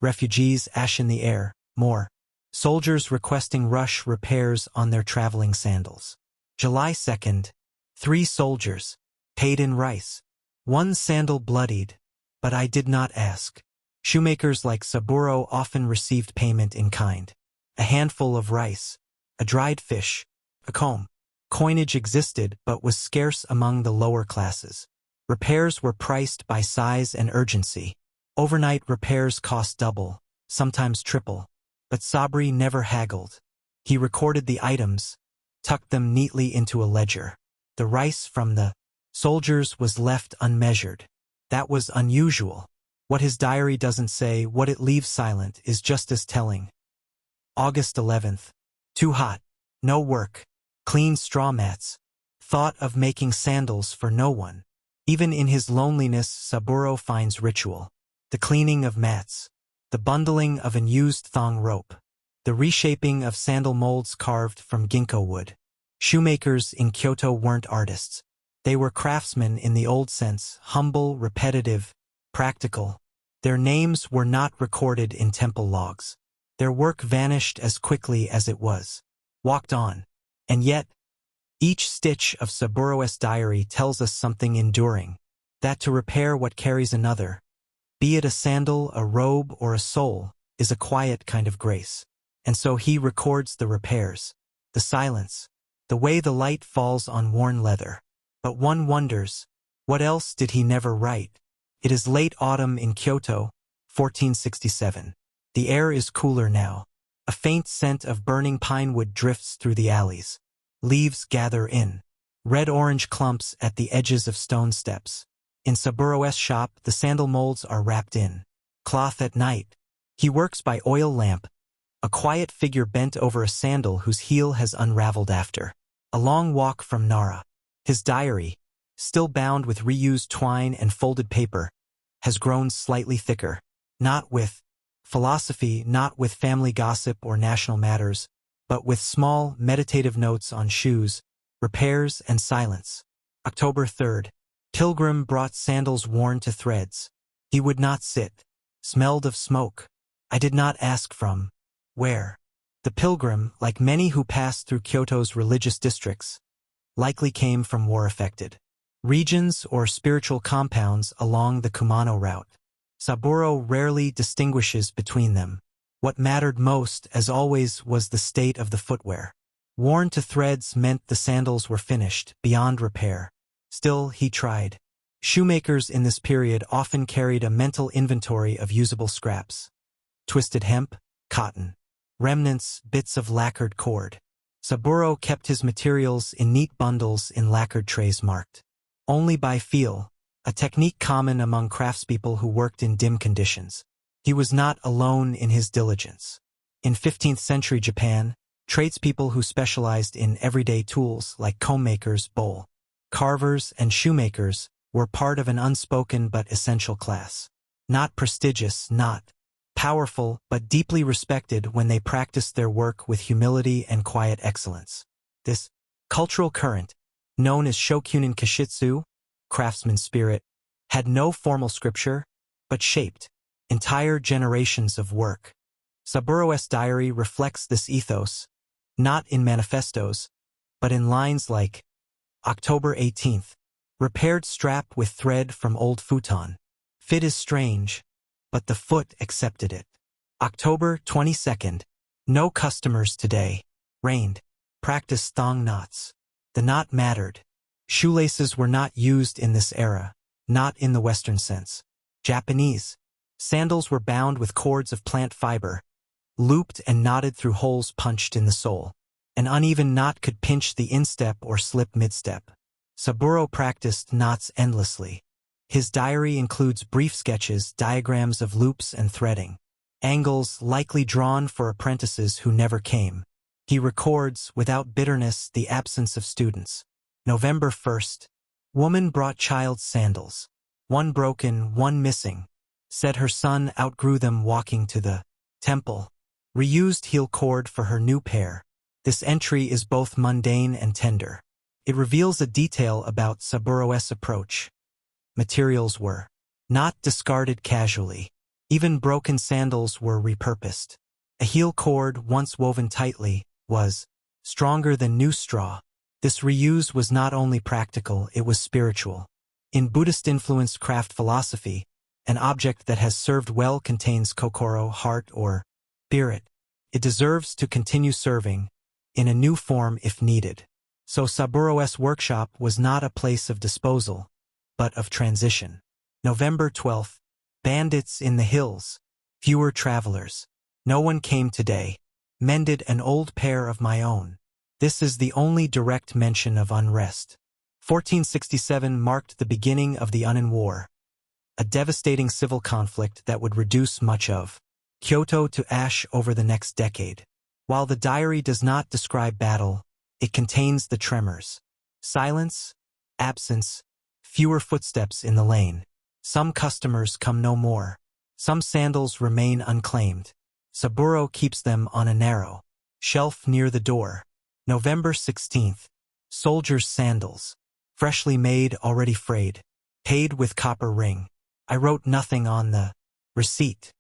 Refugees, ash in the air, more. Soldiers requesting rush repairs on their traveling sandals. July 2nd. 3 soldiers. Paid in rice. 1 sandal bloodied, but I did not ask. Shoemakers like Saburo often received payment in kind. A handful of rice. A dried fish. A comb. Coinage existed but was scarce among the lower classes. Repairs were priced by size and urgency. Overnight repairs cost double, sometimes triple. But Sabri never haggled. He recorded the items, tucked them neatly into a ledger. The rice from the soldiers was left unmeasured. That was unusual. What his diary doesn't say, what it leaves silent, is just as telling. August 11th. Too hot. No work. Clean straw mats. Thought of making sandals for no one. Even in his loneliness, Saburo finds ritual. The cleaning of mats. The bundling of unused thong rope. The reshaping of sandal molds carved from ginkgo wood. Shoemakers in Kyoto weren't artists. They were craftsmen in the old sense, humble, repetitive, practical. Their names were not recorded in temple logs. Their work vanished as quickly as it was. Walked on. And yet, each stitch of Saburo's diary tells us something enduring. That to repair what carries another, be it a sandal, a robe, or a soul, is a quiet kind of grace. And so he records the repairs, the silence, the way the light falls on worn leather. But one wonders, what else did he never write? It is late autumn in Kyoto, 1467. The air is cooler now. A faint scent of burning pine wood drifts through the alleys. Leaves gather in red-orange clumps at the edges of stone steps. In Saburo's shop, the sandal molds are wrapped in cloth at night. He works by oil lamp, a quiet figure bent over a sandal whose heel has unraveled after a long walk from Nara. His diary, still bound with reused twine and folded paper, has grown slightly thicker. Not with philosophy, not with family gossip or national matters, but with small, meditative notes on shoes, repairs, and silence. October 3rd. Pilgrim brought sandals worn to threads. He would not sit. Smelled of smoke. I did not ask from where. The pilgrim, like many who passed through Kyoto's religious districts, likely came from war-affected regions or spiritual compounds along the Kumano route. Saburo rarely distinguishes between them. What mattered most, as always, was the state of the footwear. Worn to threads meant the sandals were finished, beyond repair. Still, he tried. Shoemakers in this period often carried a mental inventory of usable scraps. Twisted hemp, cotton, remnants, bits of lacquered cord. Saburo kept his materials in neat bundles in lacquered trays marked only by feel, a technique common among craftspeople who worked in dim conditions. He was not alone in his diligence. In 15th century Japan, tradespeople who specialized in everyday tools like comb makers, bowl carvers, and shoemakers were part of an unspoken but essential class. Not prestigious, not powerful, but deeply respected when they practiced their work with humility and quiet excellence. This cultural current, known as shokunin kashitsu, craftsman's spirit, had no formal scripture, but shaped entire generations of work. Saburo's diary reflects this ethos, not in manifestos, but in lines like, October 18th, repaired strap with thread from old futon. Fit is strange, but the foot accepted it. October 22nd, no customers today. Rained. Practice thong knots. The knot mattered. Shoelaces were not used in this era, not in the Western sense. Japanese. Sandals were bound with cords of plant fiber, looped and knotted through holes punched in the sole. An uneven knot could pinch the instep or slip midstep. Saburo practiced knots endlessly. His diary includes brief sketches, diagrams of loops and threading, angles likely drawn for apprentices who never came. He records, without bitterness, the absence of students. November 1st. Woman brought child's sandals. One broken, one missing. Said her son outgrew them walking to the temple. Reused heel cord for her new pair. This entry is both mundane and tender. It reveals a detail about Saburo's approach. Materials were not discarded casually. Even broken sandals were repurposed. A heel cord, once woven tightly, was stronger than new straw. This reuse was not only practical, it was spiritual. In Buddhist-influenced craft philosophy, an object that has served well contains kokoro, heart, or spirit. It deserves to continue serving, in a new form if needed. So Saburo's workshop was not a place of disposal, but of transition. November 12th. Bandits in the hills. Fewer travelers. No one came today. Mended an old pair of my own. This is the only direct mention of unrest. 1467 marked the beginning of the Unin War, a devastating civil conflict that would reduce much of Kyoto to ash over the next decade. While the diary does not describe battle, it contains the tremors. Silence, absence, fewer footsteps in the lane. Some customers come no more. Some sandals remain unclaimed. Saburo keeps them on a narrow shelf near the door. November 16th. Soldier's sandals. Freshly made, already frayed. Paid with copper ring. I wrote nothing on the receipt.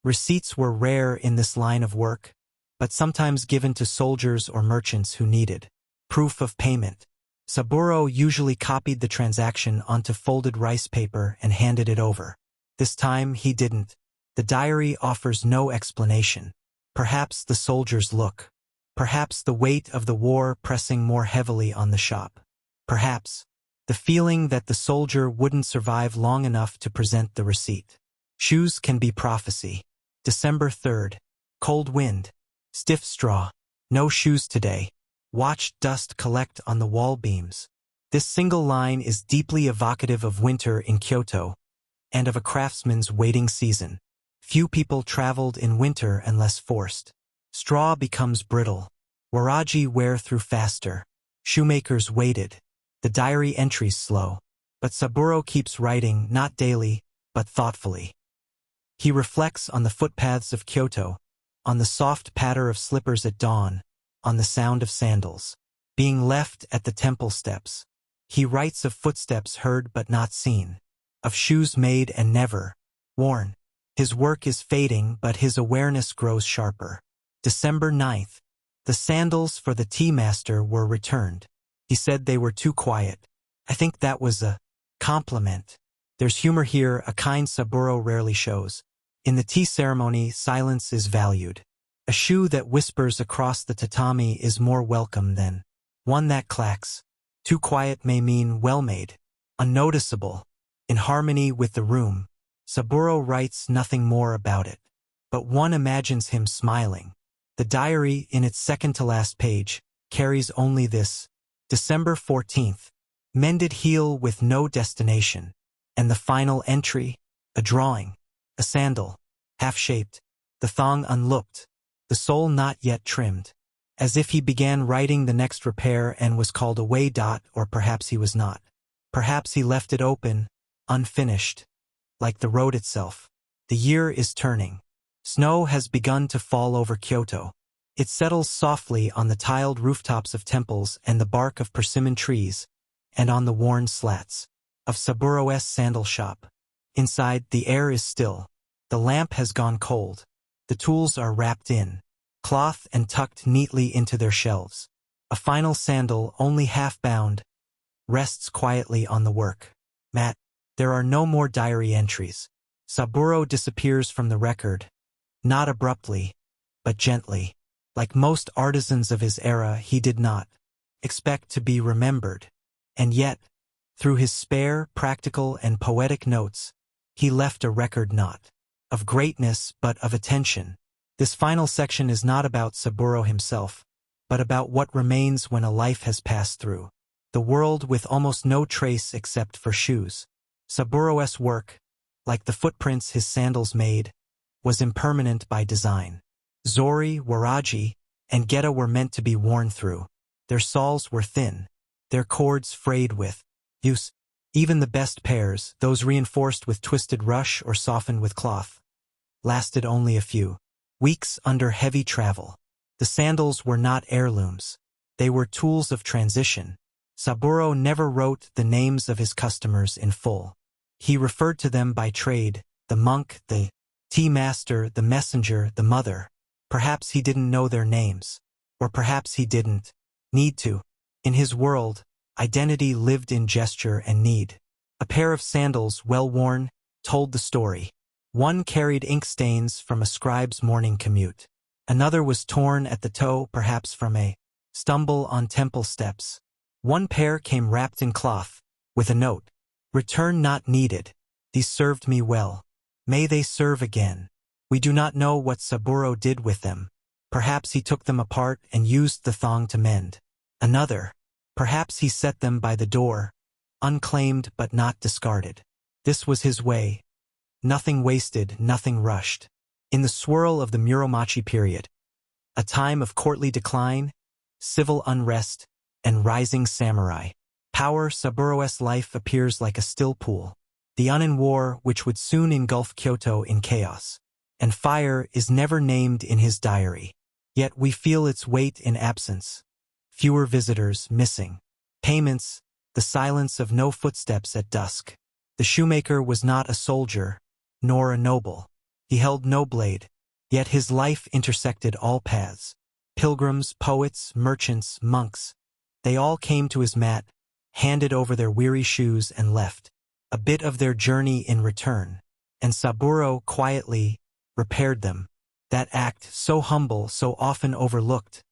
Receipts were rare in this line of work, but sometimes given to soldiers or merchants who needed proof of payment. Saburo usually copied the transaction onto folded rice paper and handed it over. This time he didn't. The diary offers no explanation. Perhaps the soldier's look. Perhaps the weight of the war pressing more heavily on the shop. Perhaps the feeling that the soldier wouldn't survive long enough to present the receipt. Shoes can be prophecy. December 3rd. Cold wind. Stiff straw. No shoes today. Watched dust collect on the wall beams. This single line is deeply evocative of winter in Kyoto and of a craftsman's waiting season. Few people traveled in winter unless forced. Straw becomes brittle. Waraji wear through faster. Shoemakers waited. The diary entries slow. But Saburo keeps writing, not daily, but thoughtfully. He reflects on the footpaths of Kyoto, on the soft patter of slippers at dawn, on the sound of sandals being left at the temple steps. He writes of footsteps heard but not seen, of shoes made and never worn. His work is fading, but his awareness grows sharper. December 9th. The sandals for the tea master were returned. He said they were too quiet. I think that was a compliment. There's humor here, a kind Saburo rarely shows. In the tea ceremony, silence is valued. A shoe that whispers across the tatami is more welcome than one that clacks. Too quiet may mean well-made, unnoticeable, in harmony with the room. Saburo writes nothing more about it, but one imagines him smiling. The diary, in its second-to-last page, carries only this: December 14th, mended heel with no destination, and the final entry, a drawing, a sandal, half-shaped, the thong unlooked, the sole not yet trimmed, as if he began writing the next repair and was called away. Or perhaps he was not. Perhaps he left it open, unfinished, like the road itself. The year is turning. Snow has begun to fall over Kyoto. It settles softly on the tiled rooftops of temples and the bark of persimmon trees, and on the worn slats of Saburo's sandal shop. Inside, the air is still. The lamp has gone cold. The tools are wrapped in cloth and tucked neatly into their shelves. A final sandal, only half bound, rests quietly on the work mat. There are no more diary entries. Saburo disappears from the record, not abruptly, but gently. Like most artisans of his era, he did not expect to be remembered. And yet, through his spare, practical, and poetic notes, he left a record not of greatness but of attention. This final section is not about Saburo himself, but about what remains when a life has passed through the world with almost no trace except for shoes. Saburo's work, like the footprints his sandals made, was impermanent by design. Zori, Waraji, and Geta were meant to be worn through. Their soles were thin, their cords frayed with use. Even the best pairs, those reinforced with twisted rush or softened with cloth, lasted only a few weeks under heavy travel. The sandals were not heirlooms. They were tools of transition. Saburo never wrote the names of his customers in full. He referred to them by trade: the monk, the tea master, the messenger, the mother. Perhaps he didn't know their names, or perhaps he didn't need to. In his world, identity lived in gesture and need. A pair of sandals, well worn, told the story. One carried ink stains from a scribe's morning commute. Another was torn at the toe, perhaps from a stumble on temple steps. One pair came wrapped in cloth, with a note: "Return not needed. These served me well. May they serve again." We do not know what Saburo did with them. Perhaps he took them apart and used the thong to mend. Another, perhaps he set them by the door, unclaimed but not discarded. This was his way. Nothing wasted, nothing rushed. In the swirl of the Muromachi period, a time of courtly decline, civil unrest, and rising samurai power, Saburo's life appears like a still pool. The Unin War, which would soon engulf Kyoto in chaos. And fire is never named in his diary. Yet we feel its weight in absence. Fewer visitors, missing payments, the silence of no footsteps at dusk. The shoemaker was not a soldier, nor a noble. He held no blade, yet his life intersected all paths. Pilgrims, poets, merchants, monks, they all came to his mat, handed over their weary shoes and left a bit of their journey in return. And Saburo quietly repaired them. That act, so humble, so often overlooked,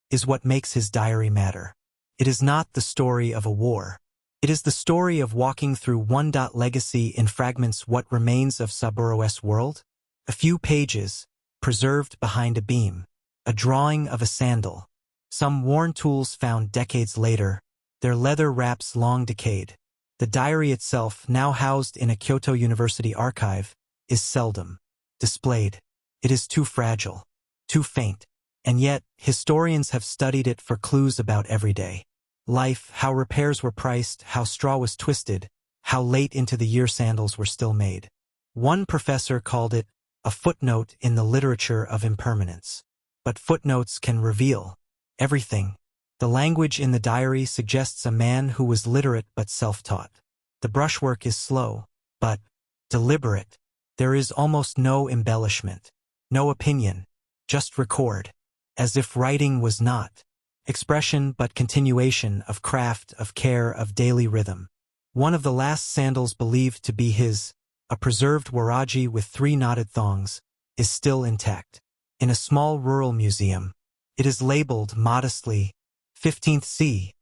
is what makes his diary matter. It is not the story of a war. It is the story of walking through one. Legacy in fragments. What remains of Saburo's world? A few pages, preserved behind a beam. A drawing of a sandal. Some worn tools found decades later. their leather wraps long decayed. The diary itself, now housed in a Kyoto University archive, is seldom displayed. It is too fragile, too faint, and yet historians have studied it for clues about everyday life, how repairs were priced, how straw was twisted, how late into the year sandals were still made. One professor called it a footnote in the literature of impermanence. But footnotes can reveal everything. The language in the diary suggests a man who was literate but self-taught. The brushwork is slow, but deliberate. There is almost no embellishment, no opinion, just record, as if writing was not expression but continuation of craft, of care, of daily rhythm. One of the last sandals believed to be his, a preserved waraji with 3 knotted thongs, is still intact. In a small rural museum, it is labeled modestly 15th C.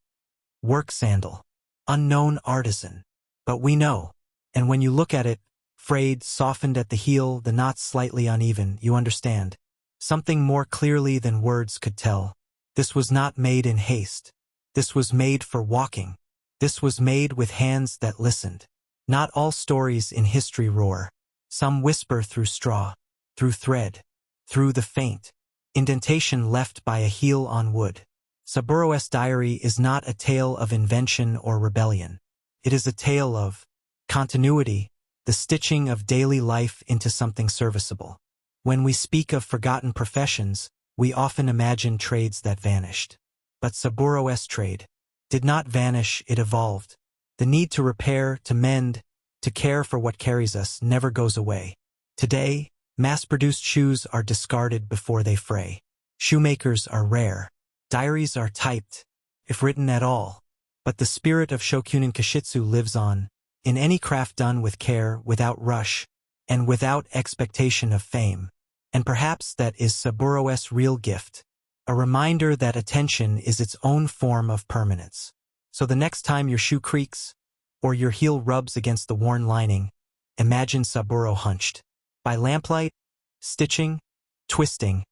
Work sandal. Unknown artisan. But we know. And when you look at it, frayed, softened at the heel, the knots slightly uneven, you understand. Something more clearly than words could tell. This was not made in haste. This was made for walking. This was made with hands that listened. Not all stories in history roar. Some whisper through straw, through thread, through the faint indentation left by a heel on wood. Saburo's diary is not a tale of invention or rebellion. It is a tale of continuity, the stitching of daily life into something serviceable. When we speak of forgotten professions, we often imagine trades that vanished. But Saburo's trade did not vanish, it evolved. The need to repair, to mend, to care for what carries us never goes away. Today, mass-produced shoes are discarded before they fray. Shoemakers are rare. Diaries are typed, if written at all. But the spirit of shokunin kashitsu lives on, in any craft done with care, without rush, and without expectation of fame. And perhaps that is Saburo's real gift, a reminder that attention is its own form of permanence. So the next time your shoe creaks, or your heel rubs against the worn lining, imagine Saburo hunched, by lamplight, stitching, twisting,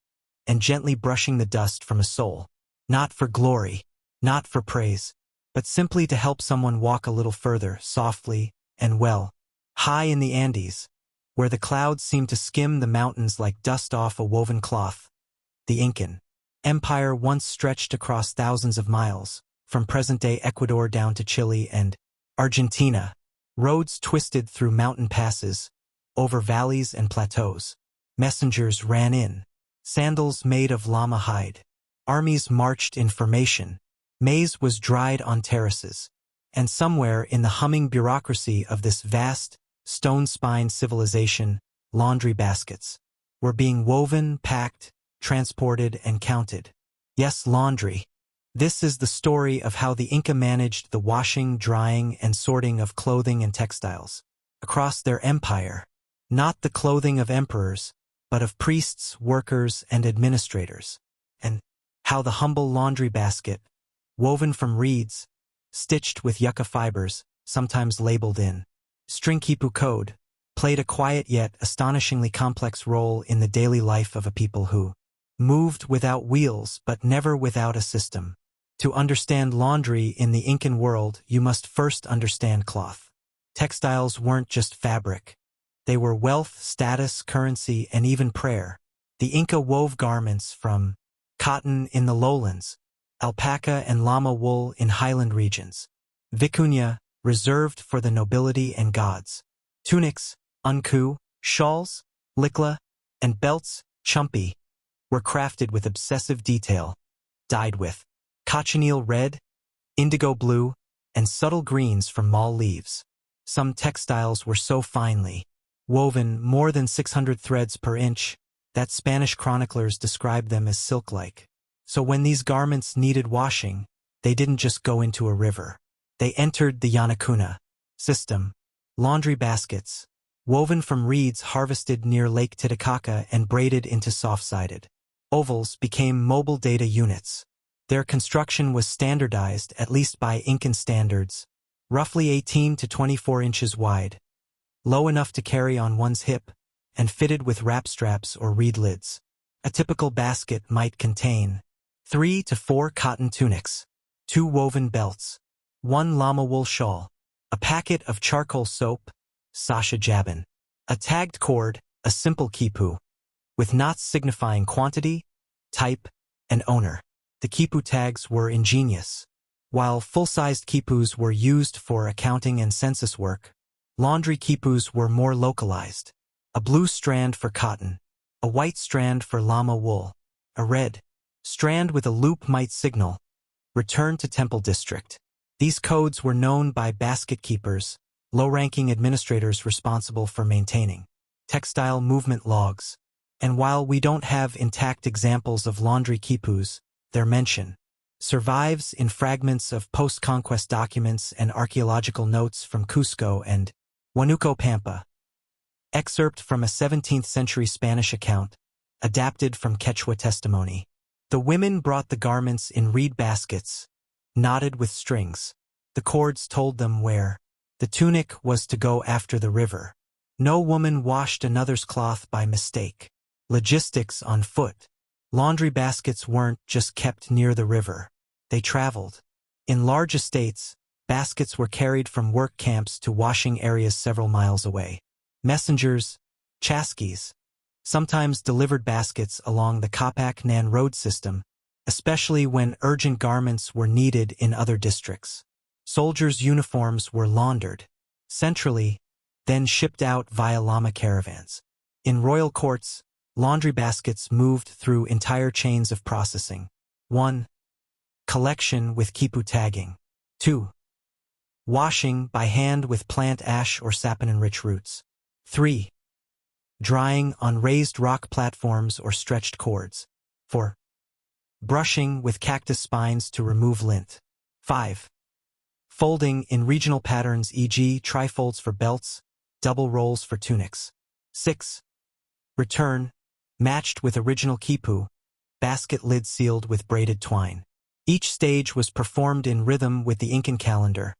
and gently brushing the dust from a sole, not for glory, not for praise, but simply to help someone walk a little further, softly and well, high in the Andes, where the clouds seem to skim the mountains like dust off a woven cloth. The Incan Empire once stretched across thousands of miles, from present-day Ecuador down to Chile and Argentina. Roads twisted through mountain passes, over valleys and plateaus. Messengers ran in, sandals made of llama hide. Armies marched in formation. Maize was dried on terraces. And somewhere in the humming bureaucracy of this vast, stone-spined civilization, laundry baskets were being woven, packed, transported, and counted. Yes, laundry. This is the story of how the Inca managed the washing, drying, and sorting of clothing and textiles across their empire. Not the clothing of emperors, but of priests, workers, and administrators. And how the humble laundry basket, woven from reeds, stitched with yucca fibers, sometimes labeled in stringkipu code, played a quiet yet astonishingly complex role in the daily life of a people who moved without wheels but never without a system. To understand laundry in the Incan world, you must first understand cloth. Textiles weren't just fabric. They were wealth, status, currency, and even prayer. The Inca wove garments from cotton in the lowlands, alpaca and llama wool in highland regions, vicuña, reserved for the nobility and gods, tunics, unku, shawls, likla, and belts, chumpi, were crafted with obsessive detail, dyed with cochineal red, indigo blue, and subtle greens from mall leaves. Some textiles were so finely woven, more than 600 threads per inch, that Spanish chroniclers described them as silk-like. So when these garments needed washing, they didn't just go into a river. They entered the Yanacuna system, laundry baskets, woven from reeds harvested near Lake Titicaca and braided into soft-sided ovals, became mobile data units. Their construction was standardized, at least by Incan standards, roughly 18 to 24 inches wide, low enough to carry on one's hip, and fitted with wrap straps or reed lids. A typical basket might contain 3 to 4 cotton tunics, 2 woven belts, 1 llama wool shawl. A packet of charcoal soap, Sasha Jabin. A tagged cord, a simple quipu, with knots signifying quantity, type, and owner. The quipu tags were ingenious. While full-sized quipus were used for accounting and census work, laundry quipus were more localized. A blue strand for cotton, a white strand for llama wool, a red strand with a loop might signal, return to Temple District. These codes were known by basket keepers, low-ranking administrators responsible for maintaining textile movement logs. And while we don't have intact examples of laundry quipus, their mention survives in fragments of post-conquest documents and archaeological notes from Cusco and Huánuco Pampa. Excerpt from a 17th-century Spanish account, adapted from Quechua testimony. The women brought the garments in reed baskets, knotted with strings. The cords told them where the tunic was to go after the river. No woman washed another's cloth by mistake. Logistics on foot. Laundry baskets weren't just kept near the river. They traveled. In large estates, baskets were carried from work camps to washing areas several miles away. Messengers, chasquis, sometimes delivered baskets along the Capac-Nan road system, especially when urgent garments were needed in other districts. Soldiers' uniforms were laundered centrally, then shipped out via llama caravans. In royal courts, laundry baskets moved through entire chains of processing. 1. Collection with quipu tagging. 2. Washing by hand with plant ash or sapin-enriched roots. 3. Drying on raised rock platforms or stretched cords. 4. Brushing with cactus spines to remove lint. 5. Folding in regional patterns, e.g. trifolds for belts, double rolls for tunics. 6. Return, matched with original quipu, basket lid sealed with braided twine. Each stage was performed in rhythm with the Incan calendar,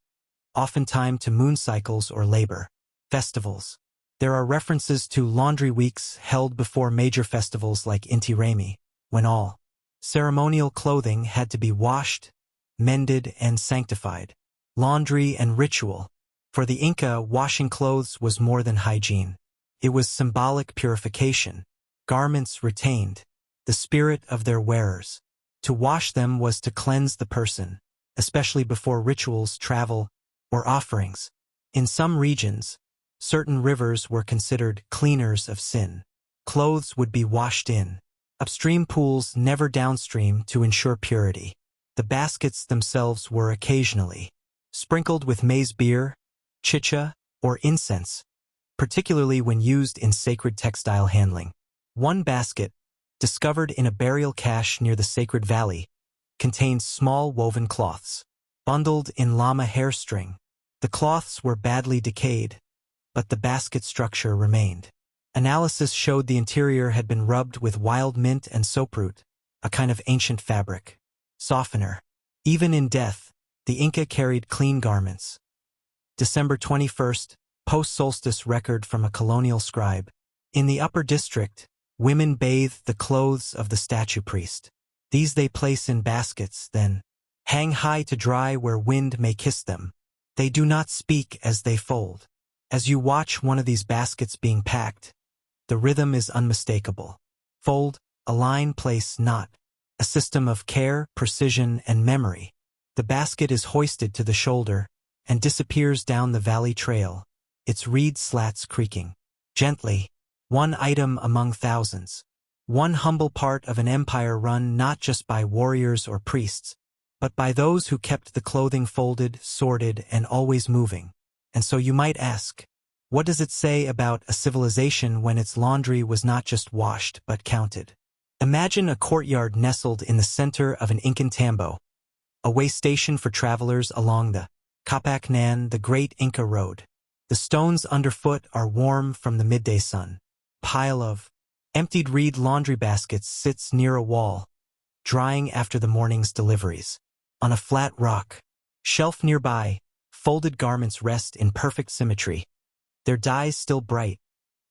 often timed to moon cycles or labor festivals. There are references to laundry weeks held before major festivals like Inti Raymi, when all ceremonial clothing had to be washed, mended, and sanctified. Laundry and ritual. For the Inca, washing clothes was more than hygiene. It was symbolic purification. Garments retained the spirit of their wearers. To wash them was to cleanse the person, especially before rituals, travel, or offerings. In some regions, certain rivers were considered cleaners of sin. Clothes would be washed in upstream pools, never downstream, to ensure purity. The baskets themselves were occasionally sprinkled with maize beer, chicha, or incense, particularly when used in sacred textile handling. One basket, discovered in a burial cache near the Sacred Valley, contained small woven cloths, bundled in llama hair string. The cloths were badly decayed, but the basket structure remained. Analysis showed the interior had been rubbed with wild mint and soaproot, a kind of ancient fabric softener. Even in death, the Inca carried clean garments. December 21st, post-solstice record from a colonial scribe. In the upper district, women bathe the clothes of the statue priest. These they place in baskets, then hang high to dry where wind may kiss them. They do not speak as they fold. As you watch one of these baskets being packed, the rhythm is unmistakable. Fold, align, place, knot. A system of care, precision, and memory. The basket is hoisted to the shoulder and disappears down the valley trail, its reed slats creaking. Gently, one item among thousands. One humble part of an empire run not just by warriors or priests, but by those who kept the clothing folded, sorted, and always moving. And so you might ask, what does it say about a civilization when its laundry was not just washed but counted? Imagine a courtyard nestled in the center of an Incan tambo, a way station for travelers along the Capac-Nan, the great Inca road. The stones underfoot are warm from the midday sun. Pile of emptied reed laundry baskets sits near a wall, drying after the morning's deliveries. On a flat rock shelf nearby, folded garments rest in perfect symmetry. Their dyes still bright,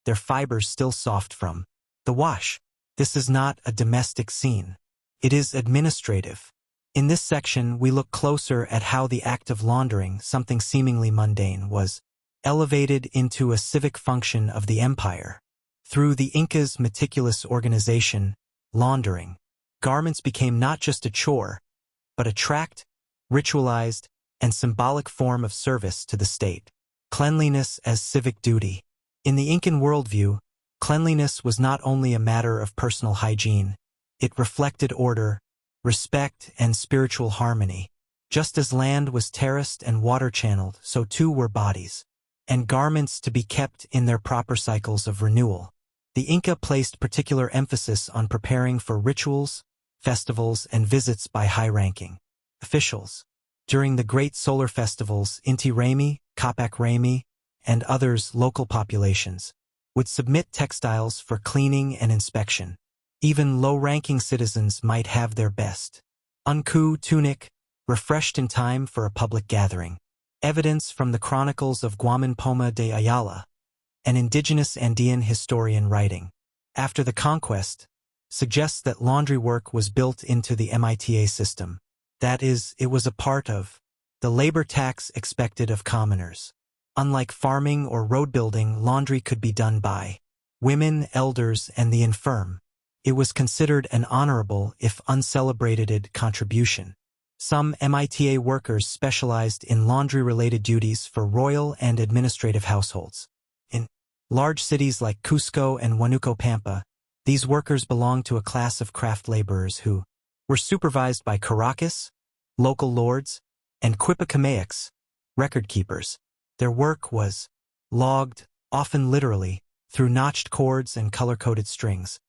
their fibers still soft from the wash. This is not a domestic scene. It is administrative. In this section, we look closer at how the act of laundering, something seemingly mundane, was elevated into a civic function of the empire. Through the Inca's meticulous organization, laundering, garments became not just a chore, but a tracked, ritualized, and symbolic form of service to the state. Cleanliness as civic duty. In the Incan worldview, cleanliness was not only a matter of personal hygiene, it reflected order, respect, and spiritual harmony. Just as land was terraced and water channeled, so too were bodies, and garments to be kept in their proper cycles of renewal. The Inca placed particular emphasis on preparing for rituals, festivals, and visits by high-ranking officials. During the great solar festivals, Inti Raymi, Capac Raymi, and others, local populations would submit textiles for cleaning and inspection. Even low-ranking citizens might have their best unku tunic, refreshed in time for a public gathering. Evidence from the chronicles of Guaman Poma de Ayala, an indigenous Andean historian writing after the conquest, suggests that laundry work was built into the MITA system. That is, it was a part of the labor tax expected of commoners. Unlike farming or road building, laundry could be done by women, elders, and the infirm. It was considered an honorable, if uncelebrated, contribution. Some MITA workers specialized in laundry-related duties for royal and administrative households. In large cities like Cusco and Huánuco Pampa, these workers belonged to a class of craft laborers who were supervised by Caracas, local lords, and Quipacamayaks, record keepers. Their work was logged, often literally, through notched cords and color-coded strings.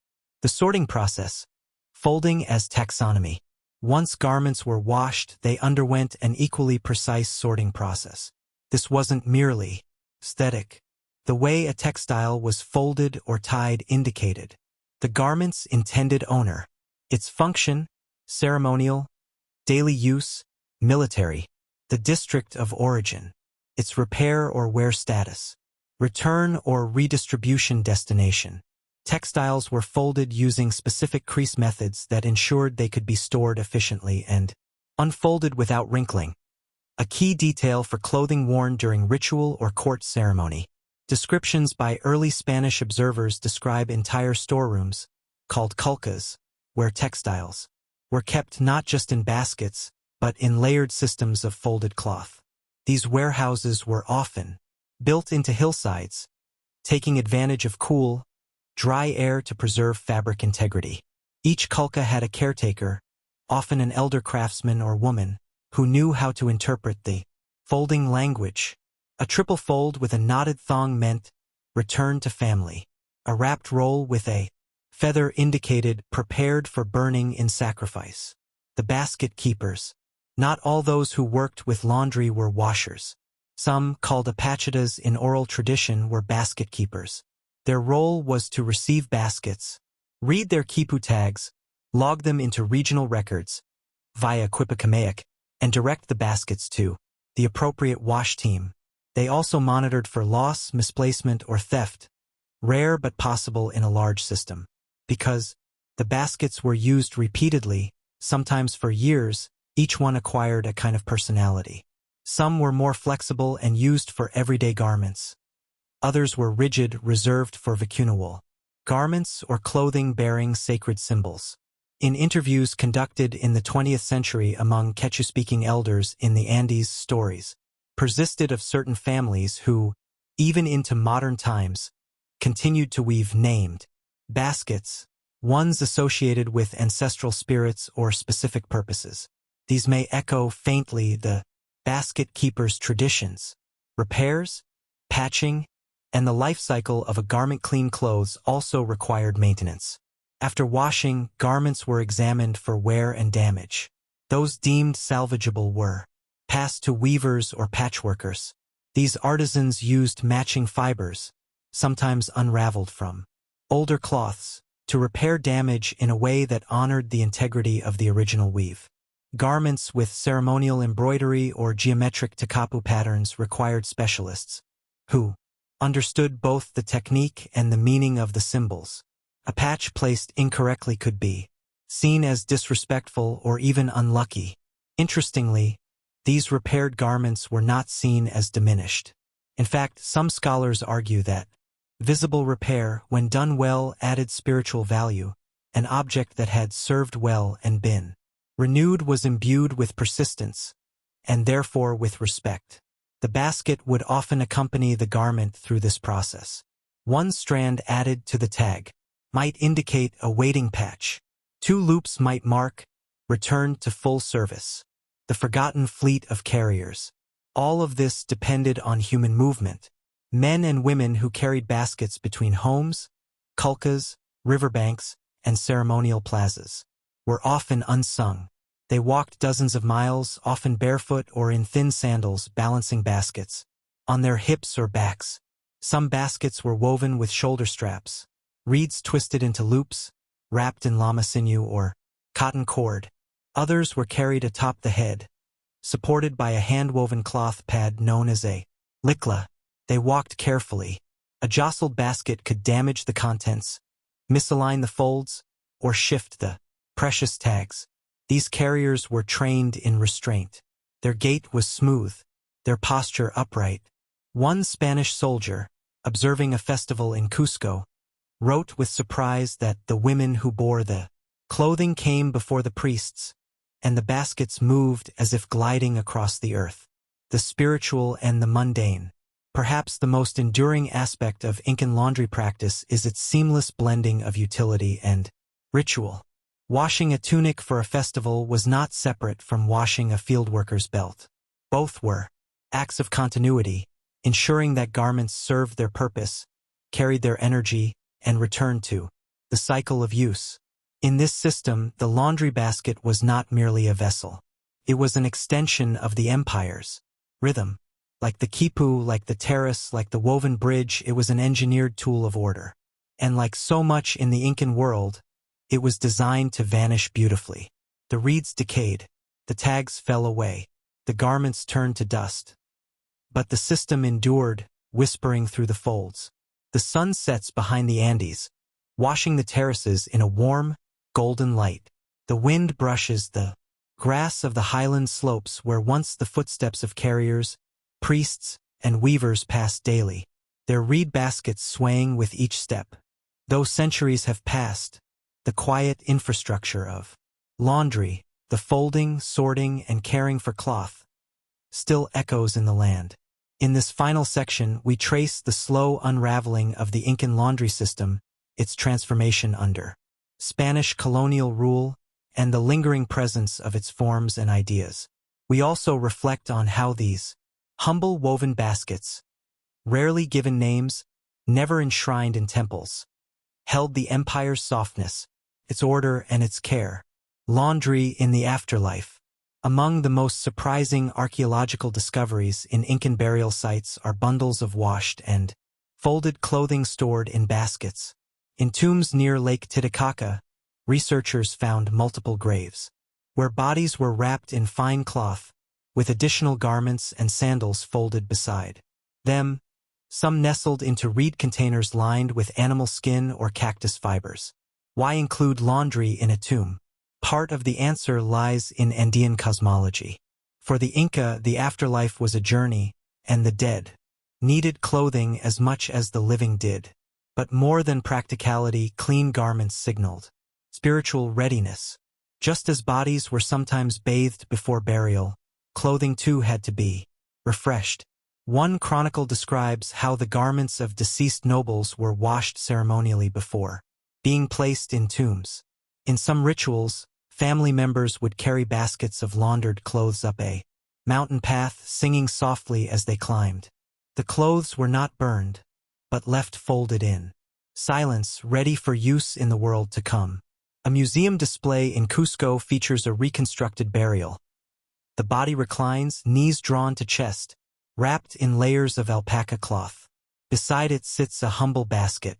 The sorting process, folding as taxonomy. Once garments were washed, they underwent an equally precise sorting process. This wasn't merely aesthetic. The way a textile was folded or tied indicated the garment's intended owner, its function, ceremonial, daily use, military, the district of origin, its repair or wear status, return or redistribution destination. Textiles were folded using specific crease methods that ensured they could be stored efficiently and unfolded without wrinkling. A key detail for clothing worn during ritual or court ceremony. Descriptions by early Spanish observers describe entire storerooms, called culcas, where textiles were kept not just in baskets, but in layered systems of folded cloth. These warehouses were often built into hillsides, taking advantage of cool, dry air to preserve fabric integrity. Each culca had a caretaker, often an elder craftsman or woman, who knew how to interpret the folding language. A triple fold with a knotted thong meant return to family. A wrapped roll with a feather indicated prepared for burning in sacrifice. The basket keepers. Not all those who worked with laundry were washers. Some, called apachitas in oral tradition, were basket keepers. Their role was to receive baskets, read their quipu tags, log them into regional records via Quipacamayak, and direct the baskets to the appropriate wash team. They also monitored for loss, misplacement, or theft, rare but possible in a large system. Because the baskets were used repeatedly, sometimes for years, each one acquired a kind of personality. Some were more flexible and used for everyday garments. Others were rigid, reserved for vicunawal, garments or clothing bearing sacred symbols. In interviews conducted in the 20th century among Quechua-speaking elders in the Andes, stories persisted of certain families who, even into modern times, continued to weave named baskets, ones associated with ancestral spirits or specific purposes. These may echo faintly the basket keeper's traditions. Repairs, patching, and the life cycle of a garment. Clean clothes also required maintenance. After washing, garments were examined for wear and damage. Those deemed salvageable were passed to weavers or patchworkers. These artisans used matching fibers, sometimes unraveled from older cloths, to repair damage in a way that honored the integrity of the original weave. Garments with ceremonial embroidery or geometric takapu patterns required specialists, who understood both the technique and the meaning of the symbols. A patch placed incorrectly could be seen as disrespectful or even unlucky. Interestingly, these repaired garments were not seen as diminished. In fact, some scholars argue that visible repair, when done well, added spiritual value. An object that had served well and been renewed was imbued with persistence, and therefore with respect. The basket would often accompany the garment through this process. One strand added to the tag might indicate a waiting patch. 2 loops might mark return to full service. The forgotten fleet of carriers. All of this depended on human movement. Men and women who carried baskets between homes, kulkas, riverbanks, and ceremonial plazas were often unsung. They walked dozens of miles, often barefoot or in thin sandals, balancing baskets on their hips or backs. Some baskets were woven with shoulder straps, reeds twisted into loops, wrapped in llama sinew or cotton cord. Others were carried atop the head, supported by a hand-woven cloth pad known as a likla. They walked carefully. A jostled basket could damage the contents, misalign the folds, or shift the precious tags. These carriers were trained in restraint. Their gait was smooth, their posture upright. One Spanish soldier, observing a festival in Cusco, wrote with surprise that the women who bore the clothing came before the priests, and the baskets moved as if gliding across the earth. The spiritual and the mundane. Perhaps the most enduring aspect of Incan laundry practice is its seamless blending of utility and ritual. Washing a tunic for a festival was not separate from washing a fieldworker's belt. Both were acts of continuity, ensuring that garments served their purpose, carried their energy, and returned to the cycle of use. In this system, the laundry basket was not merely a vessel. It was an extension of the empire's rhythm. Like the quipu, like the terrace, like the woven bridge, it was an engineered tool of order. And like so much in the Incan world, it was designed to vanish beautifully. The reeds decayed, the tags fell away, the garments turned to dust. But the system endured, whispering through the folds. The sun sets behind the Andes, washing the terraces in a warm, golden light. The wind brushes the grass of the highland slopes where once the footsteps of carriers, priests, and weavers passed daily, their reed baskets swaying with each step. Though centuries have passed, the quiet infrastructure of laundry, the folding, sorting, and caring for cloth, still echoes in the land. In this final section, we trace the slow unraveling of the Incan laundry system, its transformation under Spanish colonial rule, and the lingering presence of its forms and ideas. We also reflect on how these humble woven baskets, rarely given names, never enshrined in temples, held the empire's softness, its order, and its care. Laundry in the afterlife. Among the most surprising archaeological discoveries in Incan burial sites are bundles of washed and folded clothing stored in baskets. In tombs near Lake Titicaca, researchers found multiple graves, where bodies were wrapped in fine cloth, with additional garments and sandals folded beside them, some nestled into reed containers lined with animal skin or cactus fibers. Why include laundry in a tomb? Part of the answer lies in Andean cosmology. For the Inca, the afterlife was a journey, and the dead needed clothing as much as the living did. But more than practicality, clean garments signaled spiritual readiness. Just as bodies were sometimes bathed before burial, clothing too had to be refreshed. One chronicle describes how the garments of deceased nobles were washed ceremonially before being placed in tombs. In some rituals, family members would carry baskets of laundered clothes up a mountain path, singing softly as they climbed. The clothes were not burned, but left folded in silence, ready for use in the world to come. A museum display in Cusco features a reconstructed burial. The body reclines, knees drawn to chest, wrapped in layers of alpaca cloth. Beside it sits a humble basket.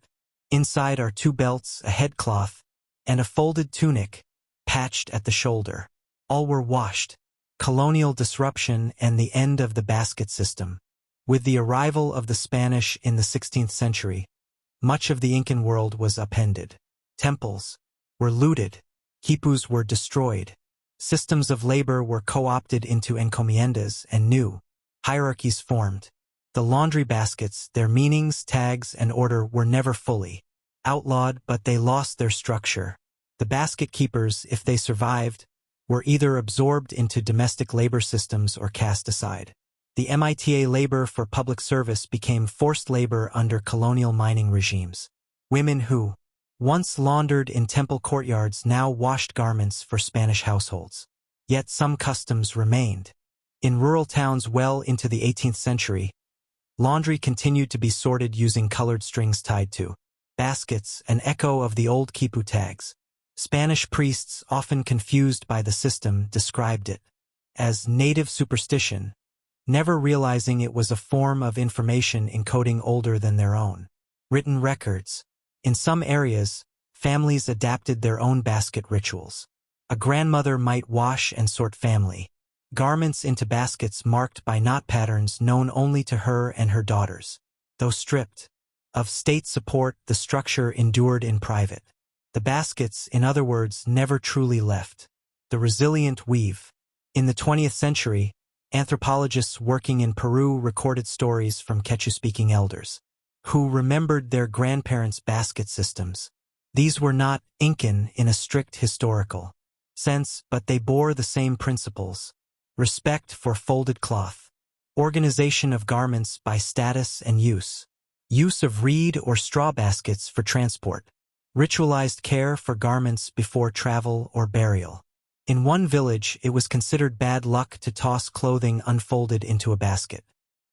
Inside are 2 belts, a headcloth, and a folded tunic, patched at the shoulder. All were washed. Colonial disruption and the end of the basket system. With the arrival of the Spanish in the 16th century, much of the Incan world was upended. Temples were looted, quipus were destroyed. Systems of labor were co-opted into encomiendas and new hierarchies formed. The laundry baskets, their meanings, tags, and order were never fully outlawed, but they lost their structure. The basket keepers, if they survived, were either absorbed into domestic labor systems or cast aside. The mita labor for public service became forced labor under colonial mining regimes. Women who once laundered in temple courtyards now washed garments for Spanish households. Yet some customs remained. In rural towns well into the 18th century, laundry continued to be sorted using colored strings tied to baskets, an echo of the old quipu tags. Spanish priests, often confused by the system, described it as native superstition, never realizing it was a form of information encoding older than their own written records. In some areas, families adapted their own basket rituals. A grandmother might wash and sort family garments into baskets marked by knot patterns known only to her and her daughters. Though stripped of state support, the structure endured in private. The baskets, in other words, never truly left the resilient weave. In the 20th century, anthropologists working in Peru recorded stories from Quechua-speaking elders who remembered their grandparents' basket systems. These were not Incan in a strict historical sense, but they bore the same principles: respect for folded cloth, organization of garments by status and use of reed or straw baskets for transport, ritualized care for garments before travel or burial. In one village, it was considered bad luck to toss clothing unfolded into a basket.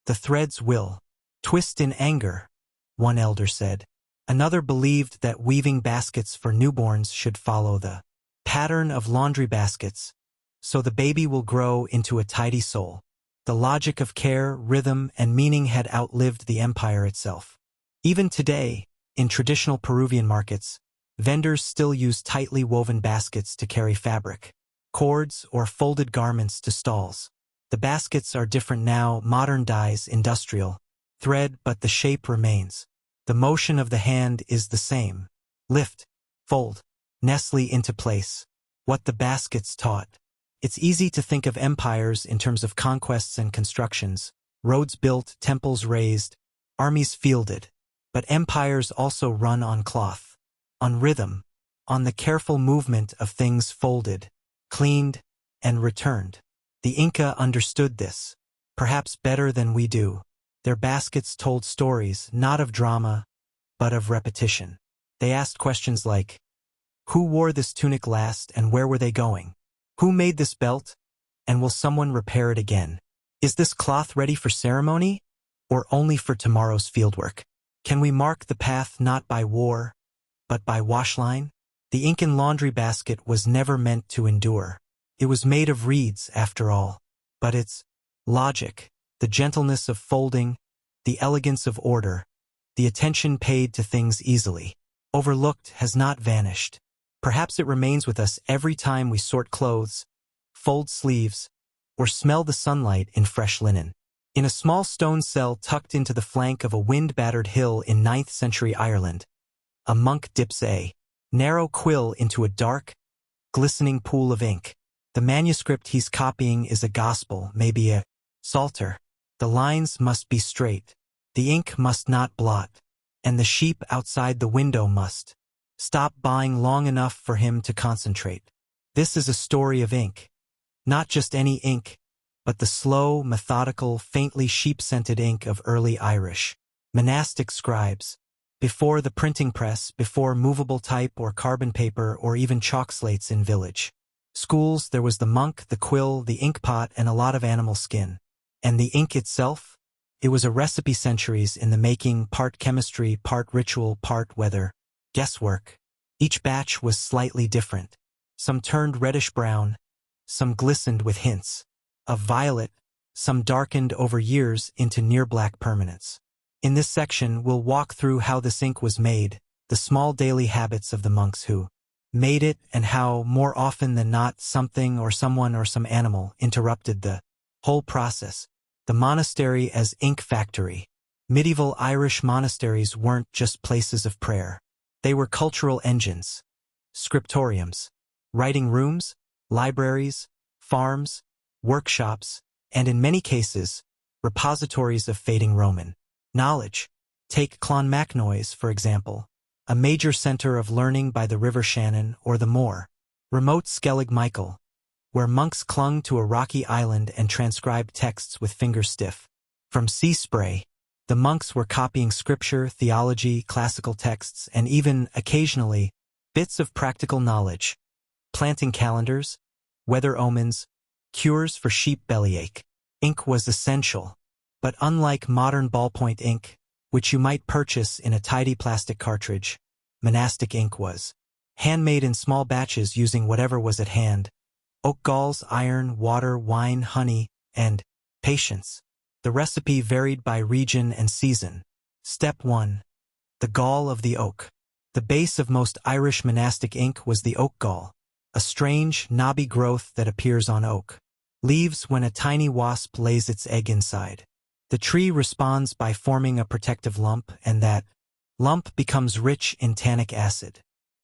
The threads will twist in anger, one elder said. Another believed that weaving baskets for newborns should follow the pattern of laundry baskets, so the baby will grow into a tidy soul. The logic of care, rhythm, and meaning had outlived the empire itself. Even today, in traditional Peruvian markets, vendors still use tightly woven baskets to carry fabric, cords, or folded garments to stalls. The baskets are different now, modern dyes, industrial thread, but the shape remains. The motion of the hand is the same. Lift, fold, nestle into place. What the baskets taught. It's easy to think of empires in terms of conquests and constructions, roads built, temples raised, armies fielded. But empires also run on cloth, on rhythm, on the careful movement of things folded, cleaned, and returned. The Inca understood this, perhaps better than we do. Their baskets told stories, not of drama, but of repetition. They asked questions like, who wore this tunic last and where were they going? Who made this belt? And will someone repair it again? Is this cloth ready for ceremony, or only for tomorrow's fieldwork? Can we mark the path not by war, but by washline? The Incan laundry basket was never meant to endure. It was made of reeds, after all. But its logic, the gentleness of folding, the elegance of order, the attention paid to things easily overlooked has not vanished. Perhaps it remains with us every time we sort clothes, fold sleeves, or smell the sunlight in fresh linen. In a small stone cell tucked into the flank of a wind-battered hill in 9th century Ireland, a monk dips a narrow quill into a dark, glistening pool of ink. The manuscript he's copying is a gospel, maybe a psalter. The lines must be straight, the ink must not blot, and the sheep outside the window must stop buying long enough for him to concentrate. This is a story of ink. Not just any ink, but the slow, methodical, faintly sheep-scented ink of early Irish monastic scribes. Before the printing press, before movable type or carbon paper or even chalk slates in village schools, there was the monk, the quill, the ink pot, and a lot of animal skin. And the ink itself? It was a recipe, centuries in the making, part chemistry, part ritual, part weather. Guesswork. Each batch was slightly different. Some turned reddish-brown, some glistened with hints of violet, some darkened over years into near-black permanence. In this section, we'll walk through how this ink was made, the small daily habits of the monks who made it, and how, more often than not, something or someone or some animal interrupted the whole process. The monastery as ink factory. Medieval Irish monasteries weren't just places of prayer. They were cultural engines, scriptoriums. writing rooms, libraries, farms, workshops, and in many cases, repositories of fading Roman knowledge. Take Clonmacnoise, for example, a major center of learning by the River Shannon or the more remote Skellig Michael, where monks clung to a rocky island and transcribed texts with fingers stiff. From sea spray, the monks were copying scripture, theology, classical texts, and even, occasionally, bits of practical knowledge. Planting calendars, weather omens, cures for sheep bellyache. Ink was essential, but unlike modern ballpoint ink, which you might purchase in a tidy plastic cartridge, monastic ink was handmade in small batches using whatever was at hand: oak galls, iron, water, wine, honey, and patience. The recipe varied by region and season. Step 1. The gall of the oak. The base of most Irish monastic ink was the oak gall, a strange, knobby growth that appears on oak leaves when a tiny wasp lays its egg inside. The tree responds by forming a protective lump, and that lump becomes rich in tannic acid.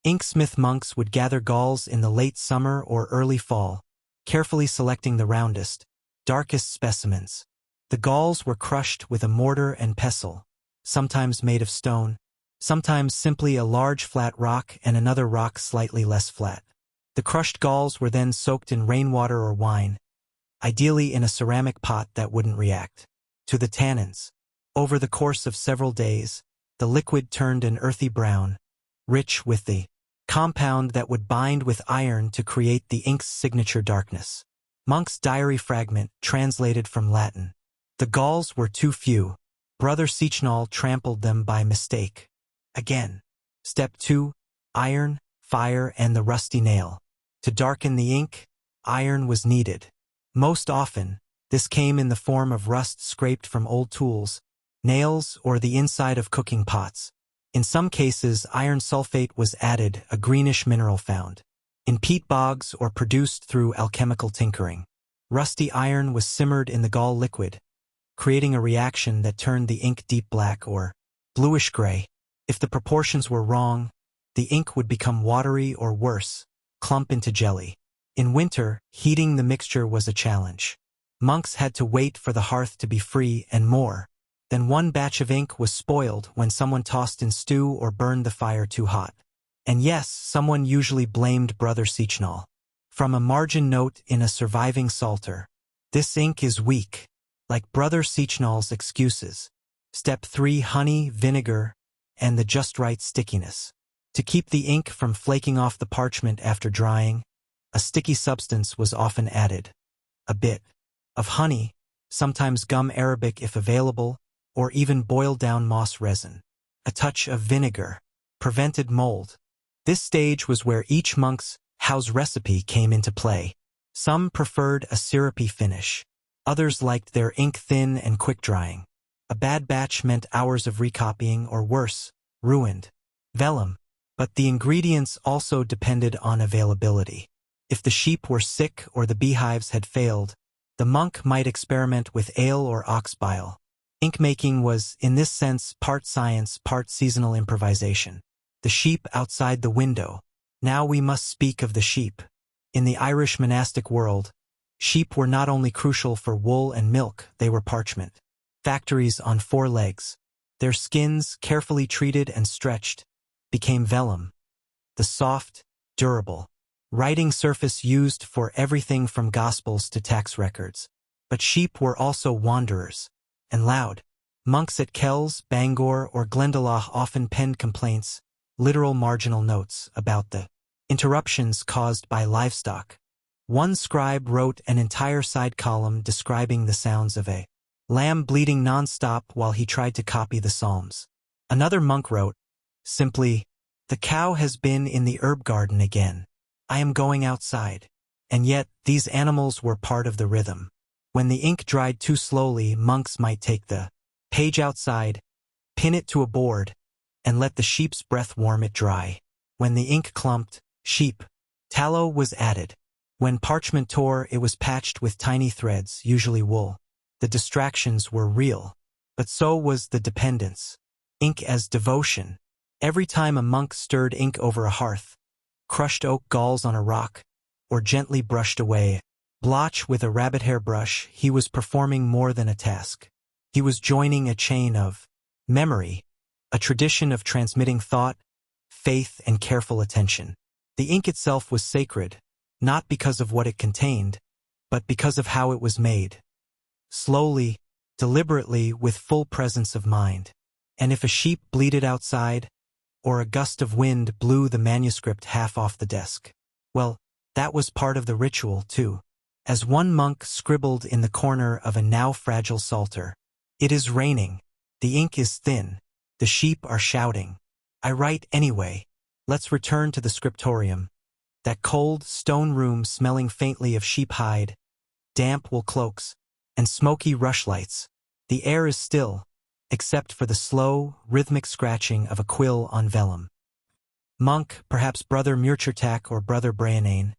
Inksmith monks would gather galls in the late summer or early fall, carefully selecting the roundest, darkest specimens. The galls were crushed with a mortar and pestle, sometimes made of stone, sometimes simply a large flat rock and another rock slightly less flat. The crushed galls were then soaked in rainwater or wine, ideally in a ceramic pot that wouldn't react to the tannins. Over the course of several days, the liquid turned an earthy brown, rich with the compound that would bind with iron to create the ink's signature darkness. Monk's diary fragment, translated from Latin. The galls were too few. Brother Sechnall trampled them by mistake. Again. Step 2. Iron, fire, and the rusty nail. To darken the ink, iron was needed. Most often, this came in the form of rust scraped from old tools, nails, or the inside of cooking pots. In some cases, iron sulfate was added, a greenish mineral found in peat bogs or produced through alchemical tinkering. Rusty iron was simmered in the gall liquid, creating a reaction that turned the ink deep black or bluish-gray. If the proportions were wrong, the ink would become watery or worse, clump into jelly. In winter, heating the mixture was a challenge. Monks had to wait for the hearth to be free, and more than one batch of ink was spoiled when someone tossed in stew or burned the fire too hot. And yes, someone usually blamed Brother Sechnall. From a margin note in a surviving psalter, "This ink is weak," like Brother Sechnall's excuses. Step 3. Honey, vinegar, and the just right stickiness. To keep the ink from flaking off the parchment after drying, a sticky substance was often added. A bit of honey, sometimes gum arabic if available, or even boiled down moss resin. A touch of vinegar prevented mold. This stage was where each monk's house recipe came into play. Some preferred a syrupy finish. Others liked their ink thin and quick-drying. A bad batch meant hours of recopying or worse, ruined vellum. But the ingredients also depended on availability. If the sheep were sick or the beehives had failed, the monk might experiment with ale or ox bile. Ink-making was, in this sense, part science, part seasonal improvisation. The sheep outside the window. Now we must speak of the sheep. In the Irish monastic world, sheep were not only crucial for wool and milk, they were parchment factories on 4 legs. Their skins, carefully treated and stretched, became vellum, the soft, durable writing surface used for everything from gospels to tax records. But sheep were also wanderers, and loud. Monks at Kells, Bangor, or Glendalough often penned complaints, literal marginal notes, about the interruptions caused by livestock. One scribe wrote an entire side column describing the sounds of a lamb bleating non-stop while he tried to copy the Psalms. Another monk wrote, simply, "The cow has been in the herb garden again. I am going outside." And yet, these animals were part of the rhythm. When the ink dried too slowly, monks might take the page outside, pin it to a board, and let the sheep's breath warm it dry. When the ink clumped, sheep tallow was added. When parchment tore, it was patched with tiny threads, usually wool. The distractions were real, but so was the dependence. Ink as devotion. Every time a monk stirred ink over a hearth, crushed oak galls on a rock, or gently brushed away. Blotch with a rabbit hair brush, he was performing more than a task. He was joining a chain of memory, a tradition of transmitting thought, faith, and careful attention. The ink itself was sacred, not because of what it contained, but because of how it was made. Slowly, deliberately, with full presence of mind. And if a sheep bleated outside, or a gust of wind blew the manuscript half off the desk, well, that was part of the ritual, too. As one monk scribbled in the corner of a now fragile psalter, "It is raining. The ink is thin. The sheep are shouting. I write anyway. Let's return to the scriptorium. That cold, stone room smelling faintly of sheep hide, damp wool cloaks, and smoky rushlights. The air is still, except for the slow, rhythmic scratching of a quill on vellum. Monk, perhaps Brother Murchertak or Brother Brianane,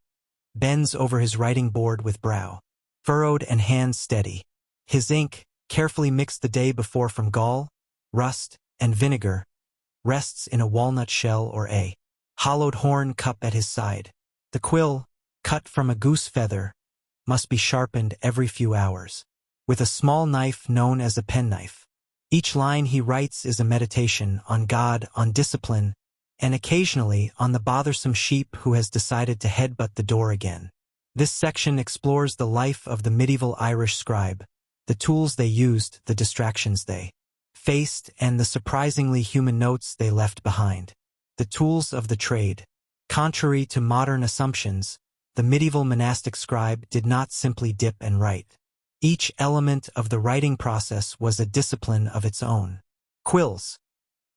bends over his writing board with brow furrowed and hands steady. His ink, carefully mixed the day before from gall, rust, and vinegar, rests in a walnut shell or a hollowed horn cup at his side. The quill, cut from a goose feather, must be sharpened every few hours, with a small knife known as a penknife. Each line he writes is a meditation on God, on discipline, and occasionally on the bothersome sheep who has decided to headbutt the door again. This section explores the life of the medieval Irish scribe, the tools they used, the distractions they faced, and the surprisingly human notes they left behind. The tools of the trade. Contrary to modern assumptions, the medieval monastic scribe did not simply dip and write. Each element of the writing process was a discipline of its own. Quills,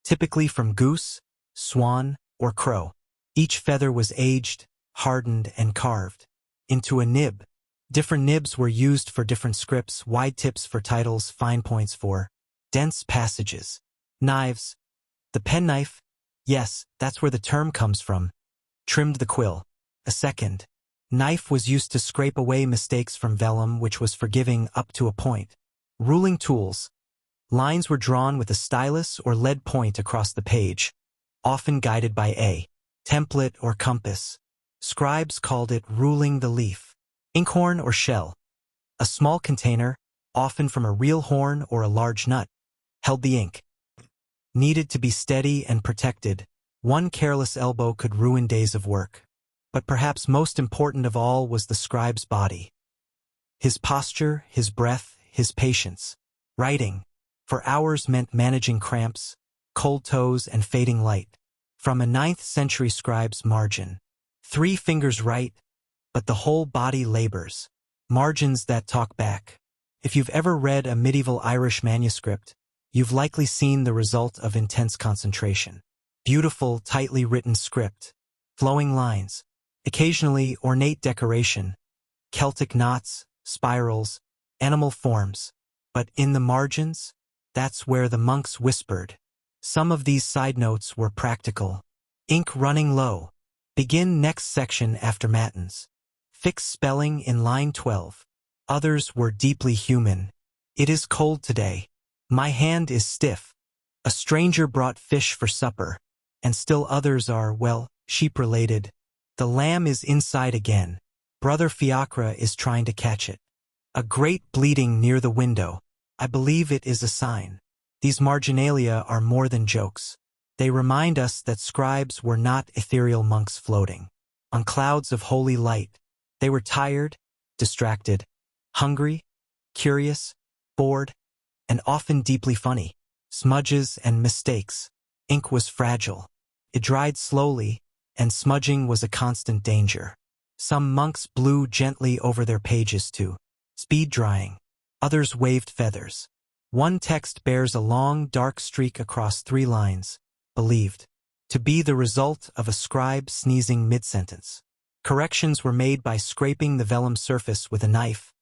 typically from goose, swan, or crow. Each feather was aged, hardened, and carved into a nib. Different nibs were used for different scripts, wide tips for titles, fine points for dense passages. Knives. The penknife, yes, that's where the term comes from, trimmed the quill. A second knife was used to scrape away mistakes from vellum, which was forgiving up to a point. Ruling tools. Lines were drawn with a stylus or lead point across the page, often guided by a template or compass. Scribes called it ruling the leaf. Inkhorn or shell. A small container, often from a real horn or a large nut, held the ink. Needed to be steady and protected. One careless elbow could ruin days of work. But perhaps most important of all was the scribe's body. His posture, his breath, his patience. Writing, for hours, meant managing cramps, cold toes, and fading light. From a 9th century scribe's margin. 3 fingers write, but the whole body labors. Margins that talk back. If you've ever read a medieval Irish manuscript, you've likely seen the result of intense concentration. Beautiful, tightly written script. Flowing lines. Occasionally ornate decoration. Celtic knots, spirals, animal forms. But in the margins, that's where the monks whispered. Some of these side notes were practical. Ink running low. Begin next section after matins. Fix spelling in line 12. Others were deeply human. It is cold today. My hand is stiff. A stranger brought fish for supper. And still others are, well, sheep-related. The lamb is inside again. Brother Fiacre is trying to catch it. A great bleeding near the window. I believe it is a sign. These marginalia are more than jokes. They remind us that scribes were not ethereal monks floating on clouds of holy light. They were tired, distracted, hungry, curious, bored, and often deeply funny. Smudges and mistakes. Ink was fragile. It dried slowly, and smudging was a constant danger. Some monks blew gently over their pages to speed drying. Others waved feathers. One text bears a long, dark streak across 3 lines, believed to be the result of a scribe sneezing mid-sentence. Corrections were made by scraping the vellum surface with a knife,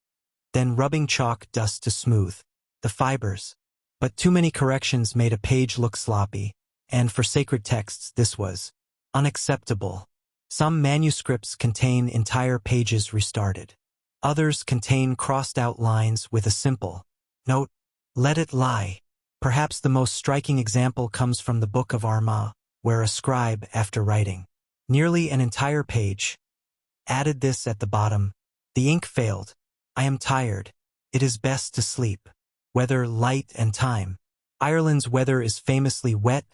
then rubbing chalk dust to smooth the fibers. But too many corrections made a page look sloppy, and for sacred texts this was unacceptable. Some manuscripts contain entire pages restarted. Others contain crossed-out lines with a simple note, "Let it lie." Perhaps the most striking example comes from the Book of Armagh, where a scribe, after writing Nearly an entire page. Added this at the bottom. The ink failed. I am tired. It is best to sleep. Weather, light, and time. Ireland's weather is famously wet,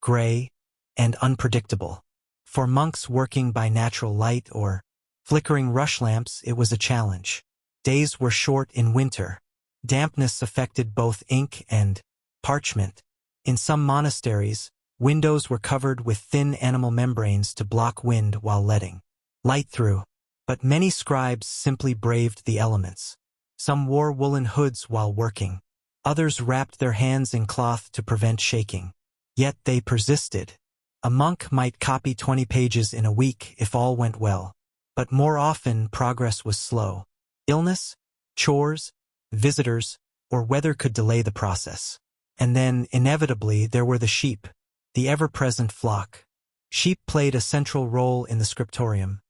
gray, and unpredictable. For monks working by natural light or flickering rush lamps, it was a challenge. Days were short in winter. Dampness affected both ink and parchment. In some monasteries, windows were covered with thin animal membranes to block wind while letting light through. But many scribes simply braved the elements. Some wore woolen hoods while working. Others wrapped their hands in cloth to prevent shaking. Yet they persisted. A monk might copy 20 pages in a week if all went well. But more often, progress was slow. Illness, chores, visitors, or weather could delay the process. And then, inevitably, there were the sheep, the ever-present flock. Sheep played a central role in the scriptorium.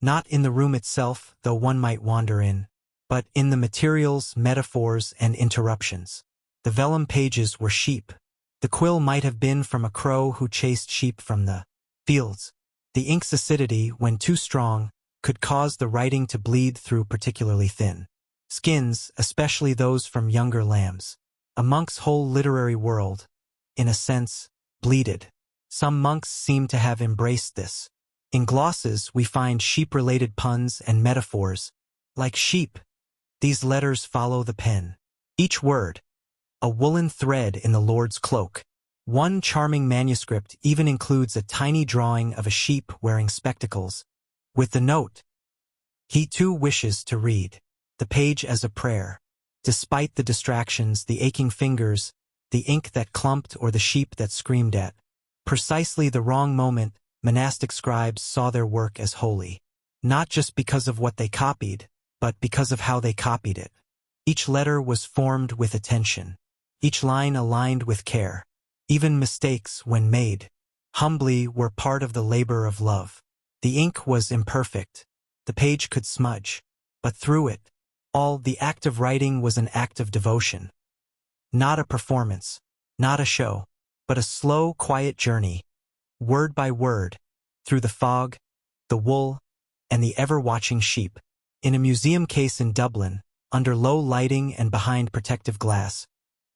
Not in the room itself, though one might wander in, but in the materials, metaphors, and interruptions. The vellum pages were sheep. The quill might have been from a crow who chased sheep from the fields. The ink's acidity, when too strong, could cause the writing to bleed through particularly thin skins, especially those from younger lambs. A monk's whole literary world, in a sense, bleeded. Some monks seem to have embraced this. In glosses, we find sheep-related puns and metaphors. Like sheep, these letters follow the pen. Each word, a woolen thread in the Lord's cloak. One charming manuscript even includes a tiny drawing of a sheep wearing spectacles, with the note, "He too wishes to read." The page as a prayer. Despite the distractions, the aching fingers, the ink that clumped or the sheep that screamed at precisely the wrong moment, monastic scribes saw their work as holy. Not just because of what they copied, but because of how they copied it. Each letter was formed with attention. Each line aligned with care. Even mistakes, when made humbly, were part of the labor of love. The ink was imperfect. The page could smudge. But through it all, the act of writing was an act of devotion. Not a performance, not a show, but a slow, quiet journey, word by word, through the fog, the wool, and the ever-watching sheep. In a museum case in Dublin, under low lighting and behind protective glass,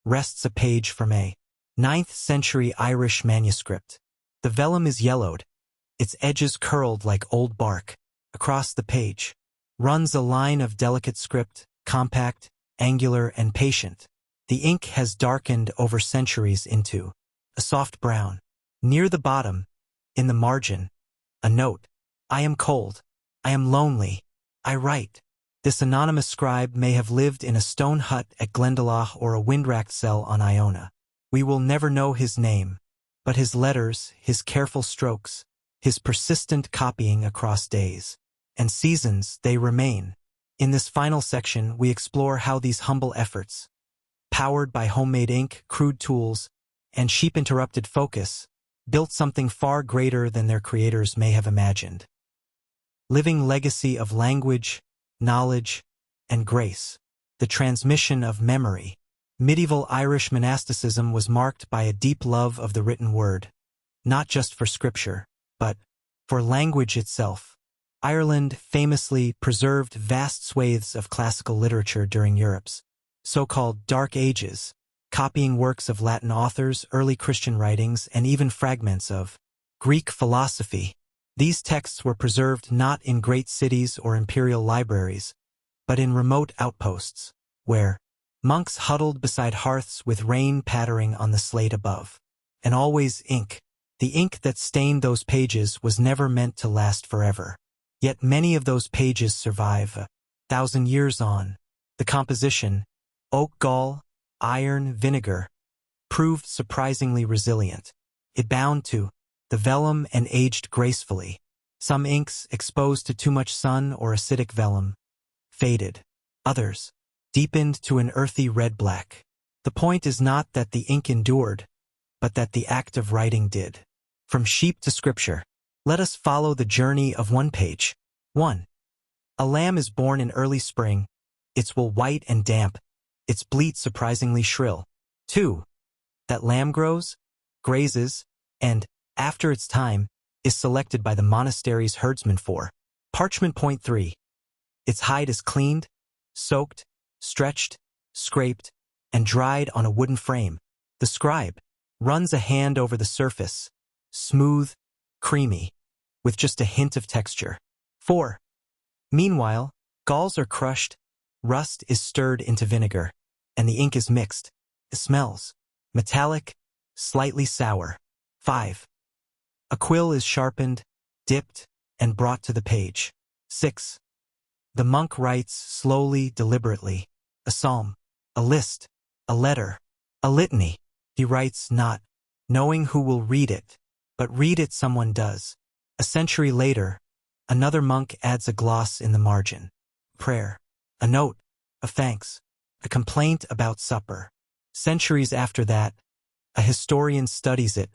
rests a page from a 9th century Irish manuscript. The vellum is yellowed, its edges curled like old bark. Across the page runs a line of delicate script, compact, angular, and patient. The ink has darkened over centuries into a soft brown. Near the bottom, in the margin, a note. "I am cold. I am lonely. I write." This anonymous scribe may have lived in a stone hut at Glendalough or a wind-racked cell on Iona. We will never know his name, but his letters, his careful strokes, his persistent copying across days and seasons, they remain. In this final section, we explore how these humble efforts, powered by homemade ink, crude tools, and sheep-interrupted focus, built something far greater than their creators may have imagined. Living legacy of language, knowledge, and grace. The transmission of memory. Medieval Irish monasticism was marked by a deep love of the written word, not just for scripture, but for language itself. Ireland famously preserved vast swathes of classical literature during Europe's so-called Dark Ages, copying works of Latin authors, early Christian writings, and even fragments of Greek philosophy. These texts were preserved not in great cities or imperial libraries, but in remote outposts, where monks huddled beside hearths with rain pattering on the slate above. And always ink. The ink that stained those pages was never meant to last forever. Yet many of those pages survive 1,000 years on. The composition, oak gall, iron, vinegar, proved surprisingly resilient. It bound to the vellum and aged gracefully. Some inks, exposed to too much sun or acidic vellum, faded. Others deepened to an earthy red-black. The point is not that the ink endured, but that the act of writing did. From sheep to scripture, let us follow the journey of one page. 1. A lamb is born in early spring, its wool white and damp, its bleat surprisingly shrill. 2. That lamb grows, grazes, and, after its time, is selected by the monastery's herdsman for. Parchment. Point 3. Its hide is cleaned, soaked, stretched, scraped, and dried on a wooden frame. The scribe runs a hand over the surface, smooth, creamy, with just a hint of texture. 4. Meanwhile, galls are crushed, rust is stirred into vinegar, and the ink is mixed. It smells metallic, slightly sour. 5. A quill is sharpened, dipped, and brought to the page. 6. The monk writes slowly, deliberately, a psalm, a list, a letter, a litany. He writes not knowing who will read it, but read it someone does. A century later, another monk adds a gloss in the margin. Prayer, a note of thanks, a complaint about supper. Centuries after that, a historian studies it,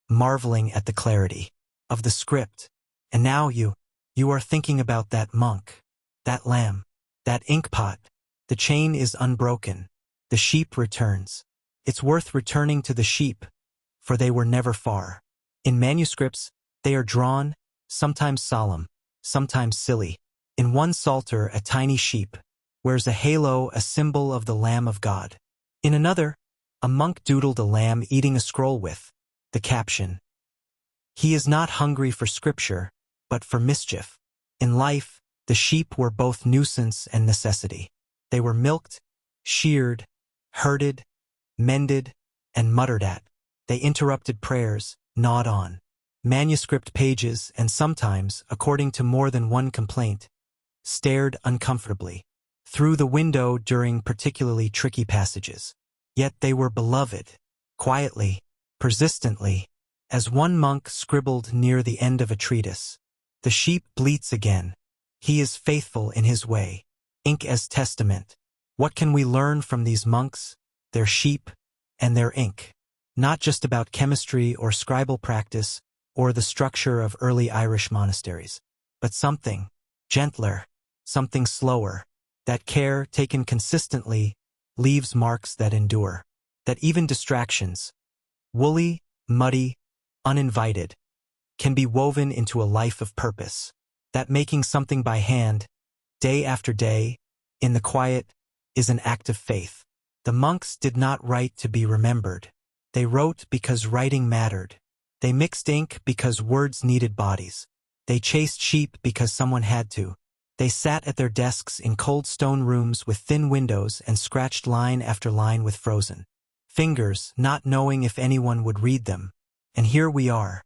marveling at the clarity of the script. And now you are thinking about that monk, that lamb, that inkpot. The chain is unbroken. The sheep returns. It's worth returning to the sheep, for they were never far. In manuscripts, they are drawn, sometimes solemn, sometimes silly. In one psalter, a tiny sheep wears a halo, a symbol of the Lamb of God. In another, a monk doodled a lamb eating a scroll with the caption, "He is not hungry for scripture, but for mischief." In life, the sheep were both nuisance and necessity. They were milked, sheared, herded, mended, and muttered at. They interrupted prayers, gnawed on manuscript pages, and sometimes, according to more than one complaint, stared uncomfortably through the window during particularly tricky passages. Yet they were beloved, quietly, persistently, as one monk scribbled near the end of a treatise. The sheep bleats again. He is faithful in his way. Ink as testament. What can we learn from these monks, their sheep, and their ink? Not just about chemistry or scribal practice or the structure of early Irish monasteries, but something gentler, something slower. That care taken consistently leaves marks that endure. That even distractions, woolly, muddy, uninvited, can be woven into a life of purpose. That making something by hand, day after day, in the quiet, is an act of faith. The monks did not write to be remembered. They wrote because writing mattered. They mixed ink because words needed bodies. They chased sheep because someone had to. They sat at their desks in cold stone rooms with thin windows and scratched line after line with frozen fingers, not knowing if anyone would read them. And here we are,